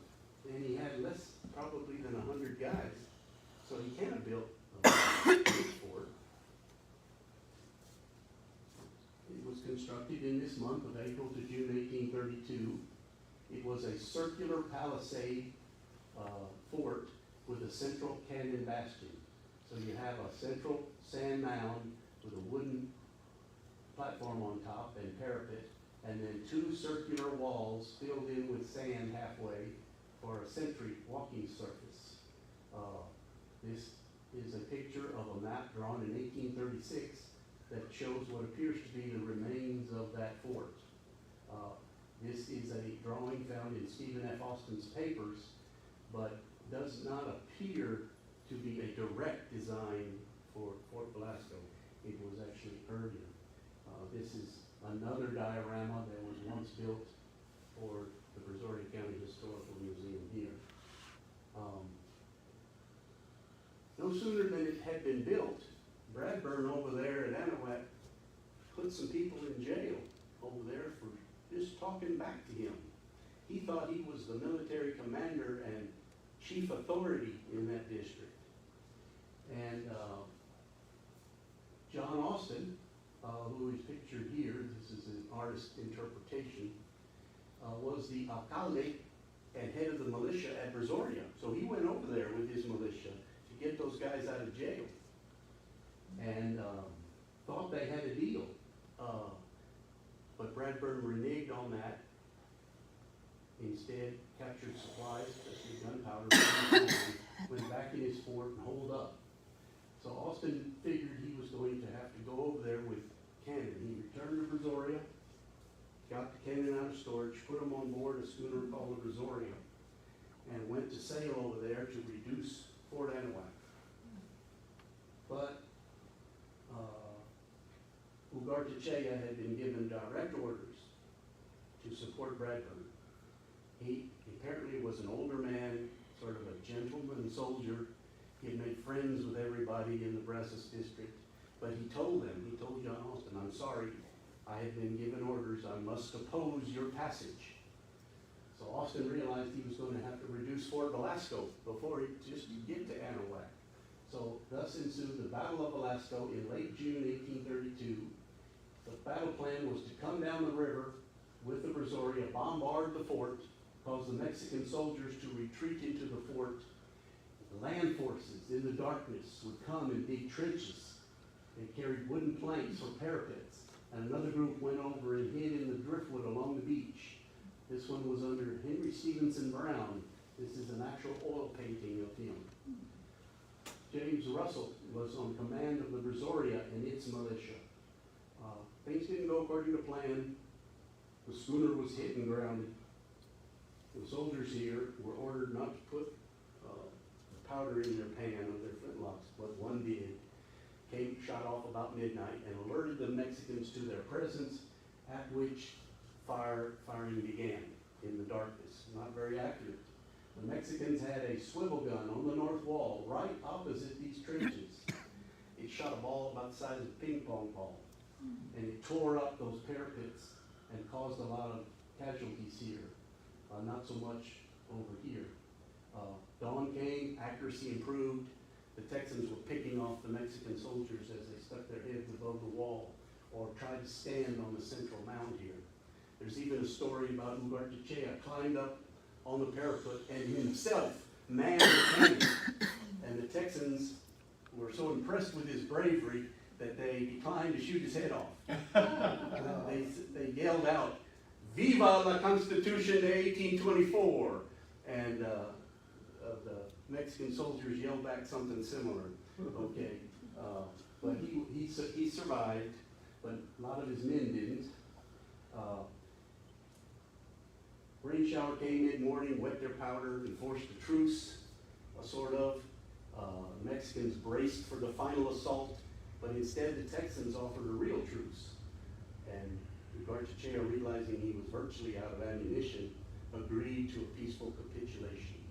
and he had less probably than 100 guys, so he can't have built a big fort. It was constructed in this month of April to June 1832. It was a circular palisade fort with a central cannon bastion. So you have a central sand mound with a wooden platform on top and parapet, and then 2 circular walls filled in with sand halfway for a sentry walking surface. This is a picture of a map drawn in 1836 that shows what appears to be the remains of that fort. This is a drawing found in Stephen F. Austin's papers, but does not appear to be a direct design for Fort Velasco. It was actually earlier. This is another diorama that was once built for the Brazoria County Historical Museum here. No sooner than it had been built, Bradburn over there at Anahuac put some people in jail over there for just talking back to him. He thought he was the military commander and chief authority in that district. And John Austin, who is pictured here, this is an artist interpretation, was the alcalde and head of the militia at Brazoria. So he went over there with his militia to get those guys out of jail. And thought they had a deal. But Bradburn reneged on that. Instead, captured supplies, especially gunpowder, went back in his fort and holed up. So Austin figured he was going to have to go over there with cannon. He returned to Brazoria, got the cannon out of storage, put them on board a schooner called the Brazoria, and went to sail over there to reduce Fort Anahuac. But Ugarte had been given direct orders to support Bradburn. He apparently was an older man, sort of a gentleman soldier. He had made friends with everybody in the Brazos district, but he told John Austin, I'm sorry, I have been given orders, I must oppose your passage. So Austin realized he was going to have to reduce Fort Velasco before he just get to Anahuac. So thus ensued the Battle of Velasco in late June 1832. The battle plan was to come down the river with the Brazoria, bombard the fort, cause the Mexican soldiers to retreat into the fort. The land forces in the darkness would come and dig trenches. They carried wooden planks for parapets, and another group went over and hid in the driftwood along the beach. This one was under Henry Stevenson Brown. This is an actual oil painting of him. James Russell was on command of the Brazoria and its militia. Things didn't go according to plan. The schooner was hit and grounded. The soldiers here were ordered not to put powder in their pan of their flintlocks, but one did. Came, shot off about midnight, and alerted the Mexicans to their presence, at which firing began in the darkness. Not very accurate. The Mexicans had a swivel gun on the north wall, right opposite these trenches. It shot a ball about the size of a ping pong ball, and it tore up those parapets and caused a lot of casualties here. Not so much over here. Dawn came, accuracy improved. The Texans were picking off the Mexican soldiers as they stuck their heads above the wall or tried to stand on the central mound here. There's even a story about Ugarte climbed up on the parapet and himself manned the cannon. And the Texans were so impressed with his bravery that they declined to shoot his head off. They yelled out, "Viva la Constitution de 1824!" And the Mexican soldiers yelled back something similar. Okay, but he survived, but a lot of his men didn't. Rain shower came mid-morning, wet their powder, enforced a truce, sort of. The Mexicans braced for the final assault, but instead the Texans offered a real truce. And Garchachea, realizing he was virtually out of ammunition, agreed to a peaceful capitulation.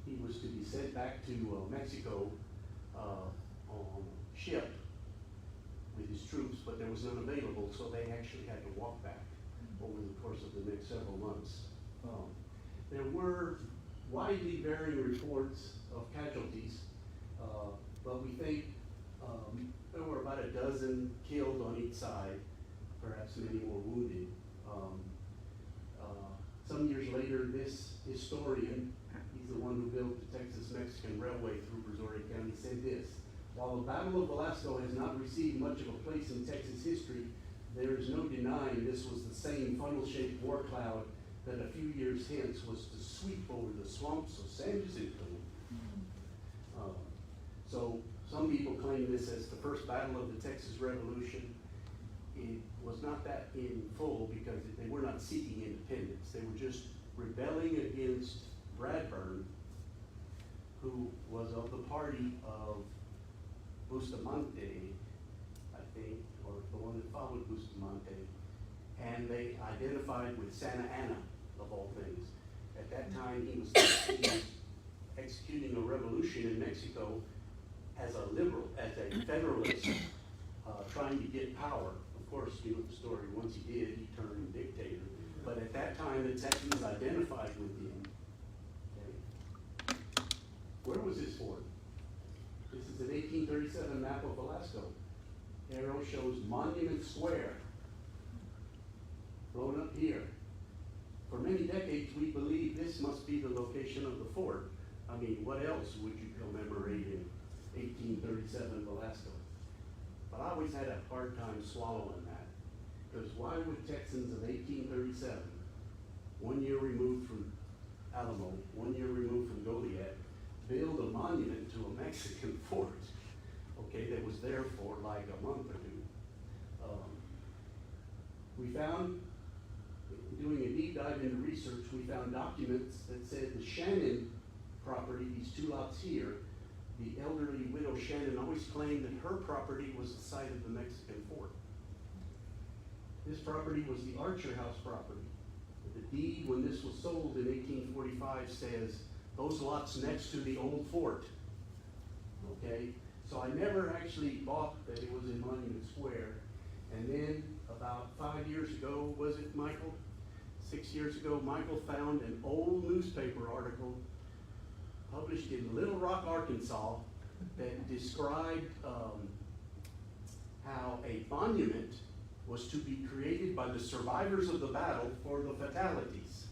He was to be sent back to Mexico on a ship with his troops, but there was none available, so they actually had to walk back over the course of the next several months. There were widely varying reports of casualties, but we think there were about a dozen killed on each side, perhaps many more wounded. Some years later, this historian, he's the one who built the Texas-Mexican Railway through Brazoria County, said this: "While the Battle of Velasco has not received much of a place in Texas history, there is no denying this was the same funnel-shaped war cloud that a few years hence was to sweep over the swamps of San Jacinto." So some people claim this as the first battle of the Texas Revolution. It was not that in full because they were not seeking independence. They were just rebelling against Bradburn, who was of the party of Bustamante, I think, or the one that followed Bustamante, and they identified with Santa Anna, of all things. At that time, he was executing a revolution in Mexico as a liberal, as a federalist, trying to get power. Of course, you know the story. Once he did, he turned dictator. But at that time, the Texans identified with him. Okay. Where was this fort? This is an 1837 map of Velasco. Arrow shows Monument Square, blown up here. For many decades, we believe this must be the location of the fort. I mean, what else would you commemorate in 1837 Velasco? But I always had a hard time swallowing that. Because why would Texans of 1837, 1 year removed from Alamo, 1 year removed from Goliad, build a monument to a Mexican fort, okay, that was there for like a month or two? We found, doing a deep dive into research, we found documents that said the Shannon property, these two lots here, the elderly widow Shannon always claimed that her property was the site of the Mexican fort. This property was the Archer House property. The deed, when this was sold in 1845, says those lots next to the old fort. Okay, so I never actually bought that it was in Monument Square. And then about 5 years ago, was it Michael? 6 years ago, Michael found an old newspaper article published in Little Rock, Arkansas, that described how a monument was to be created by the survivors of the battle for the fatalities.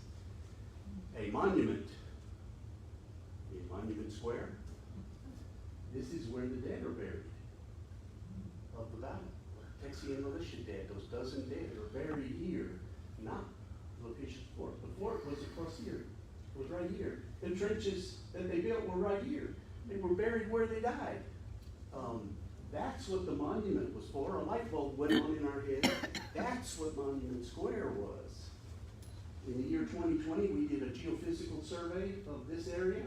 A monument in Monument Square. This is where the dead are buried of the battle. Texian militia dead, those dozen dead are buried here, not the location of the fort. The fort was across here, it was right here. The trenches that they built were right here. They were buried where they died. That's what the monument was for. A light bulb went on in our head. That's what Monument Square was. In the year 2020, we did a geophysical survey of this area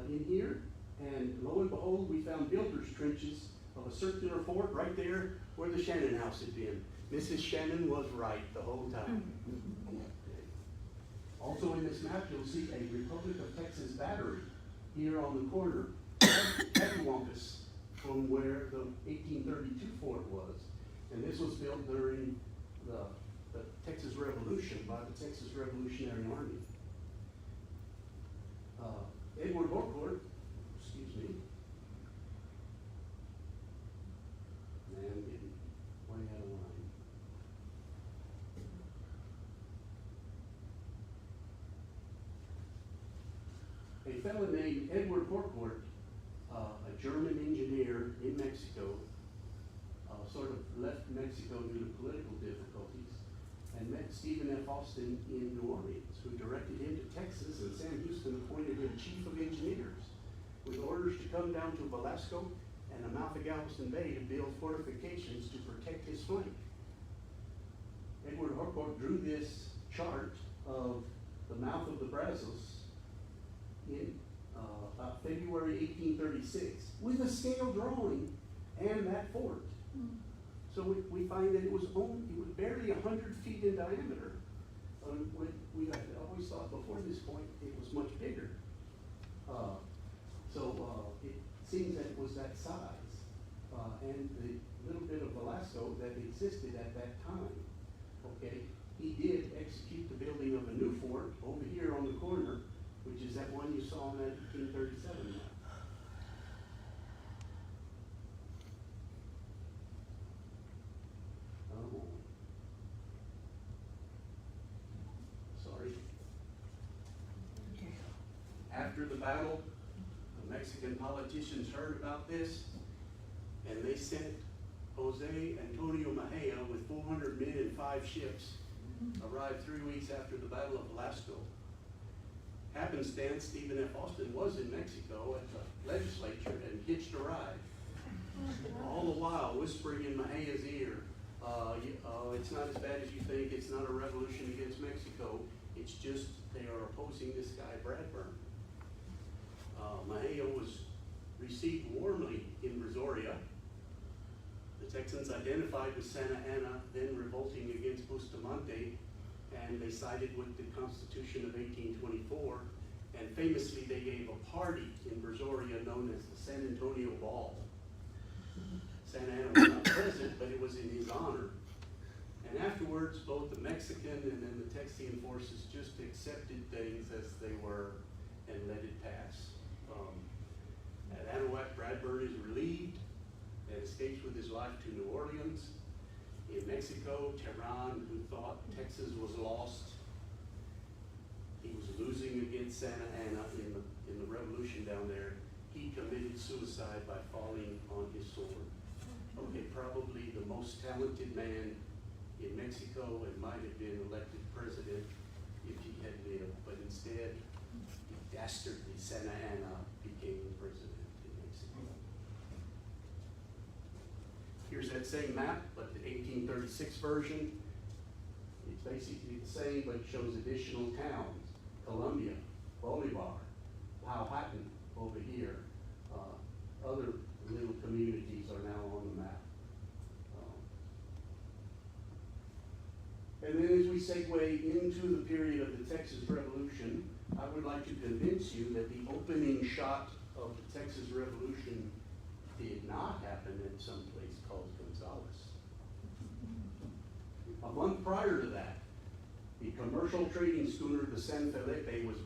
in here, and lo and behold, we found builders' trenches of a circular fort right there where the Shannon house had been. Mrs. Shannon was right the whole time. Also in this map, you'll see a Republic of Texas battery here on the corner, cattywampus from where the 1832 fort was. And this was built during the Texas Revolution by the Texas Revolutionary Army. Edward Harcourt, excuse me. Man, I'm getting way out of line. A fellow named Edward Harcourt, a German engineer in Mexico, sort of left Mexico due to political difficulties, and met Stephen F. Austin in New Orleans, who directed him to Texas, and Sam Houston appointed him chief of engineers, with orders to come down to Velasco and the mouth of Galveston Bay to build fortifications to protect his flank. Edward Harcourt drew this chart of the mouth of the Brazos in about February 1836, with a scale drawing and that fort. So we find that it was barely 100 feet in diameter. We had always thought before this point it was much bigger. It seems that it was that size. And the little bit of Velasco that existed at that time, okay, he did execute the building of a new fort over here on the corner, which is that one you saw in that 1837 map. Sorry. After the battle, the Mexican politicians heard about this, and they sent Jose Antonio Mejia with 400 men and 5 ships, arrived 3 weeks after the Battle of Velasco. Happenstance, Stephen F. Austin was in Mexico at the legislature and hitched a ride. All the while whispering in Mejia's ear, it's not as bad as you think, it's not a revolution against Mexico, it's just they are opposing this guy Bradburn. Mejia was received warmly in Brazoria. The Texans identified with Santa Anna, then revolting against Bustamante, and they sided with the Constitution of 1824, and famously they gave a party in Brazoria known as the San Antonio Ball. Santa Anna was not present, but it was in his honor. And afterwards, both the Mexican and then the Texian forces just accepted things as they were and let it pass. At Anahuac, Bradbury is relieved and escapes with his life to New Orleans. In Mexico, Tehran, who thought Texas was lost, he was losing against Santa Anna in the revolution down there. He committed suicide by falling on his sword. Okay, probably the most talented man in Mexico and might have been elected president if he had lived, but instead, dastardly Santa Anna became the president in Mexico. Here's that same map, but the 1836 version. It's basically the same, but it shows additional towns. Columbia, Bolivar, Powhatan over here. Other little communities are now on the map. And then as we segue into the period of the Texas Revolution, I would like to convince you that the opening shot of the Texas Revolution did not happen at some place called Gonzales. A month prior to that, the commercial trading schooner, the San Felipe, was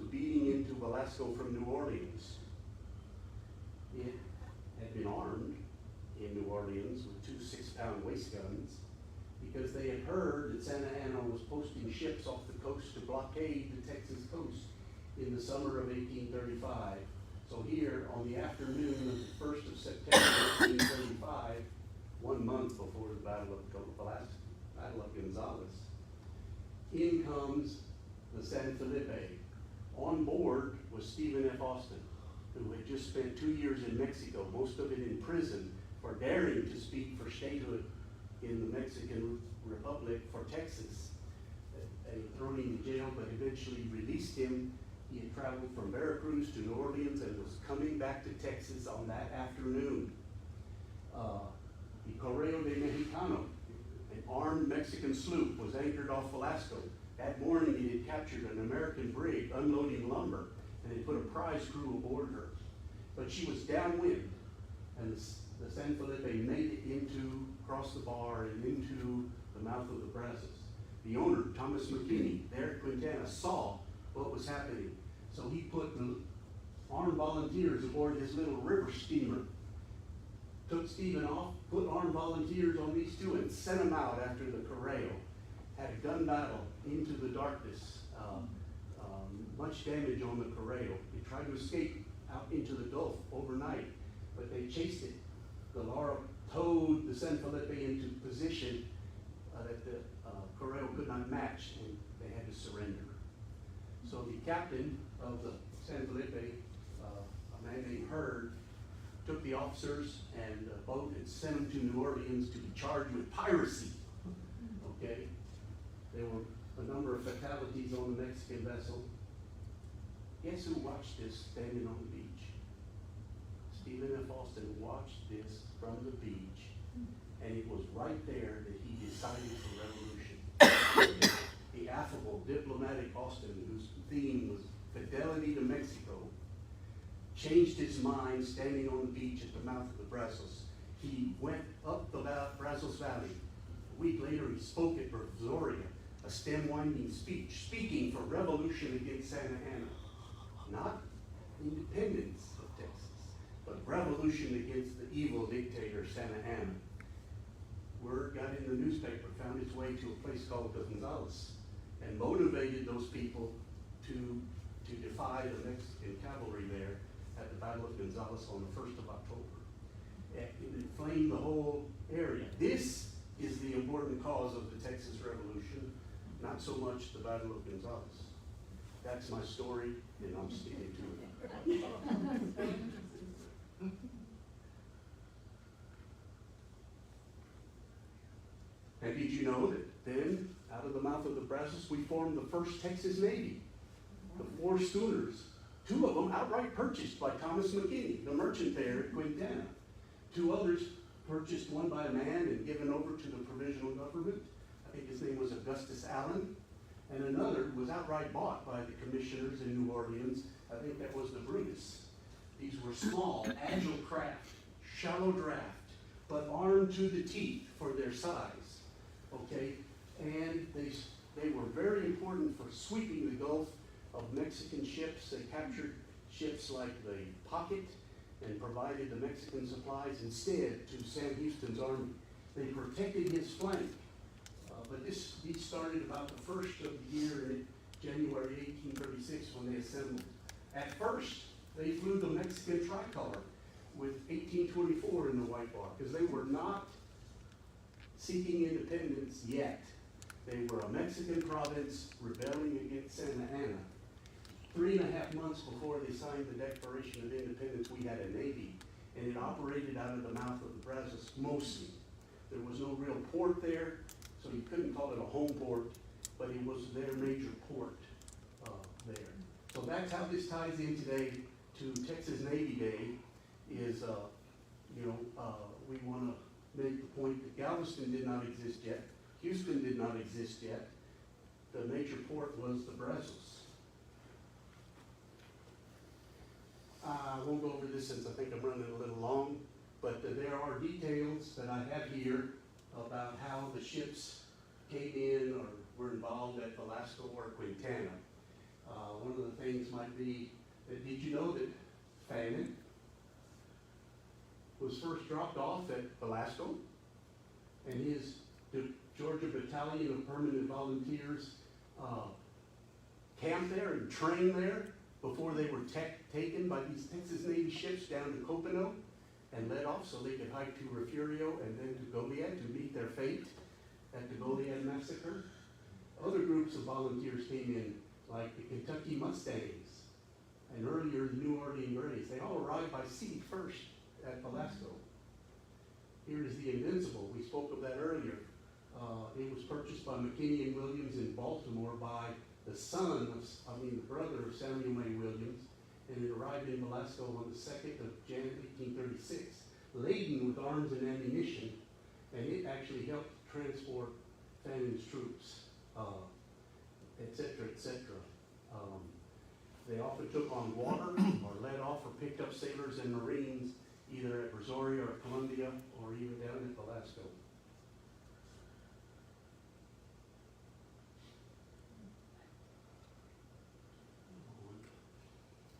beating into Velasco from New Orleans. It had been armed in New Orleans with 2 6-pound waist guns because they had heard that Santa Anna was posting ships off the coast to blockade the Texas coast in the summer of 1835. So here, on the afternoon of the 1st of September 1835, 1 month before the Battle of Gonzales, in comes the San Felipe. On board was Stephen F. Austin, who had just spent 2 years in Mexico, most of it in prison, for daring to speak for statehood in the Mexican Republic for Texas. They threw him in jail, but eventually released him. He had traveled from Veracruz to New Orleans and was coming back to Texas on that afternoon. The Correo de Mexicano, an armed Mexican sloop, was anchored off Velasco. That morning it had captured an American brig unloading lumber, and they put a prize crew aboard her. But she was downwind, and the San Felipe made it across the bar and into the mouth of the Brazos. The owner, Thomas McKinney, there at Quintana, saw what was happening. So he put the armed volunteers aboard his little river steamer, took Stephen off, put armed volunteers on these two, and sent them out after the Correo. Had a gun battle into the darkness, much damage on the Correo. They tried to escape out into the Gulf overnight, but they chased it. The Laura towed the San Felipe into position that the Correo could not match, and they had to surrender. So the captain of the San Felipe, a man named Hurd, took the officers and a boat and sent them to New Orleans to be charged with piracy. Okay? There were a number of fatalities on the Mexican vessel. Guess who watched this standing on the beach? Stephen F. Austin watched this from the beach, and it was right there that he decided for revolution. The affable, diplomatic Austin, whose theme was fidelity to Mexico, changed his mind standing on the beach at the mouth of the Brazos. He went up the Brazos Valley. A week later, he spoke at Brazoria, a stem-winding speech, speaking for revolution against Santa Anna. Not independence of Texas, but revolution against the evil dictator Santa Anna. Word got in the newspaper, found its way to a place called Gonzales, and motivated those people to defy the Mexican cavalry there at the Battle of Gonzales on the 1st of October. It inflamed the whole area. This is the important cause of the Texas Revolution, not so much the Battle of Gonzales. That's my story, and I'm sticking to it. And did you know that then, out of the mouth of the Brazos, we formed the first Texas Navy? The 4 schooners, 2 of them outright purchased by Thomas McKinney, the merchant there at Quintana. 2 others purchased, one by a man and given over to the provisional government. I think his name was Augustus Allen. And another was outright bought by the commissioners in New Orleans. I think that was the Brutus. These were small, agile craft, shallow draft, but armed to the teeth for their size. okay? And they were very important for sweeping the Gulf of Mexican ships. They captured ships like the Pocket and provided the Mexican supplies instead to Sam Houston's army. They protected his flank. But these started about the first of the year in January 1836 when they assembled. At first, they flew the Mexican tricolor with 1824 in the white bar because they were not seeking independence yet. They were a Mexican province rebelling against Santa Anna. 3.5 months before they signed the Declaration of Independence, we had a navy, and it operated out of the mouth of the Brazos mostly. There was no real port there, so you couldn't call it a home port, but it was their major port there. So that's how this ties in today to Texas Navy Day. Is we want to make the point that Galveston did not exist yet, Houston did not exist yet. The major port was the Brazos. I won't go over this since I think I'm running a little long, but there are details that I have here about how the ships came in or were involved at Velasco or Quintana. One of the things might be that did you know that Fannin was first dropped off at Velasco, and his Georgia Battalion of Permanent Volunteers camped there and trained there before they were taken by these Texas Navy ships down to Copano and led off so they could hike to Refugio and then to Goliad to meet their fate at the Goliad Massacre. Other groups of volunteers came in, like the Kentucky Mustangs and earlier the New Orleans Grays. They all arrived by sea first at Velasco. Here is the Invincible. We spoke of that earlier. It was purchased by McKinney and Williams in Baltimore by the brother of Samuel May Williams, and it arrived in Velasco on the 2nd of January 1836, laden with arms and ammunition, and it actually helped transport Fannin's troops, et cetera, et cetera. They often took on water or led off or picked up sailors and Marines either at Brazoria or Columbia or even down at Velasco.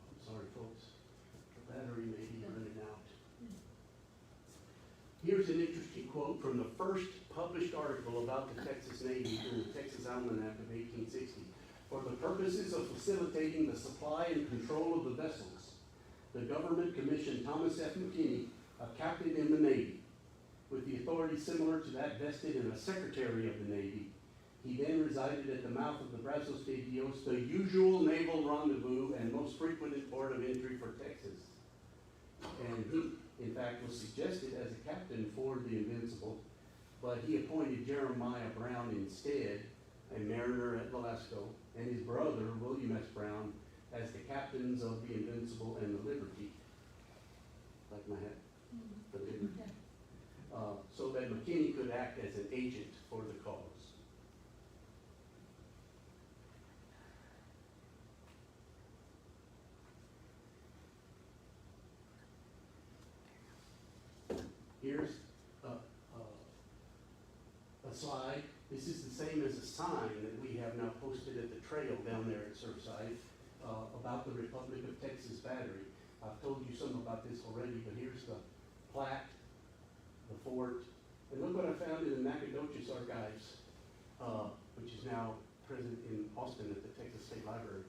I'm sorry, folks. The battery may be running out. Here's an interesting quote from the first published article about the Texas Navy in the Texas Almanac of 1860. For the purposes of facilitating the supply and control of the vessels, the government commissioned Thomas F. McKinney, a captain in the Navy, with the authority similar to that vested in a secretary of the Navy. He then resided at the mouth of the Brazos de Dios, the usual naval rendezvous and most frequented port of entry for Texas. And he, in fact, was suggested as a captain for the Invincible, but he appointed Jeremiah Brown instead, a mariner at Velasco, and his brother, William S. Brown, as the captains of the Invincible and the Liberty. Like my hat, the Liberty. So that McKinney could act as an agent for the cause. Here's a slide. This is the same as a sign that we have now posted at the trail down there at Surfside about the Republic of Texas Battery. I've told you some about this already, but here's the plaque, the fort, and look what I found in the Nacogdoches Archives, which is now present in Austin at the Texas State Library.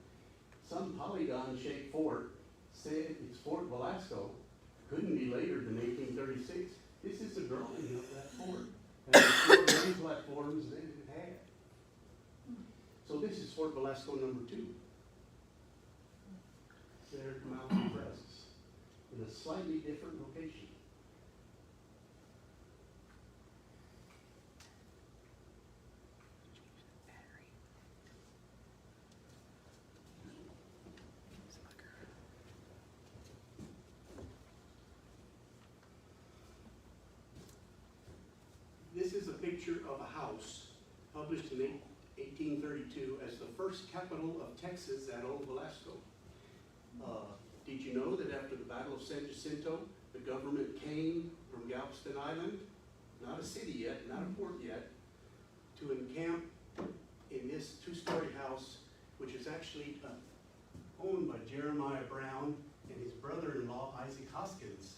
Some polygon-shaped fort said it's Fort Velasco. Couldn't be later than 1836. This is a drawing of that fort. And the 4 main platforms that it had. So this is Fort Velasco number 2. There at the mouth of the Brazos, in a slightly different location. This is a picture of a house published in 1832 as the first capital of Texas at Old Velasco. Did you know that after the Battle of San Jacinto, the government came from Galveston Island, not a city yet, not a port yet, to encamp in this two-story house, which is actually owned by Jeremiah Brown and his brother-in-law Isaac Hoskins.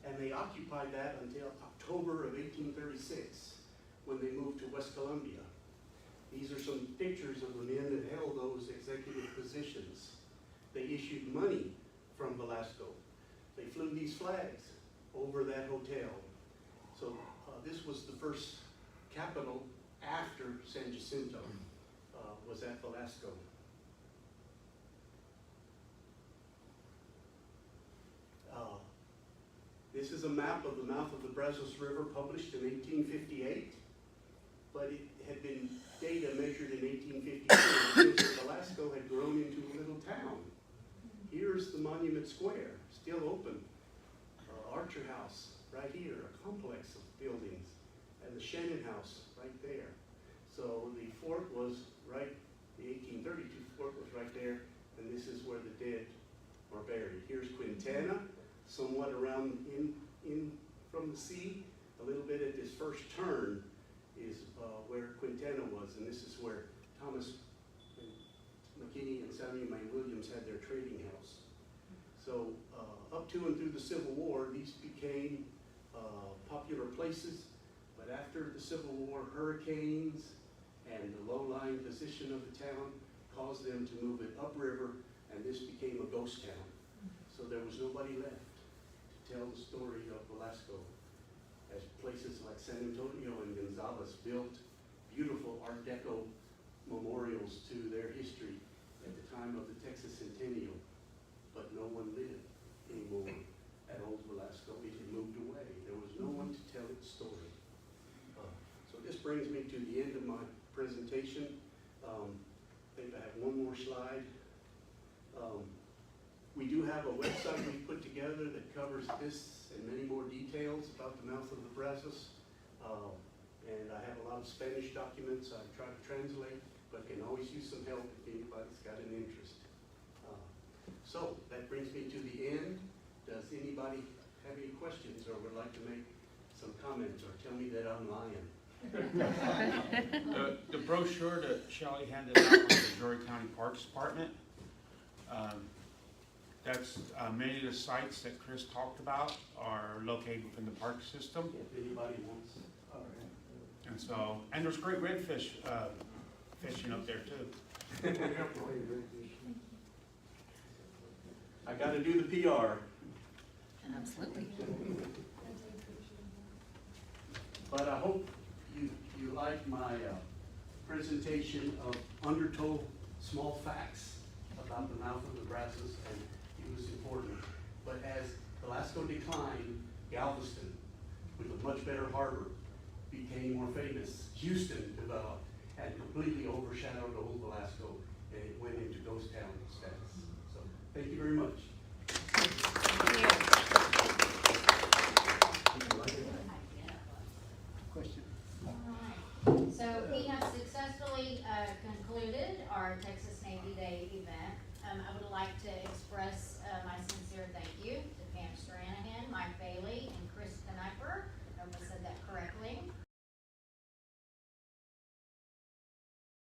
And they occupied that until October of 1836, when they moved to West Columbia. These are some pictures of the men that held those executive positions. They issued money from Velasco. They flew these flags over that hotel. So this was the first capital after San Jacinto, was at Velasco. This is a map of the mouth of the Brazos River published in 1858, but it had been data measured in 1852 because Velasco had grown into a little town. Here's the Monument Square, still open. Archer House, right here, a complex of buildings, and the Shannon House right there. So the fort was right, the 1832 fort was right there, and this is where the dead are buried. Here's Quintana, somewhat around in from the sea. A little bit at this first turn is where Quintana was, and this is where Thomas McKinney and Samuel May Williams had their trading house. So up to and through the Civil War, these became popular places, but after the Civil War, hurricanes and the low-lying position of the town caused them to move it upriver, and this became a ghost town. So there was nobody left to tell the story of Velasco, as places like San Antonio and Gonzales built beautiful Art Deco memorials to their history at the time of the Texas Centennial, but no one lived anymore at Old Velasco. It had moved away. There was no one to tell its story. So this brings me to the end of my presentation. I think I have one more slide. We do have a website we put together that covers this and many more details about the mouth of the Brazos. And I have a lot of Spanish documents I try to translate, but can always use some help if anybody's got an interest. So that brings me to the end. Does anybody have any questions or would like to make some comments or tell me that I'm lying?
The brochure that Shelley handed out from the Missouri County Parks Department, that's many of the sites that Chris talked about are located within the park system.
If anybody wants.
And so, and there's great redfish fishing up there too.
I got to do the PR.
Absolutely.
But I hope you like my presentation of undertold small facts about the mouth of the Brazos, and it was important. But as Velasco declined, Galveston, with a much better harbor, became more famous. Houston developed and completely overshadowed Old Velasco, and it went into ghost town status. So thank you very much.
Question?
Alright, so we have successfully concluded our Texas Navy Day event. I would like to express my sincere thank you to Pam Stranahan, Mike Bailey,